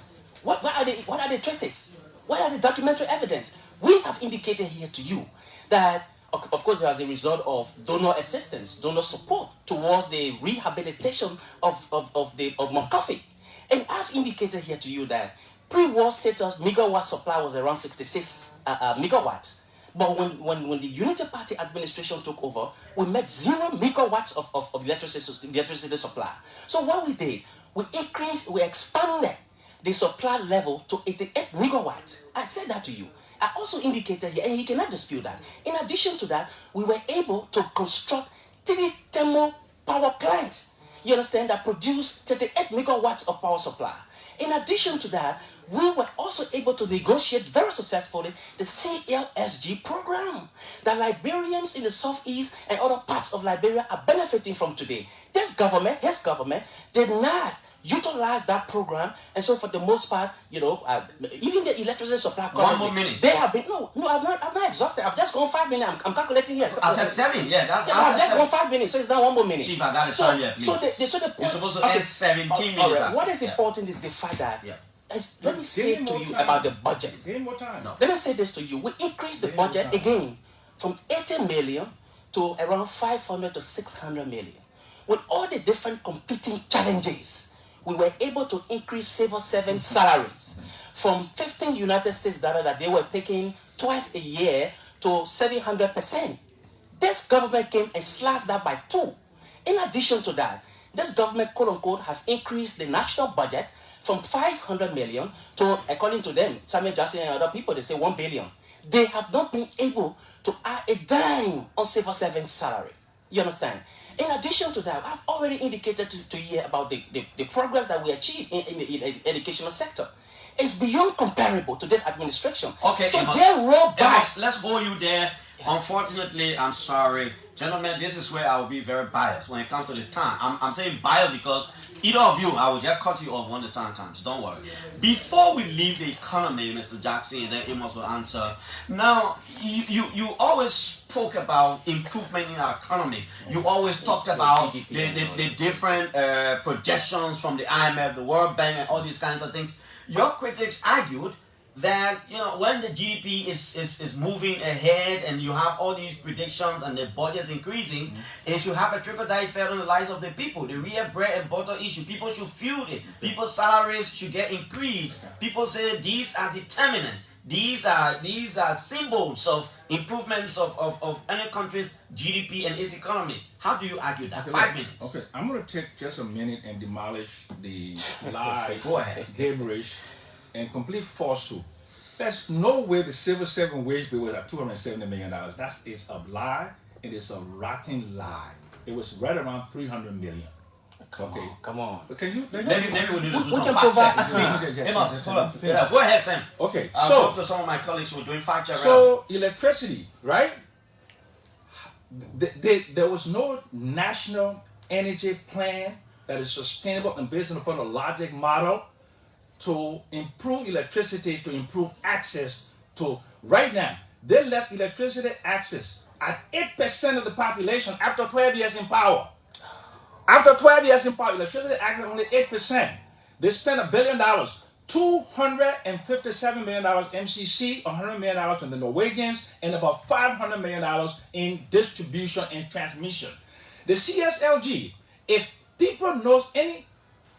What are the traces? What are the documentary evidence? We have indicated here to you that, of course, as a result of donor assistance, donor support towards the rehabilitation of Mount Coffee. And I've indicated here to you that pre-war status megawatt supply was around 66 megawatts. But when the Unity Party administration took over, we met 0 megawatts of electricity supply. So what we did, we expanded the supply level to 88 megawatts. I said that to you. I also indicated here, and you cannot dispute that. In addition to that, we were able to construct 3 thermal power plants, you understand, that produce 38 megawatts of power supply. In addition to that, we were also able to negotiate very successfully the CLSG program that Liberians in the southeast and other parts of Liberia are benefiting from today. His government, did not utilize that program, and so for the most part, even the electricity supply company, 1 more minute. They have been I'm not exhausted. I've just gone 5 minutes. I'm calculating here. I said 7. Yeah, I've just gone 5 minutes, so it's now 1 more minute. Chief, I got it on here, please. You're supposed to end 17 minutes. Right. What is important is the fact that let me say to you about the budget. Let me say this to you. We increased the budget again from 80 million to around 500 to 600 million. With all the different competing challenges, we were able to increase civil servant salaries from 15 United States dollars that they were taking twice a year to 700%. This government came and slashed that by 2. In addition to that, this government, quote unquote, has increased the national budget from 500 million to, according to them, Samuel Jackson and other people, they say 1 billion. They have not been able to add a dime on civil servant salary. You understand? In addition to that, I've already indicated to you about the progress that we achieved in the educational sector. is beyond comparable to this administration. Okay, so Amos, they roll back. Amos, let's hold you there. Unfortunately, I'm sorry. Gentlemen, this is where I will be very biased when it comes to the time. I'm saying biased because either of you, I will just cut you off when the time comes. Don't worry. Before we leave the economy, Mr. Jackson, and then Amos will answer. Now, you always spoke about improvement in our economy. You always talked about the different projections from the IMF, the World Bank, and all these kinds of things. Your critics argued that when the GDP is moving ahead and you have all these predictions and the budget's increasing, it should have a trickle-down effect on the lives of the people. The real bread and butter issue. People should feel it. People's salaries should get increased. People say these are determinant. These are symbols of improvements of any country's GDP and its economy. How do you argue that? 5 minutes. Okay, I'm going to take just a minute and demolish the lies, Go ahead. gibberish, and complete falsehood. There's no way the civil servant wage bill was at $270 million. That is a lie. It is a rotten lie. It was right around $300 million. Come on. But can you? Maybe we need to do We some can fact provide- check. Amos, hold on. Yeah, go ahead, Sam. Okay, I'll so talk to some of my colleagues who are doing fact check. So electricity, right? There was no national energy plan that is sustainable and based upon a logic model to improve electricity, to improve access to. Right now, they left electricity access at 8% of the population after 12 years in power. After 12 years in power, electricity access only 8%. They spent $1 billion, $257 million MCC, $100 million from the Norwegians, and about $500 million in distribution and transmission. The CSLG, if people knows any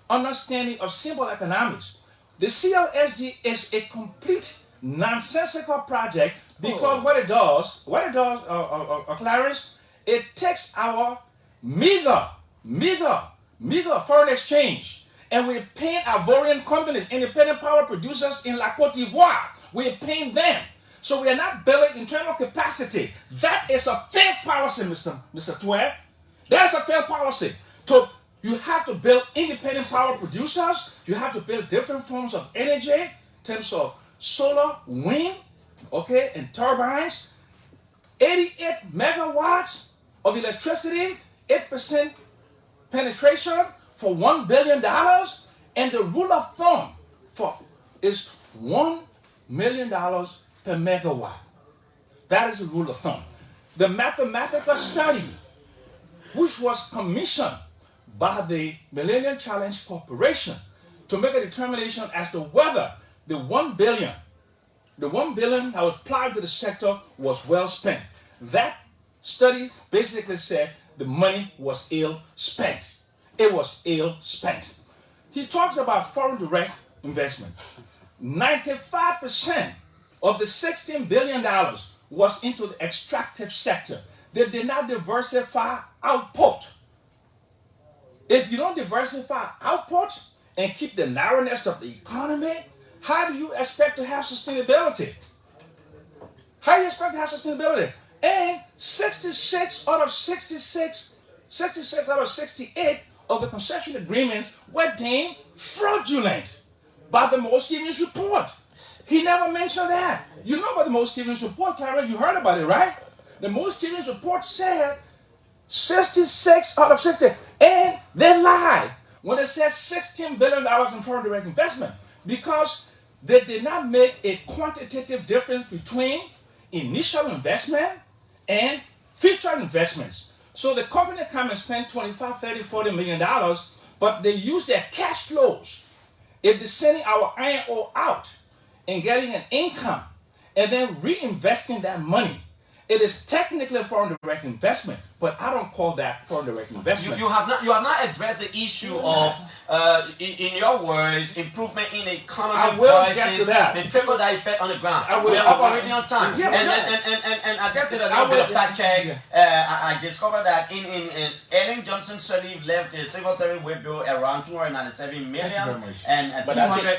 understanding of simple economics, the CLSG is a complete nonsensical project because what it does, Clarence, it takes our meager foreign exchange and we're paying Ivorian companies, independent power producers in La Cote d'Ivoire. We're paying them. So we are not building internal capacity. That is a failed policy, Mr. Twain. That's a failed policy. So you have to build independent power producers. You have to build different forms of energy in terms of solar, wind, okay, and turbines. 88 megawatts of electricity, 8% penetration for $1 billion. And the rule of thumb is $1 million per megawatt. That is the rule of thumb. The mathematical study, which was commissioned by the Millennium Challenge Corporation to make a determination as to whether the $1 billion that was applied to the sector was well spent. That study basically said the money was ill spent. It was ill spent. He talks about foreign direct investment. 95% of the $16 billion was into the extractive sector. They did not diversify output. If you don't diversify output and keep the narrowness of the economy, how do you expect to have sustainability? How do you expect to have sustainability? And 66 out of 68 of the concession agreements were deemed fraudulent by the Moe Stevens report. He never mentioned that. You know about the Moe Stevens report, Karen? You heard about it, right? The Moe Stevens report said 66 out of 60. And they lied when they said $16 billion in foreign direct investment because they did not make a quantitative difference between initial investment and future investments. So the company come and spend $25, $30, $40 million, but they use their cash flows. If they're sending our iron ore out and getting an income and then reinvesting that money, it is technically foreign direct investment, but I don't call that foreign direct investment. You have not addressed the issue of, in your words, improvement in the economy I will get to versus that. the trickle-down effect on the ground. I will. We are operating on time. Yeah, and I just did a little bit of fact check. I discovered that in Ellen Johnson study left the civil service wage bill around 297 million and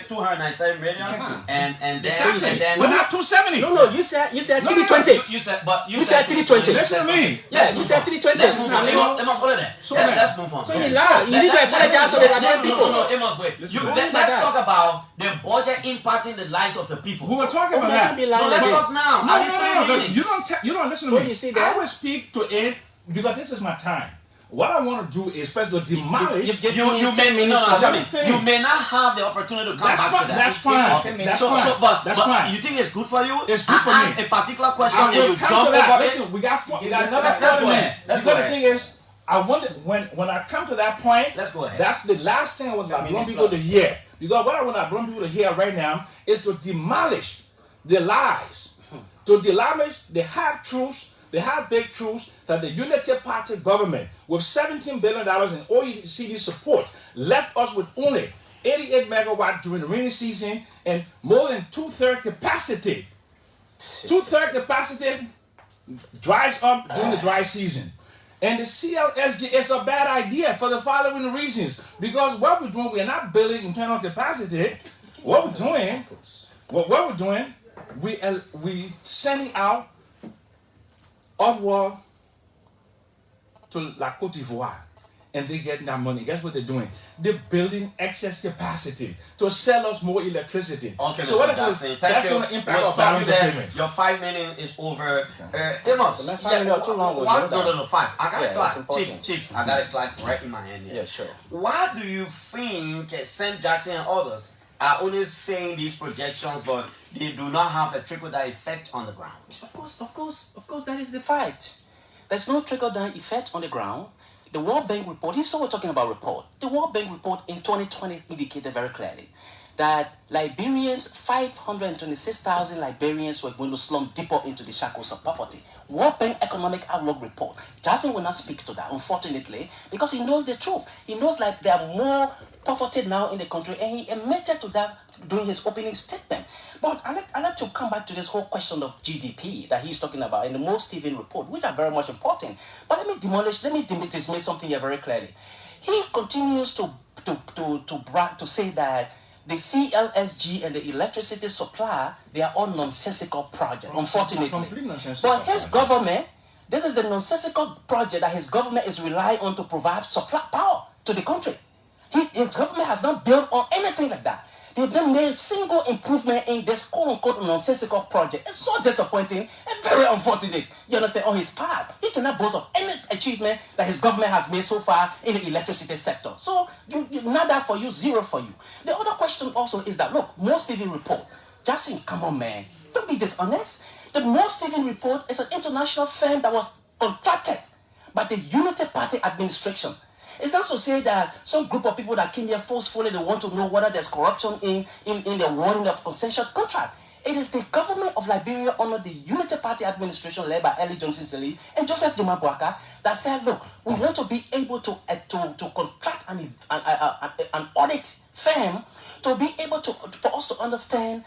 297 million and then but not 270. No, you said TD20. You said You said TD20. Listen to me. Yeah, you said actually 20 Let's move on. Amos, hold it there. So Let's move on. So he lied. You need to apologize to the Liberian people. No, Amos, wait. Let's talk about the budget impacting the lives of the people. We were talking about that. No, let's talk now. No. You don't listen to So me. you see that? I will speak to it because this is my time. What I want to do is first to demolish. You may not have the opportunity to come back to that. That's fine. Okay. That's But fine. you think it's good for you? It's good for me. Ask a particular question and you come jump to that. over Listen, it. we got another Let's 40 go minutes. ahead. Let's Because go the ahead. thing is, I wanted when I come to that point, Let's go ahead. That's the last thing I want people to hear. Because what I want people to hear right now is to demolish the lies, to demolish the half truths, the half-baked truths that the Unity Party government, with $17 billion in OECD support, left us with only 88 megawatts during the rainy season and more than two-thirds capacity. Two-thirds capacity dries up during the dry season. And the CLSG is a bad idea for the following reasons. Because what we're doing, we're not building internal capacity. What we're doing, we sending out Ottawa to La Côte d'Ivoire, and they get that money. Guess what they're doing? They're building excess capacity to sell us more electricity. Okay, so Mr. Jackson, that's going to impact our balance of payments. Your 5 minutes is over. Amos, The 5 minutes too long. no, 5. I got Yeah, it clock. Chief, I got it clock right in my hand here. Yeah, sure. Why do you think Sam Jackson and others are only saying these projections, but they do not have a trickle-down effect on the ground? Of course, that is the fact. There's no trickle-down effect on the ground. The World Bank report, he's still talking about report. The World Bank report in 2020 indicated very clearly that Liberians, 526,000 Liberians were going to slump deeper into the shackles of poverty. World Bank Economic Outlook report. Jackson will not speak to that, unfortunately, because he knows the truth. He knows like there are more poverty now in the country, and he admitted to that during his opening statement. But I'd like to come back to this whole question of GDP that he's talking about in the Mo Stephen report, which are very much important. But let me dismiss something here very clearly. He continues to say that the CLSG and the electricity supply, they are all nonsensical projects, unfortunately. But his government, this is the nonsensical project that his government is relying on to provide supply power to the country. His government has not built on anything like that. They've not made a single improvement in this quote-unquote nonsensical project. It's so disappointing and very unfortunate, you understand, on his part. He cannot boast of any achievement that his government has made so far in the electricity sector. So, nada for you, zero for you. The other question also is that, look, Mo Stephen report. Jackson, come on, man. Don't be dishonest. The Mo Stephen report is an international firm that was contracted by the Unity Party administration. It's not to say that some group of people that came here forcefully, they want to know whether there's corruption in the awarding of concession contract. It is the government of Liberia under the Unity Party administration led by Eli Johnson Sirleaf and Joseph Jomaah Boakai that said, look, we want to be able to contract an audit firm to be able to, for us to understand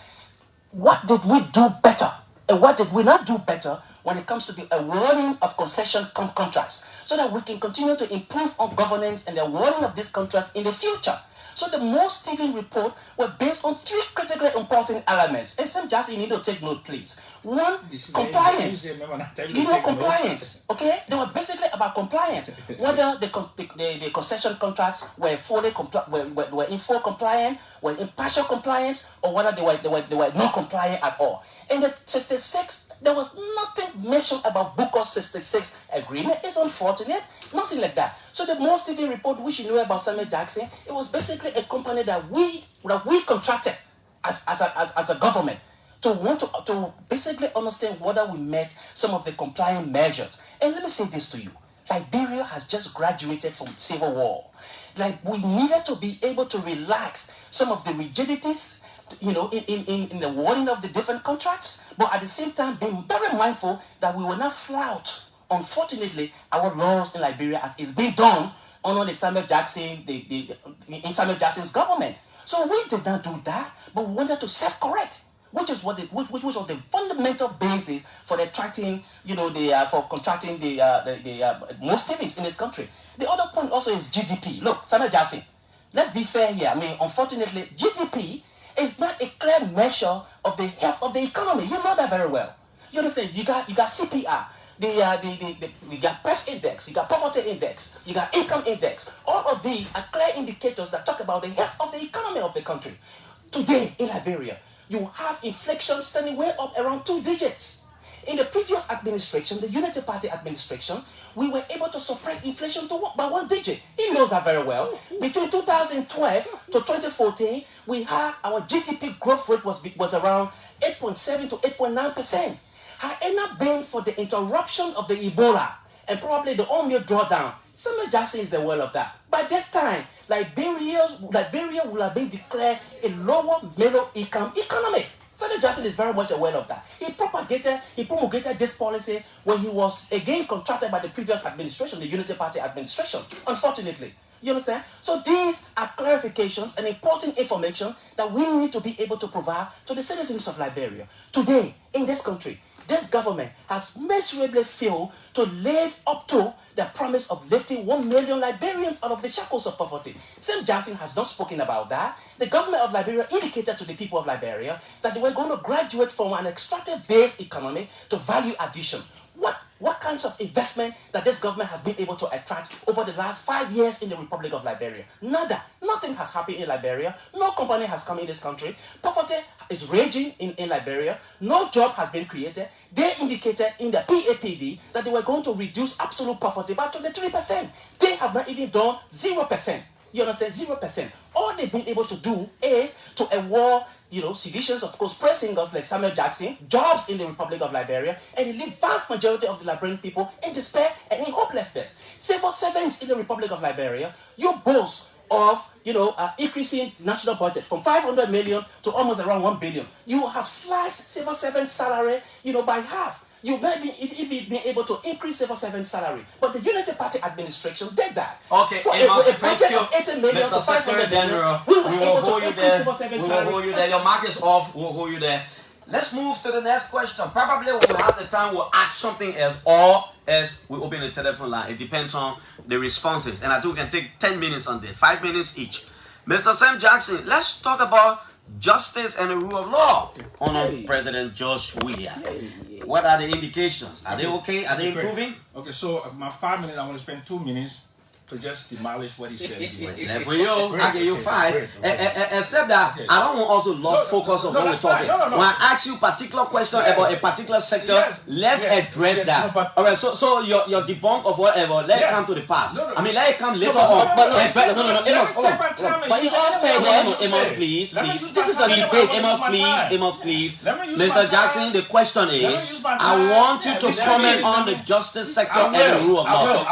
what did we do better and what did we not do better when it comes to the awarding of concession contracts, so that we can continue to improve on governance and the awarding of these contracts in the future. So the Mo Stephen report were based on 3 critically important elements. And Sam Jackson, you need to take note, please. One, compliance. Compliance. Okay? They were basically about compliance. Whether the concession contracts were fully were in full compliance, were in partial compliance, or whether they were not compliant at all. In the 66, there was nothing mentioned about Booker's 66 agreement. It's unfortunate. Nothing like that. So the Mo Stephen report, which you know about Samuel Jackson, it was basically a company that we contracted as a government to basically understand whether we met some of the compliant measures. And let me say this to you. Liberia has just graduated from civil war. Like, we needed to be able to relax some of the rigidities, you know, in the awarding of the different contracts, but at the same time being very mindful that we will not flout, unfortunately, our laws in Liberia as is being done under the Samuel Jackson, in Samuel Jackson's government. So we did not do that, but we wanted to self-correct, which was the fundamental basis for attracting, you know, for contracting the most savings in this country. The other point also is GDP. Look, Samuel Jackson, let's be fair here. I mean, unfortunately, GDP is not a clear measure of the health of the economy. You know that very well. You understand? You got CPR. You got price index, you got poverty index, you got income index. All of these are clear indicators that talk about the health of the economy of the country. Today in Liberia, you have inflation standing way up around 2 digits. In the previous administration, the Unity Party administration, we were able to suppress inflation by 1 digit. He knows that very well. Between 2012 to 2014, we had our GDP growth rate was around 8.7 to 8.9%. Had it not been for the interruption of the Ebola and probably the oil drawdown, Samuel Jackson is aware of that. By this time, Liberia would have been declared a lower middle income economy. Samuel Jackson is very much aware of that. He promulgated this policy when he was again contracted by the previous administration, the Unity Party administration, unfortunately. You understand? So these are clarifications and important information that we need to be able to provide to the citizens of Liberia. Today, in this country, this government has miserably failed to live up to the promise of lifting 1 million Liberians out of the shackles of poverty. Sam Jackson has not spoken about that. The government of Liberia indicated to the people of Liberia that they were going to graduate from an extractive-based economy to value addition. What kinds of investment that this government has been able to attract over the last 5 years in the Republic of Liberia? Nada. Nothing has happened in Liberia. No company has come in this country. Poverty is raging in Liberia. No job has been created. They indicated in the PAPD that they were going to reduce absolute poverty by 23%. They have not even done 0%. You understand? 0%. All they've been able to do is to award, civilians, of course, press singers like Samuel Jackson, jobs in the Republic of Liberia, and it leave vast majority of the Liberian people in despair and in hopelessness. Civil servants in the Republic of Liberia, you boast of, increasing national budget from 500 million to almost around 1 billion. You have sliced civil servant salary, by half. You may be able to increase civil servant salary, but the Unity Party administration did that. Okay, for Amos, a budget of 80 million Mr. to 500 million, we were able to increase civil servant salary. will hold you there. Your mark is off. We'll hold you there. Let's move to the next question. Probably we'll have the time. We'll ask something else, or as we open the telephone line. It depends on the responses, and I think we can take 10 minutes on this, 5 minutes each. Mr. Sam Jackson, let's talk about justice and the rule of law under President George Weah. What are the indications? Are they okay? Are they improving? Okay, so my 5 minutes, I want to spend 2 minutes to just demolish what he said. Except for you, I give you 5. Except that I don't want also lose focus on what we're talking. When I ask you particular question about a particular sector, let's address that. All right, so your debunk of whatever, let it come to the past. I mean, let it come later on. But But it's all fair. Amos, please. This is a debate. Amos, please. Mr. Jackson, the question is, I want you to comment on the justice sector and the rule of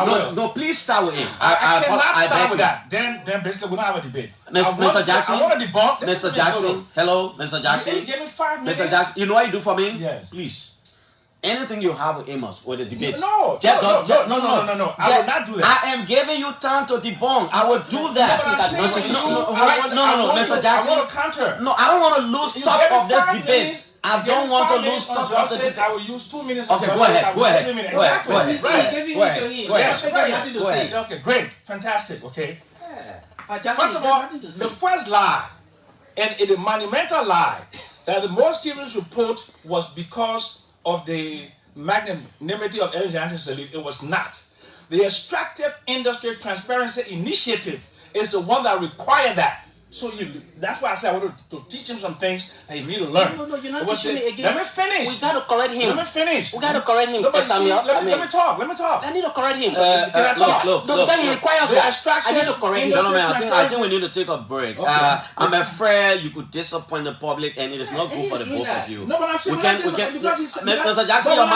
law. No, please start with him. I cannot start with that. Then basically we don't have a debate. Mr. Jackson, I want to debunk. Mr. Jackson, hello, Mr. Jackson. Give me 5 minutes. Mr. Jackson, you know what you do for me? Yes. Please. Anything you have with Amos for the debate. No. I will not do that. I am giving you time to debunk. I will do that. No, Mr. Jackson. I want to counter. No, I don't want to lose top of this debate. I don't want to lose touch of the debate. I will use 2 minutes. Okay, go ahead. Okay, great, fantastic. Okay. First of all, the first lie, and the monumental lie, that the Moore Stevens report was because of the magnanimity of Ellen Johnson Sirleaf. It was not. The Extractive Industry Transparency Initiative is the one that required that. So that's why I said I wanted to teach him some things that he need to learn. No, you're not teaching me again. Let me finish. We got to correct him. Let me finish. We got to correct him. Let me talk. I need to correct him. Can I talk? Look, he requires that. I need to correct him. No, man, I think we need to take a break. Okay. I'm afraid you could disappoint the public, and it is not good for the both of you. No, but I'm saying Mr. Jackson, your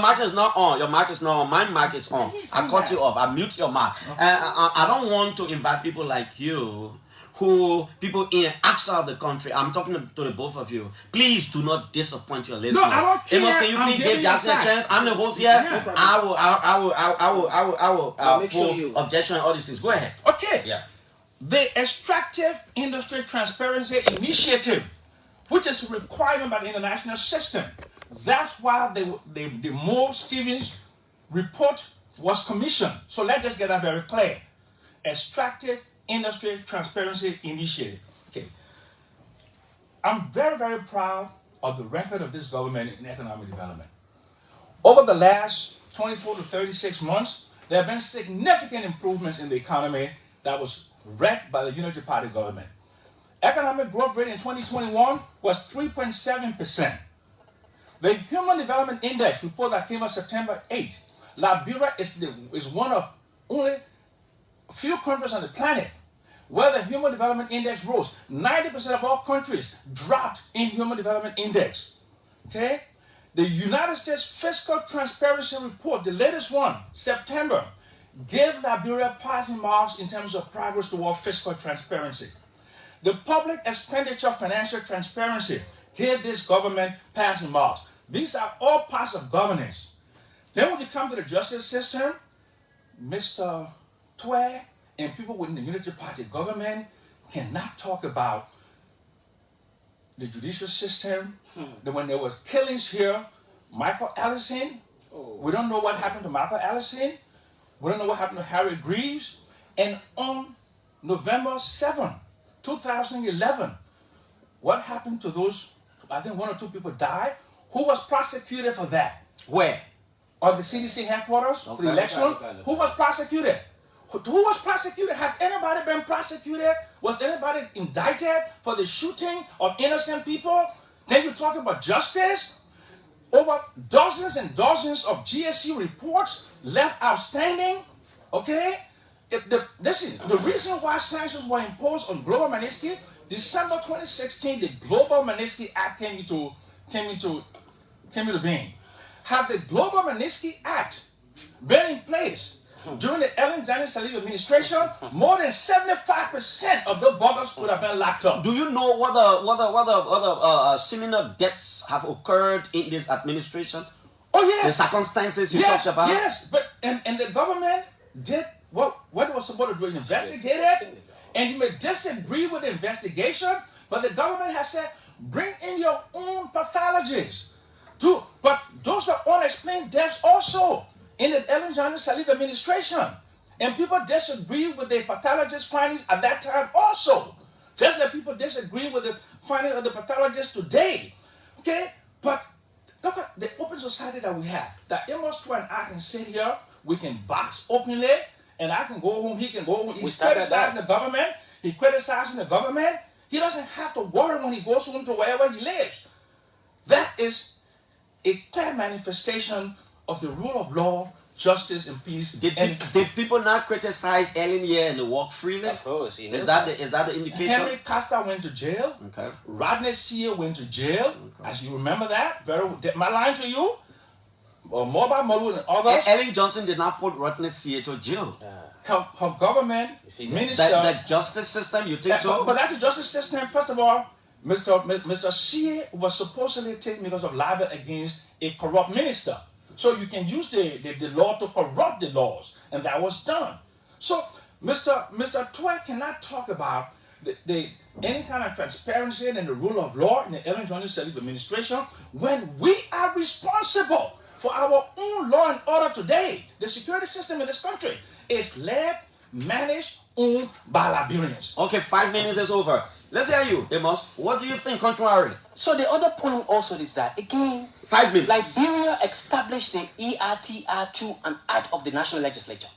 mic is not on. Your mic is not on. My mic is on. I cut you off. I mute your mic. I don't want to invite people like you, people in and outside the country. I'm talking to the both of you. Please do not disappoint your listeners. No, I don't care. Amos, can you please give Jackson a chance? I'm the host here. Yeah. I will make sure you objection and all these things. Go ahead. Okay. Yeah. The Extractive Industry Transparency Initiative, which is a requirement by the international system. That's why the Moore Stevens report was commissioned. So let's just get that very clear. Extractive Industry Transparency Initiative. Okay. I'm very, very proud of the record of this government in economic development. Over the last 24 to 36 months, there have been significant improvements in the economy that was wrecked by the Unity Party government. Economic growth rate in 2021 was 3.7%. The Human Development Index report that came out September 8, Liberia is one of only few countries on the planet where the Human Development Index rose. 90% of all countries dropped in Human Development Index. Okay? The United States Fiscal Transparency Report, the latest one, September, gave Liberia passing marks in terms of progress toward fiscal transparency. The Public Expenditure Financial Transparency gave this government passing marks. These are all parts of governance. Then when you come to the justice system, Mr. Twe and people within the Unity Party government cannot talk about the judicial system. When there was killings here, Michael Allison, we don't know what happened to Michael Allison. We don't know what happened to Harry Greaves. And on November 7, 2011, what happened to those, I think 1 or 2 people died. Who was prosecuted for that? Where? At the CDC headquarters for the election. Who was prosecuted? Who was prosecuted? Has anybody been prosecuted? Was anybody indicted for the shooting of innocent people? Then you talk about justice? Over dozens and dozens of GSC reports left outstanding. Okay? Listen, the reason why sanctions were imposed on Global Magnitsky, December 2016, the Global Magnitsky Act came into being. Had the Global Magnitsky Act been in place during the Ellen Johnson Sirleaf administration, more than 75% of the buggers would have been locked up. Do you know what other similar deaths have occurred in this administration? Oh yes. The circumstances you talked about. Yes, but and the government did what it was supposed to do, investigate it, and you may disagree with the investigation, but the government has said, bring in your own pathologists. But those were unexplained deaths also in the Ellen Johnson Sirleaf administration. And people disagree with the pathologist findings at that time also. Just like people disagree with the findings of the pathologists today. Okay? But look at the open society that we have. That Amos Twe and I can sit here, we can box openly, and I can go home, he can go home. He's criticizing the government. He's criticizing the government. He doesn't have to worry when he goes home to wherever he lives. That is a clear manifestation of the rule of law, justice, and peace. Did people not criticize Ellen here and walk freely? Of course. Is that the indication? Henry Costa went to jail. Okay. Rodney Sear went to jail. Okay. As you remember that. Am I lying to you? Mobile Malu and others. Ellen Johnson did not put Rodney Sear to jail. Her government, minister. The justice system, you think so? But that's the justice system. First of all, Mr. Sear was supposedly taken because of libel against a corrupt minister. So you can use the law to corrupt the laws, and that was done. So Mr. Twe cannot talk about any kind of transparency and the rule of law in the Ellen Johnson Sirleaf administration when we are responsible for our own law and order today. The security system in this country is led, managed, owned by Liberians. Okay, 5 minutes is over. Let's hear you, Amos. What do you think contrary? So the other point also is that, again, 5 minutes. Liberia established the ERTR through an act of the National Legislature.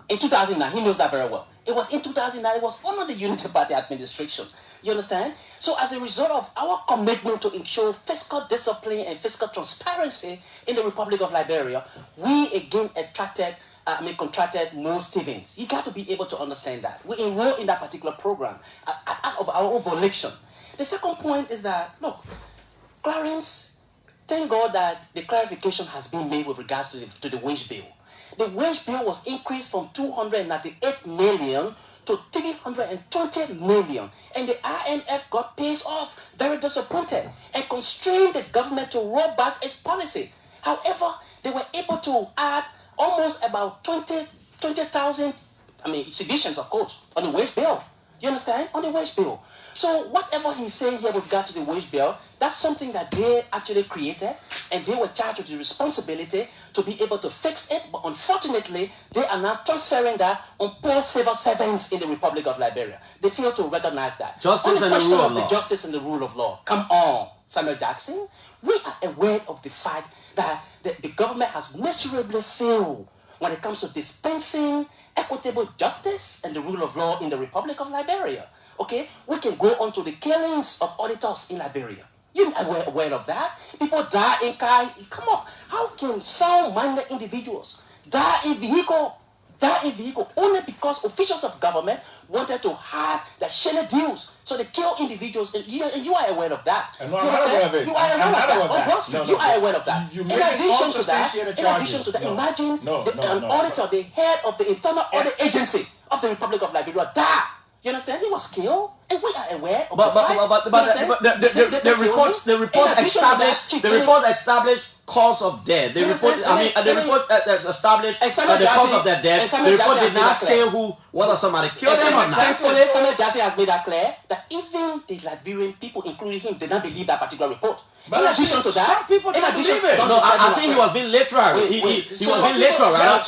In 2009, he knows that very well. It was in 2009, it was under the Unity Party administration. You understand? So as a result of our commitment to ensure fiscal discipline and fiscal transparency in the Republic of Liberia, we again contracted Mo Stevens. You got to be able to understand that. We enrolled in that particular program out of our own volition. The second point is that, look, Clarence, thank God that the clarification has been made with regards to the wage bill. The wage bill was increased from 298 million to 320 million. And the IMF got pissed off, very disappointed, and constrained the government to roll back its policy. However, they were able to add almost about 20,000, exhibitions, of course, on the wage bill. You understand? On the wage bill. So whatever he's saying here with regard to the wage bill, that's something that they actually created, and they were charged with the responsibility to be able to fix it. But unfortunately, they are now transferring that on poor civil servants in the Republic of Liberia. They fail to recognize that. Justice and the rule of law. Justice and the rule of law. Come on. Samuel Jackson, we are aware of the fact that the government has miserably failed when it comes to dispensing equitable justice and the rule of law in the Republic of Liberia. Okay, we can go on to the killings of auditors in Liberia. You are aware of that? People die in car. Come on, how can sound-minded individuals die in vehicle only because officials of government wanted to have the shady deals? So they kill individuals, and you are aware of that. I'm not aware of it. You are aware of that. No, On Wall Street, you are aware of that. You In make addition to that, unsubstantiated imagine an no. auditor, the head of the internal audit agency of the Republic of Liberia, died. You understand? He was killed, and we are aware of But the reports established cause of death. The report established the cause of their death. The report did not say whether somebody killed them or not. Thankfully, Samuel Jackson has made that clear that even the Liberian people, including him, did not believe that particular report. But in addition to that, some people don't believe it. No, I think he was being literal. He was being literal, right?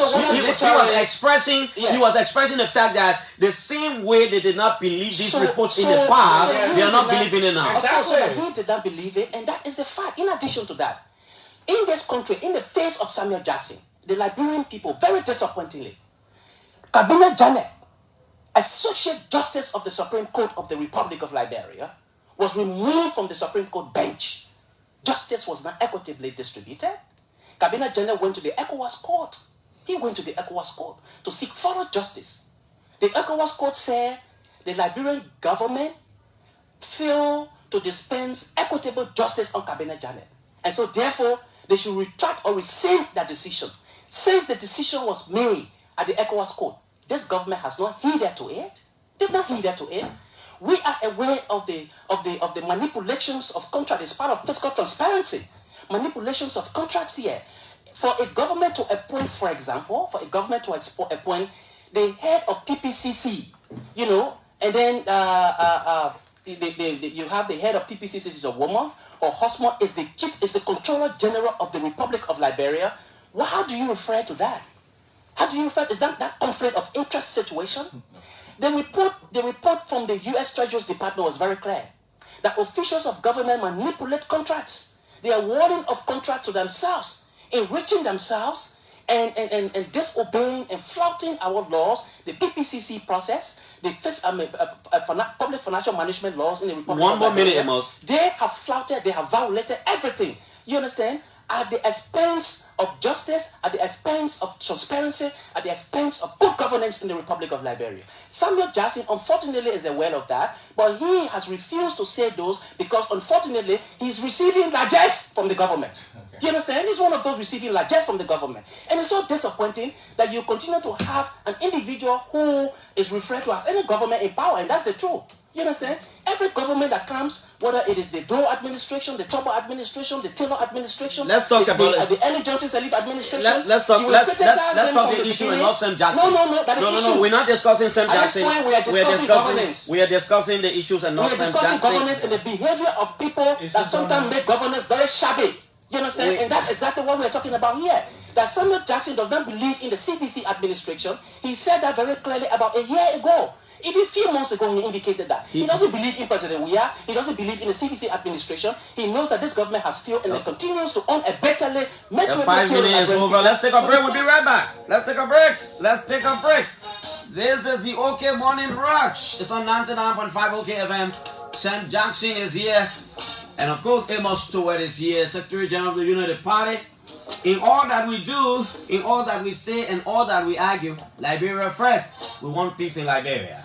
He was expressing the fact that the same way they did not believe these reports in the past, they are not believing it now. So he did not believe it, and that is the fact. In addition to that, in this country, in the face of Samuel Jackson, the Liberian people, very disappointingly, Kabina Janet, Associate Justice of the Supreme Court of the Republic of Liberia, was removed from the Supreme Court bench. Justice was not equitably distributed. Kabina Janet went to the ECOWAS court. He went to the ECOWAS court to seek further justice. The ECOWAS court said the Liberian government failed to dispense equitable justice on Kabina Janet. And so therefore, they should retract or rescind that decision. Since the decision was made at the ECOWAS court, this government has not heeded to it. They've not heeded to it. We are aware of the manipulations of contracts. It's part of fiscal transparency. Manipulations of contracts here. For a government to appoint, for example, appoint the head of PPCC, and then you have the head of PPCC is a woman, or Hosmont is the controller general of the Republic of Liberia. Well, how do you refer to that? How do you refer? Is that conflict of interest situation? The report from the U.S. Treasury Department was very clear that officials of government manipulate contracts. They are awarding of contracts to themselves, enriching themselves, and disobeying and flouting our laws, the PPCC process, the public financial management laws in the Republic of Liberia. 1 more minute, Amos. They have flouted, they have violated everything. You understand? At the expense of justice, at the expense of transparency, at the expense of good governance in the Republic of Liberia. Samuel Jackson, unfortunately, is aware of that, but he has refused to say those because, unfortunately, he's receiving largesse from the government. Okay. You understand? He's one of those receiving largesse from the government. And it's so disappointing that you continue to have an individual who is referred to as any government in power, and that's the truth. You understand? Every government that comes, whether it is the Doe administration, the Tobo administration, the Taylor administration, let's talk about the Ellen Johnson Sirleaf administration. Let's talk the issue and not Sam Jackson. No. We're not discussing Sam Jackson. We are discussing governance. We are discussing the issues and not Sam Jackson. We are discussing governance and the behavior of people that sometimes make governance very shabby. You understand? And that's exactly what we are talking about here. That Samuel Jackson does not believe in the CDC administration. He said that very clearly about a year ago. Even a few months ago, he indicated that. He doesn't believe in President Weah. He doesn't believe in the CDC administration. He knows that this government has failed and it continues to unabashedly mess with the 5 minutes over. Let's take a break. We'll be right back. Let's take a break. This is the OK Morning Rush. It's on 99.5 OK FM. Sam Jackson is here. And of course, Amos Stewart is here, Secretary General of the United Party. In all that we do, in all that we say, and all that we argue, Liberia first. We want peace in Liberia.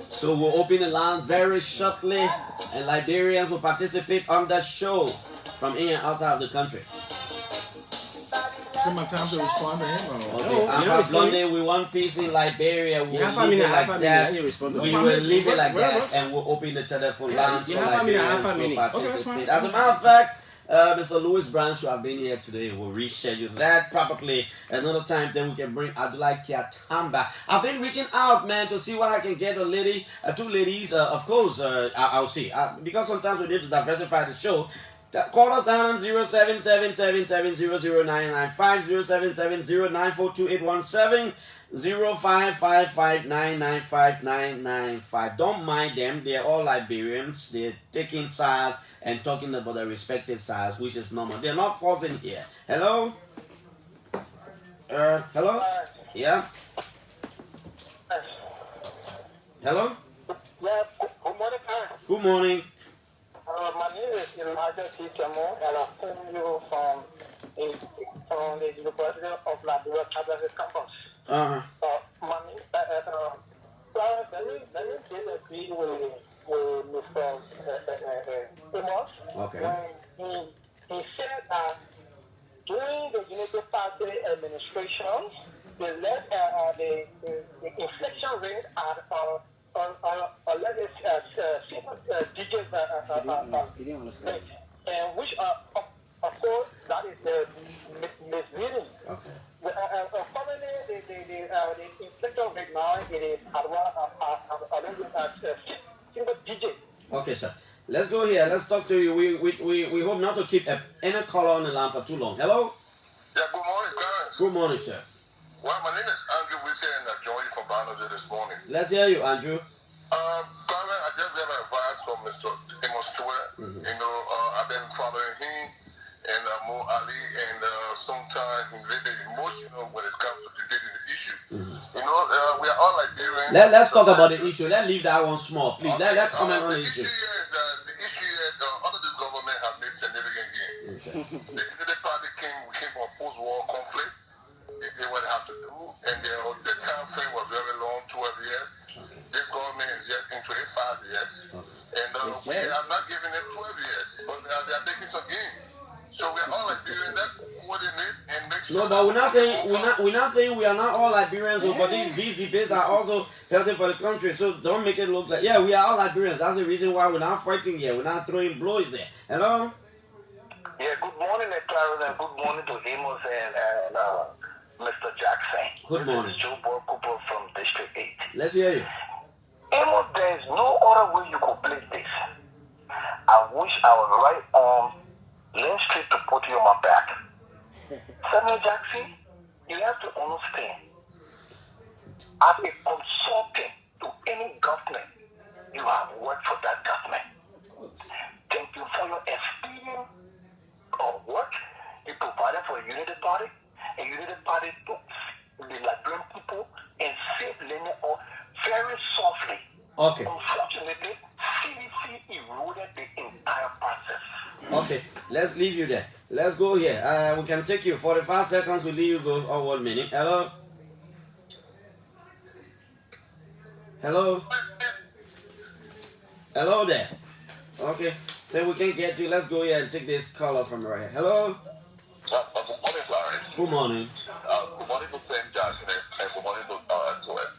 So we'll open the line very shortly, and Liberians will participate on the show from in and outside of the country. So my time to respond to him? Okay, Alpha Blondie, we want peace in Liberia. We will leave it like that. We will leave it like that, and we'll open the telephone lines for Liberians to participate. As a matter of fact, Mr. Louis Brown should have been here today. We'll reschedule that probably another time. Then we can bring Adulai Kiatamba. I've been reaching out, man, to see what I can get a lady, two ladies. Of course, I'll see. Because sometimes we need to diversify the show. Call us down on 0777700995, 0770942817, 0555995995. Don't mind them. They're all Liberians. They're taking sides and talking about their respective sides, which is normal. They're not forcing here. Hello? Hello? Yeah? Hello? Yeah, good morning, sir. Good morning. My name is Elijah C. Chamo, and I'm calling you from the University of Liberia campus. Uh-huh. My name, let me disagree with Mr. Amos. Okay. When he said that during the Unity Party administration, they let the inflation rate at and which of course that is misleading. Okay. Currently the inflation rate now it is at single digit. Okay, sir. Let's go here. Let's talk to you. We hope not to keep any caller on the line for too long. Hello? Yeah, good morning, Clarence. Good morning, sir. Well, my name is Andrew Wilson, and I joined you from Barnaby this morning. Let's hear you, Andrew. Clarence, I just got advice from Mr. Amos Stewart. Mm-hmm. You know, I've been following him and Mo Ali, and sometimes he's really emotional when it comes to debating the issue. Mm-hmm. You know, we are all Liberians. Let's talk about the issue. Let's leave that one small, please. Okay. Let's comment on the The issue. issue is under this government have made significant gains. Okay. The Unity Party came from a post-war conflict. They did what they have to do, and the time frame was very long, 12 years. Okay. This government is just into it 5 years, Okay. and we have not given them 12 years, but they are making some gains. So we are all Liberians that coordinate and make sure. No, but we're not saying we are not all Liberians, but these debates are also healthy for the country. So don't make it look like we are all Liberians. That's the reason why we're not fighting here. We're not throwing blows there. Hello? Yeah, good morning, Clarence, and good morning to Amos and Mr. Jackson. Good morning. This is Joe Cooper from District 8. Let's hear you. Amos, there is no other way you could place this. I wish I was right on Lane Street to put you on my back. Samuel Jackson, you have to understand, as a consultant to any government, you have worked for that government. Thank you for your experience of work you provided for the Unity Party. And Unity Party took the Liberian people and saved Lenin very softly. Okay. Unfortunately, CDC eroded the entire process. Okay, let's leave you there. Let's go here. We can take you 45 seconds. We'll leave you go. Oh, 1 minute. Hello? Hello? Hello there. Okay. So we can get you. Let's go here and take this caller from right here. Hello? Good morning, Clarence. Good morning. Good morning to Sam Jackson, and good morning to Antoine.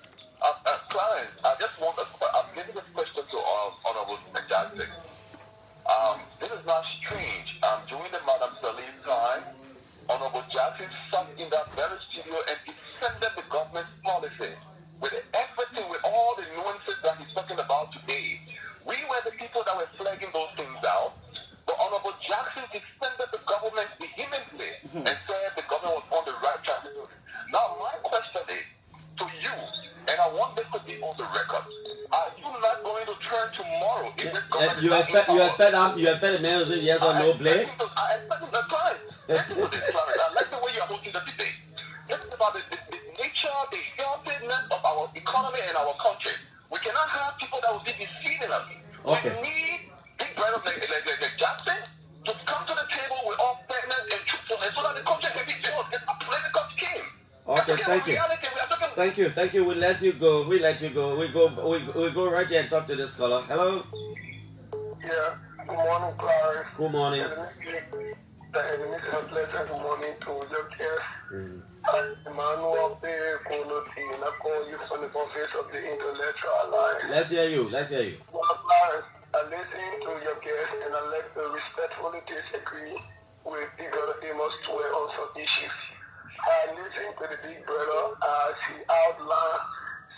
Clarence, I just want to, I'm giving this question to Honorable Jackson. This is not strange. During the Madam Salim time, Honorable Jackson sat in that very studio and defended the government's policy with everything, with all the nuances that he's talking about today. We were the people that were flagging those things out, but Honorable Jackson defended the government vehemently and said the government was on the right track. Now, my question is to you, and I want this to be on the record. Are you not going to turn tomorrow? You expect the man to say yes or no play? I expect him to try. Listen to this, Clarence. I like the way you're hosting the debate. This is about the nature, the healthiness of our economy and our country. We cannot have people that will be deceiving us. Okay. We need big brother like Jackson to come to the table with all fairness and truthfulness so that the country can be built. It's a political scheme. Okay, thank you. Thank you. We let you go. We go right here and talk to this caller. Hello? Yeah, good morning, Clarence. Good morning. Good morning to your guest. Emmanuel Quality, and I call you from the office of the Intellectual Alliance. Let's hear you. Well, Clarence, I listened to your guest and I'd like to respectfully disagree with Big Brother Amos Tue on some issues. I listened to the Big Brother as he outlined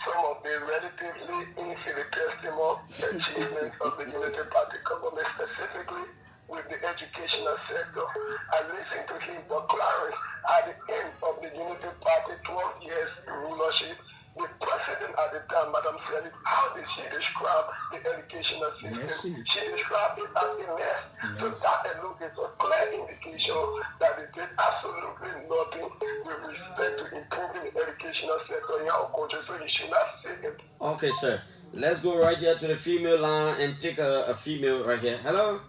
some of the relatively infinitesimal achievements of the Unity Party government, specifically with the educational sector. I listened to him, but Clarence, at the end of the Unity Party 12 years rulership, the president at the time, Madam Selly, how did she describe the educational system? She described it as a mess. So that alone is a clear indication that they did absolutely nothing with respect to improving the educational sector in our country. So you should not say it. Okay, sir. Let's go right here to the female line and take a female right here. Hello?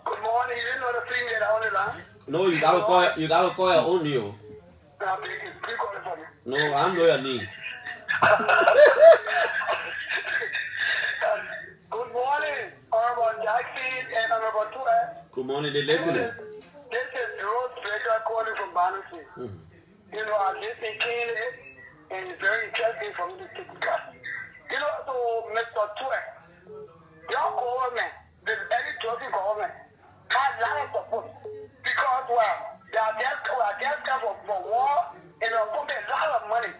Good morning. You know the female on the line? No, you gotta call your own name. No, I'm not your name. Good morning, Honorable Jackson and Honorable Tue. Good morning, they listening. This is Rose Baker calling from Bannerton. You know, I listen keenly and it's very interesting for me to take that. You know, so Mr. Tue, your government, the early Georgian government, has a lot of support because, well, they are just come for war and they're pumping a lot of money.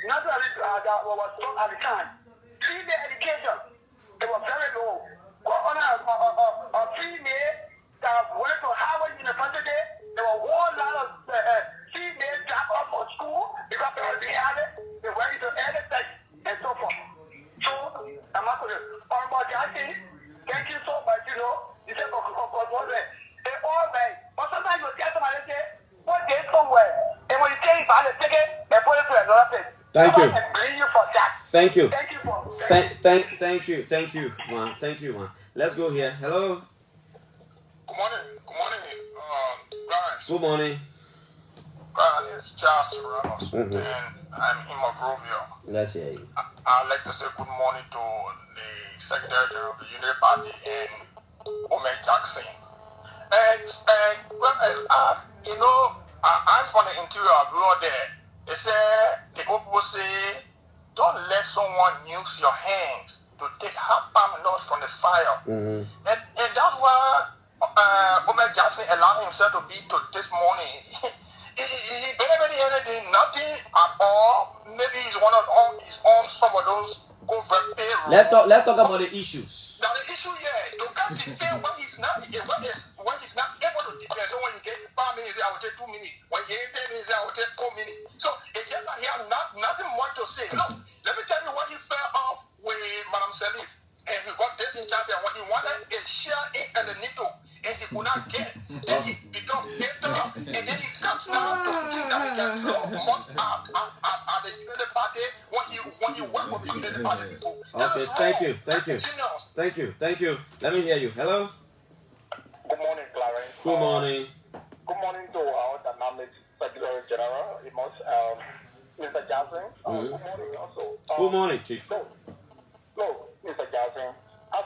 Not only that was taught at the time. Female education, it was very low. A female that went to Harvard University, there were a whole lot of female drop off from school because they were they went into anything and so forth. So, I'm not going to Honorable Jackson, thank you so much, you know. You said, they all right. But sometimes you get somebody say, put this somewhere. And when you take it, I take it and put it to another place. Thank you. Thank you. Thank you, man. Thank you, man. Let's go here. Hello. Good morning, Lawrence. Good morning. It's Charles Ramos, and I'm in Monrovia. Let's hear you. I'd like to say good morning to the Secretary General of the Unity Party and Omer Jackson. You know, I'm from the interior abroad there. They say, the people say, don't let someone use your hands to take half palm notes from the fire. And that's why Omer Jackson allowed himself to be to this morning. He benefited anything, nothing at all. Maybe he's he's on some of those covert payrolls. Let's talk about the issues. Now the issue here, you can't defend when he's not able to defend. So when you get 5 minutes, I will take 2 minutes. When you get 10 minutes, I will take 4 minutes. So it's just that he has nothing more to say. Look, let me tell you what he fell off with Madam Salif. And he got disenchanted. When he wanted a share in El Nito, and he could not get, then he becomes bitter, and then he comes now to think that he can throw money at the Unity Party when he worked for the Unity Party people. Okay, thank you. Let me hear you. Hello. Good morning, Clarence. Good morning. Good morning to our dynamic Secretary General, Mr. Jackson. Good morning also. Good morning, Chief. Look, Mr. Jackson, as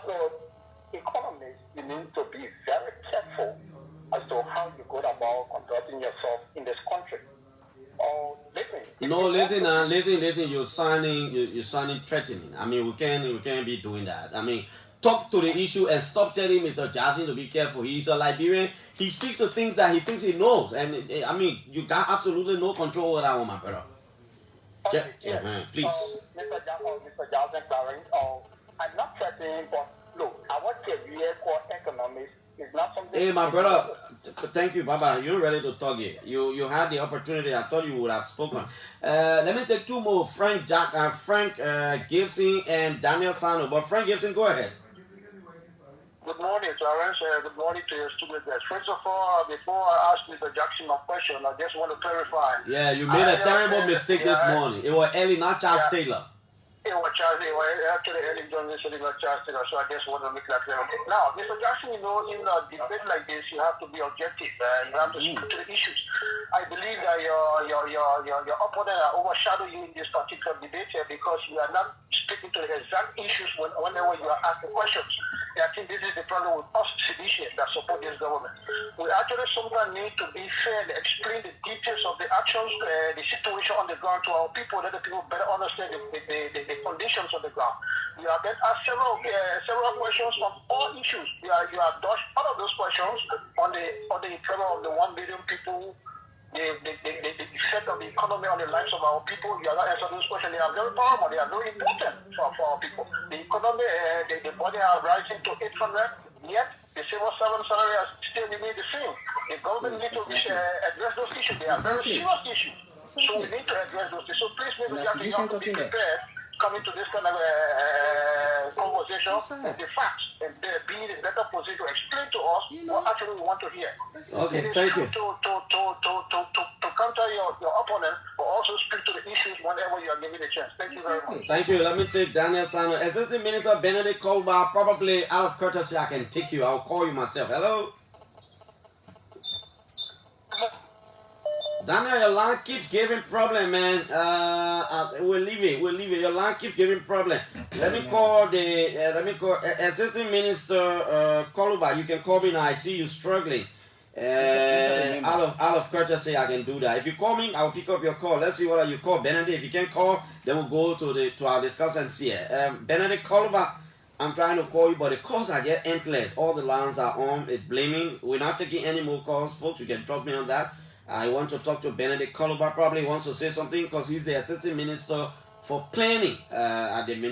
economists, you need to be very careful as to how you go about conducting yourself in this country. Listen. You're signing threatening. I mean, we can't be doing that. I mean, talk to the issue and stop telling Mr. Jackson to be careful. He's a Liberian. He speaks to things that he thinks he knows, and I mean, you got absolutely no control over that one, my brother. Okay, please. Mr. Jackson, Clarence, I'm not threatening, but look, our career core economics is not something. Hey, my brother, thank you, Baba. You're ready to talk here. You had the opportunity. I thought you would have spoken. Let me take two more. Frank Gibson and Daniel Sano. But Frank Gibson, go ahead. Good morning, Clarence. Good morning to your students. First of all, before I ask Mr. Jackson my question, I just want to clarify. Yeah, you made a terrible mistake this morning. It was Ellie, not Charles Taylor. It was Charles. It was actually Ellie Johnson, not Charles Taylor. So I just want to make that clear. Now, Mr. Jackson, you know, in a debate like this, you have to be objective. You have to speak to the issues. I believe that your opponent overshadow you in this particular debate here because you are not speaking to the exact issues whenever you are asked the questions. I think this is the problem with us citizens that support this government. We actually sometimes need to be fair and explain the details of the actions, the situation on the ground to our people, let the people better understand the conditions on the ground. You have been asked several questions on all issues. You have dodged all of those questions on the favor of the 1 billion people, the effect of the economy on the lives of our people. You have not answered those questions. They are very powerful. They are very important for our people. The economy, the body are rising to 800, yet the civil servant salary has still remained the same. The government needs to address those issues. They are very serious issues. So we need to address those issues. So please, Mr. Jackson, you have to be prepared coming to this kind of conversation with the facts and be in a better position to explain to us what actually we want to hear. Okay, thank you. To counter your opponent, but also speak to the issues whenever you are given a chance. Thank you very much. Thank you. Let me take Daniel Sano. Assistant Minister Benedict Kolba, probably out of courtesy, I can take you. I'll call you myself. Hello? Daniel, your line keeps giving problem, man. We'll leave it. Your line keeps giving problem. Let me call Assistant Minister Koluba. You can call me now. I see you struggling. Out of courtesy, I can do that. If you call me, I'll pick up your call. Let's see whether you call Benedict. If you can't call, then we'll go to our discussants here. Benedict Koluba, I'm trying to call you, but the calls are get endless. All the lines are on. It's blaming. We're not taking any more calls, folks. You can trust me on that. I want to talk to Benedict Koluba. Probably wants to say something because he's the Assistant Minister for Planning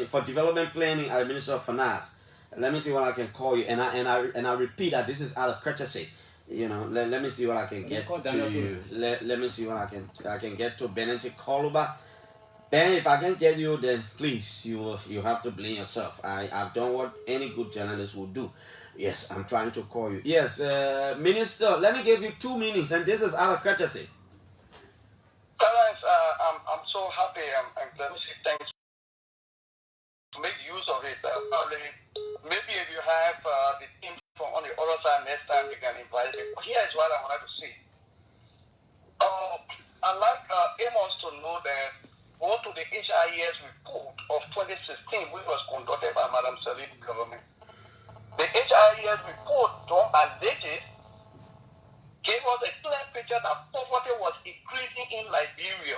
for Development Planning at the Ministry of Finance. Let me see what I can call you, and I repeat that this is out of courtesy. You know, let me see what I can get to you. Let me see what I can get to Benedict Koluba. Ben, if I can't get you, then please you have to blame yourself. I've done what any good journalist would do. Yes, I'm trying to call you. Yes, Minister, let me give you 2 minutes, and this is out of courtesy. Clarence, I'm so happy. I'm glad to say thanks. To make use of it, probably, maybe if you have the team from on the other side next time, you can invite them. Here is what I wanted to say. I'd like Amos to know that go to the HIES report of 2016, which was conducted by Madam Salih's government. The HIES report done by Legis gave us a clear picture that poverty was increasing in Liberia.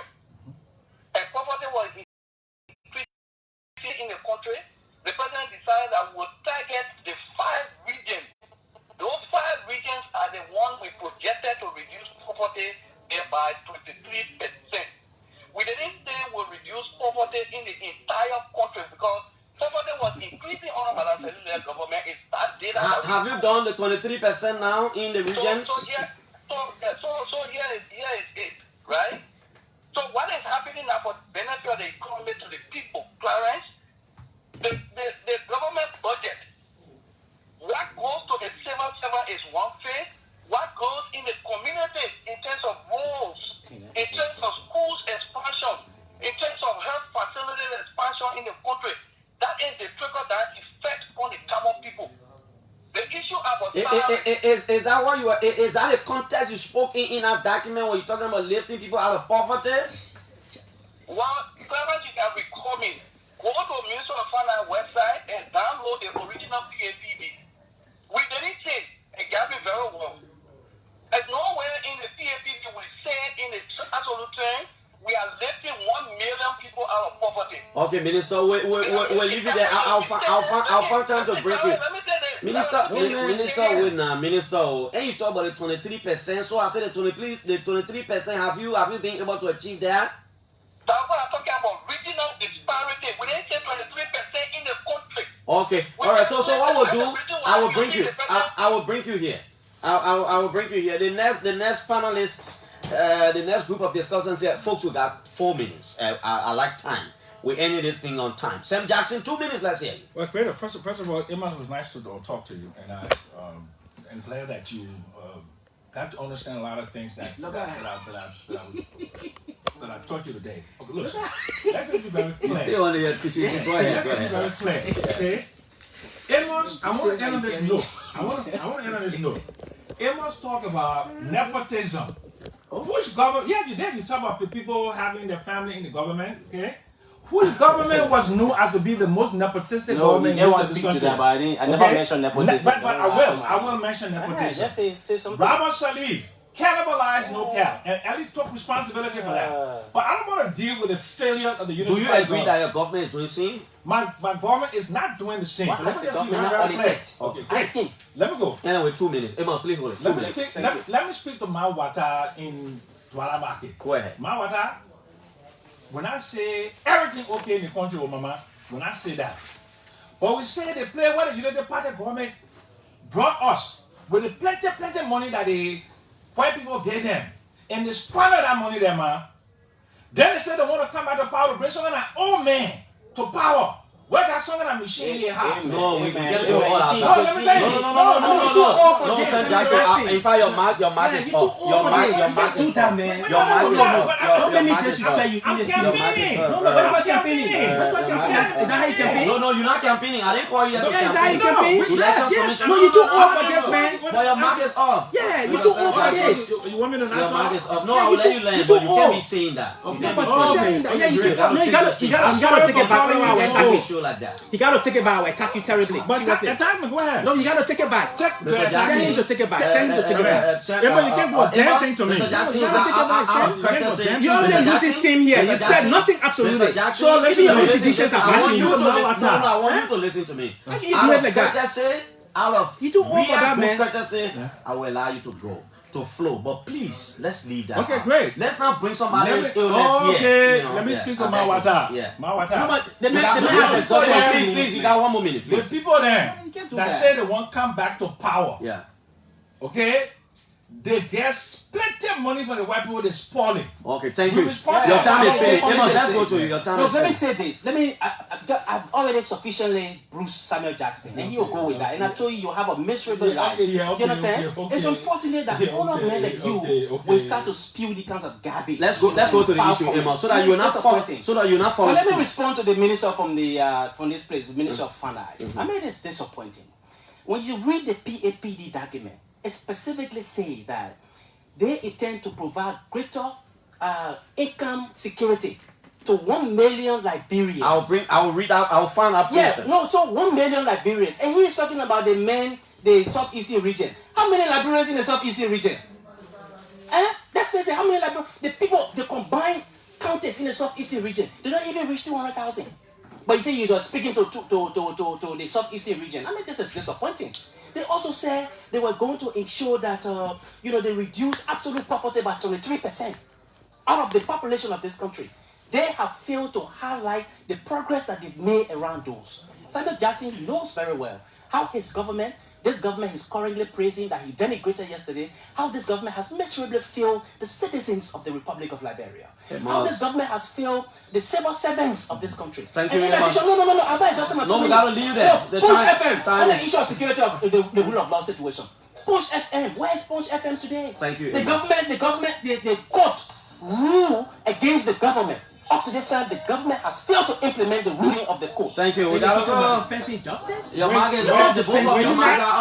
And poverty was increasing in the country. The president decided that we would target the 5 regions. Those 5 regions are the ones we projected to reduce poverty by 23%. We didn't say we'll reduce poverty in the entire country because poverty was increasing on Madam Salih's government. It's that data. Have you done the 23% now in the regions? So here is it, right? So what is happening now for the benefit of the economy to the people, Clarence? The government budget, what goes to the civil servant is one thing. What goes in the communities in terms of roads, in terms of schools expansion, in terms of health facilities expansion in the country, that is the trickle-down effect on the common people. The issue about is that what you are? Is that the context you spoke in that document where you're talking about lifting people out of poverty? Well, Clarence, you can recall me. Go to the Ministry of Finance website and download the original PAPB. We didn't say, and get me very well. There's nowhere in the PAPB we said in the absolute term we are lifting 1 million people out of poverty. Okay, Minister, we'll leave it there. I'll find time to break it. Minister, and you talk about the 23%. So I said the 23%. Have you been able to achieve that? That's what I'm talking about. Regional disparity. We didn't say 23% in the country. Okay, all right. So what we'll do, I will bring you. I will bring you here. I will bring you here. The next panelists. The next group of discussants here, folks, we got 4 minutes. I like time. We're ending this thing on time. Sam Jackson, 2 minutes. Let's hear you. Well, great. First of all, it was nice to talk to you, and I'm glad that you got to understand a lot of things that I taught you today. Okay, look, let's just be very clear. Stay on your tissue. Go ahead. Let's be very clear. Okay. Amos, I want to end on this note. I want to end on this note. Amos talk about nepotism. Which government? Yeah, you did. You talk about the people having their family in the government. Okay. Which government was known as to be the most nepotistic government in this country? To that, but I never mentioned nepotism. But I will mention nepotism. Right, say something. Robert Salih cannibalize no cap, and at least took responsibility for that. But I don't want to deal with the failure of the unity. Do you agree that your government is doing the same? My government is not doing the same. What Let has me the just be government very not clear. audited? Okay, great. Ask him. Let me go. Anyway, 2 minutes. Amos, please hold it. 2 Let me minutes. speak. Thank you. Let me speak to Mawata in Douala Market. Go ahead. Mawata, when I say everything okay in the country, oh mama, when I say that, but we say they play what the United Party government brought us with the plenty money that the white people gave them, and they squander that money there, man. Then they say they want to come back to power to bring some of that old man to power. Where that song that machine here has? No, we Amen. get it all out. No, let me tell you. No, too old for no, this. Sir Jackson. In fact, your mark is off. Your mark is off. Your mark is off. I'm campaigning. No, What campaigning? Is that how you campaign? No, you're not campaigning. I didn't call you to Yeah, is that how you campaign? Election commission. No, you too old for this, man. But your mark is off. Yeah, you too old for this. You want me to Your mark is off. No, Yeah, I will let you land, but you can't be saying that. Okay, but you're saying that. Yeah, you too old. No, you gotta take it back. You can't be show like that. You gotta take it back. I will attack you terribly. But attack me, go ahead. No, you gotta take it back. Check. Tell him to take it back. Tell him to take it back. Yeah, but you can't do a damn thing to me. Mr. Jackson, You already lose his team here. You said nothing absolutely. So Even your institutions are I want bashing you you. to listen to me. How can you do it like that? Out of You too old for that, man. courtesy, I will allow you to go, to flow. But please, let's leave that. Okay, out. great. Let's not bring somebody else's illness Okay, here. You know, let me yeah. speak to Okay, Mawata. Yeah. Mawata. No, but the man Please, has a please, you got 1 more minute, The please. people there do that that. say they won't come back to power, Yeah. okay? They get plenty of money from the white people, they spoil it. Okay, thank We're you. responsible. Your time is finished. Yeah. Amos, let's go to you. Your time No, is let me finished. say this. I've already sufficiently bruised Samuel Jackson, and he'll go with that. And I told you, you have a miserable life. Okay, yeah, okay, you understand? okay. It's unfortunate that older men like you okay. will start to spew the kinds of garbage. Let's go to the issue, Amos, so that you're not fall But let me asleep. respond to the minister from this place, the Minister of Finance. I mean, it's disappointing. When you read the PAPD document, it specifically says that they intend to provide greater income security to 1 million Liberians. I'll find out. Yeah, no, so 1 million Liberians. And he's talking about the southeastern region. How many Liberians in the southeastern region? That's basically how many Liberians, the combined counties in the southeastern region, they don't even reach 200,000. But you say you're speaking to the southeastern region. I mean, this is disappointing. They also said they were going to ensure that, they reduce absolute poverty by 23% out of the population of this country. They have failed to highlight the progress that they've made around those. Samuel Jackson knows very well how this government is currently praising that he denigrated yesterday, how this government has miserably failed the citizens of the Republic of Liberia. How this government has failed the civil servants of this country. Thank you and in very much. addition, no, I'm not exhausting my 2 No, we minutes. gotta leave there. The Punch time- FM time on the is- issue of security of the rule of law situation. Punch FM, where is Punch FM today? Thank you. The government, the court rule against the government. Up to this time, the government has failed to implement the ruling of the court. Thank you. We They gotta talking about go. dispensing justice? Your mark is You're not off. The both of dispensing your marks justice. are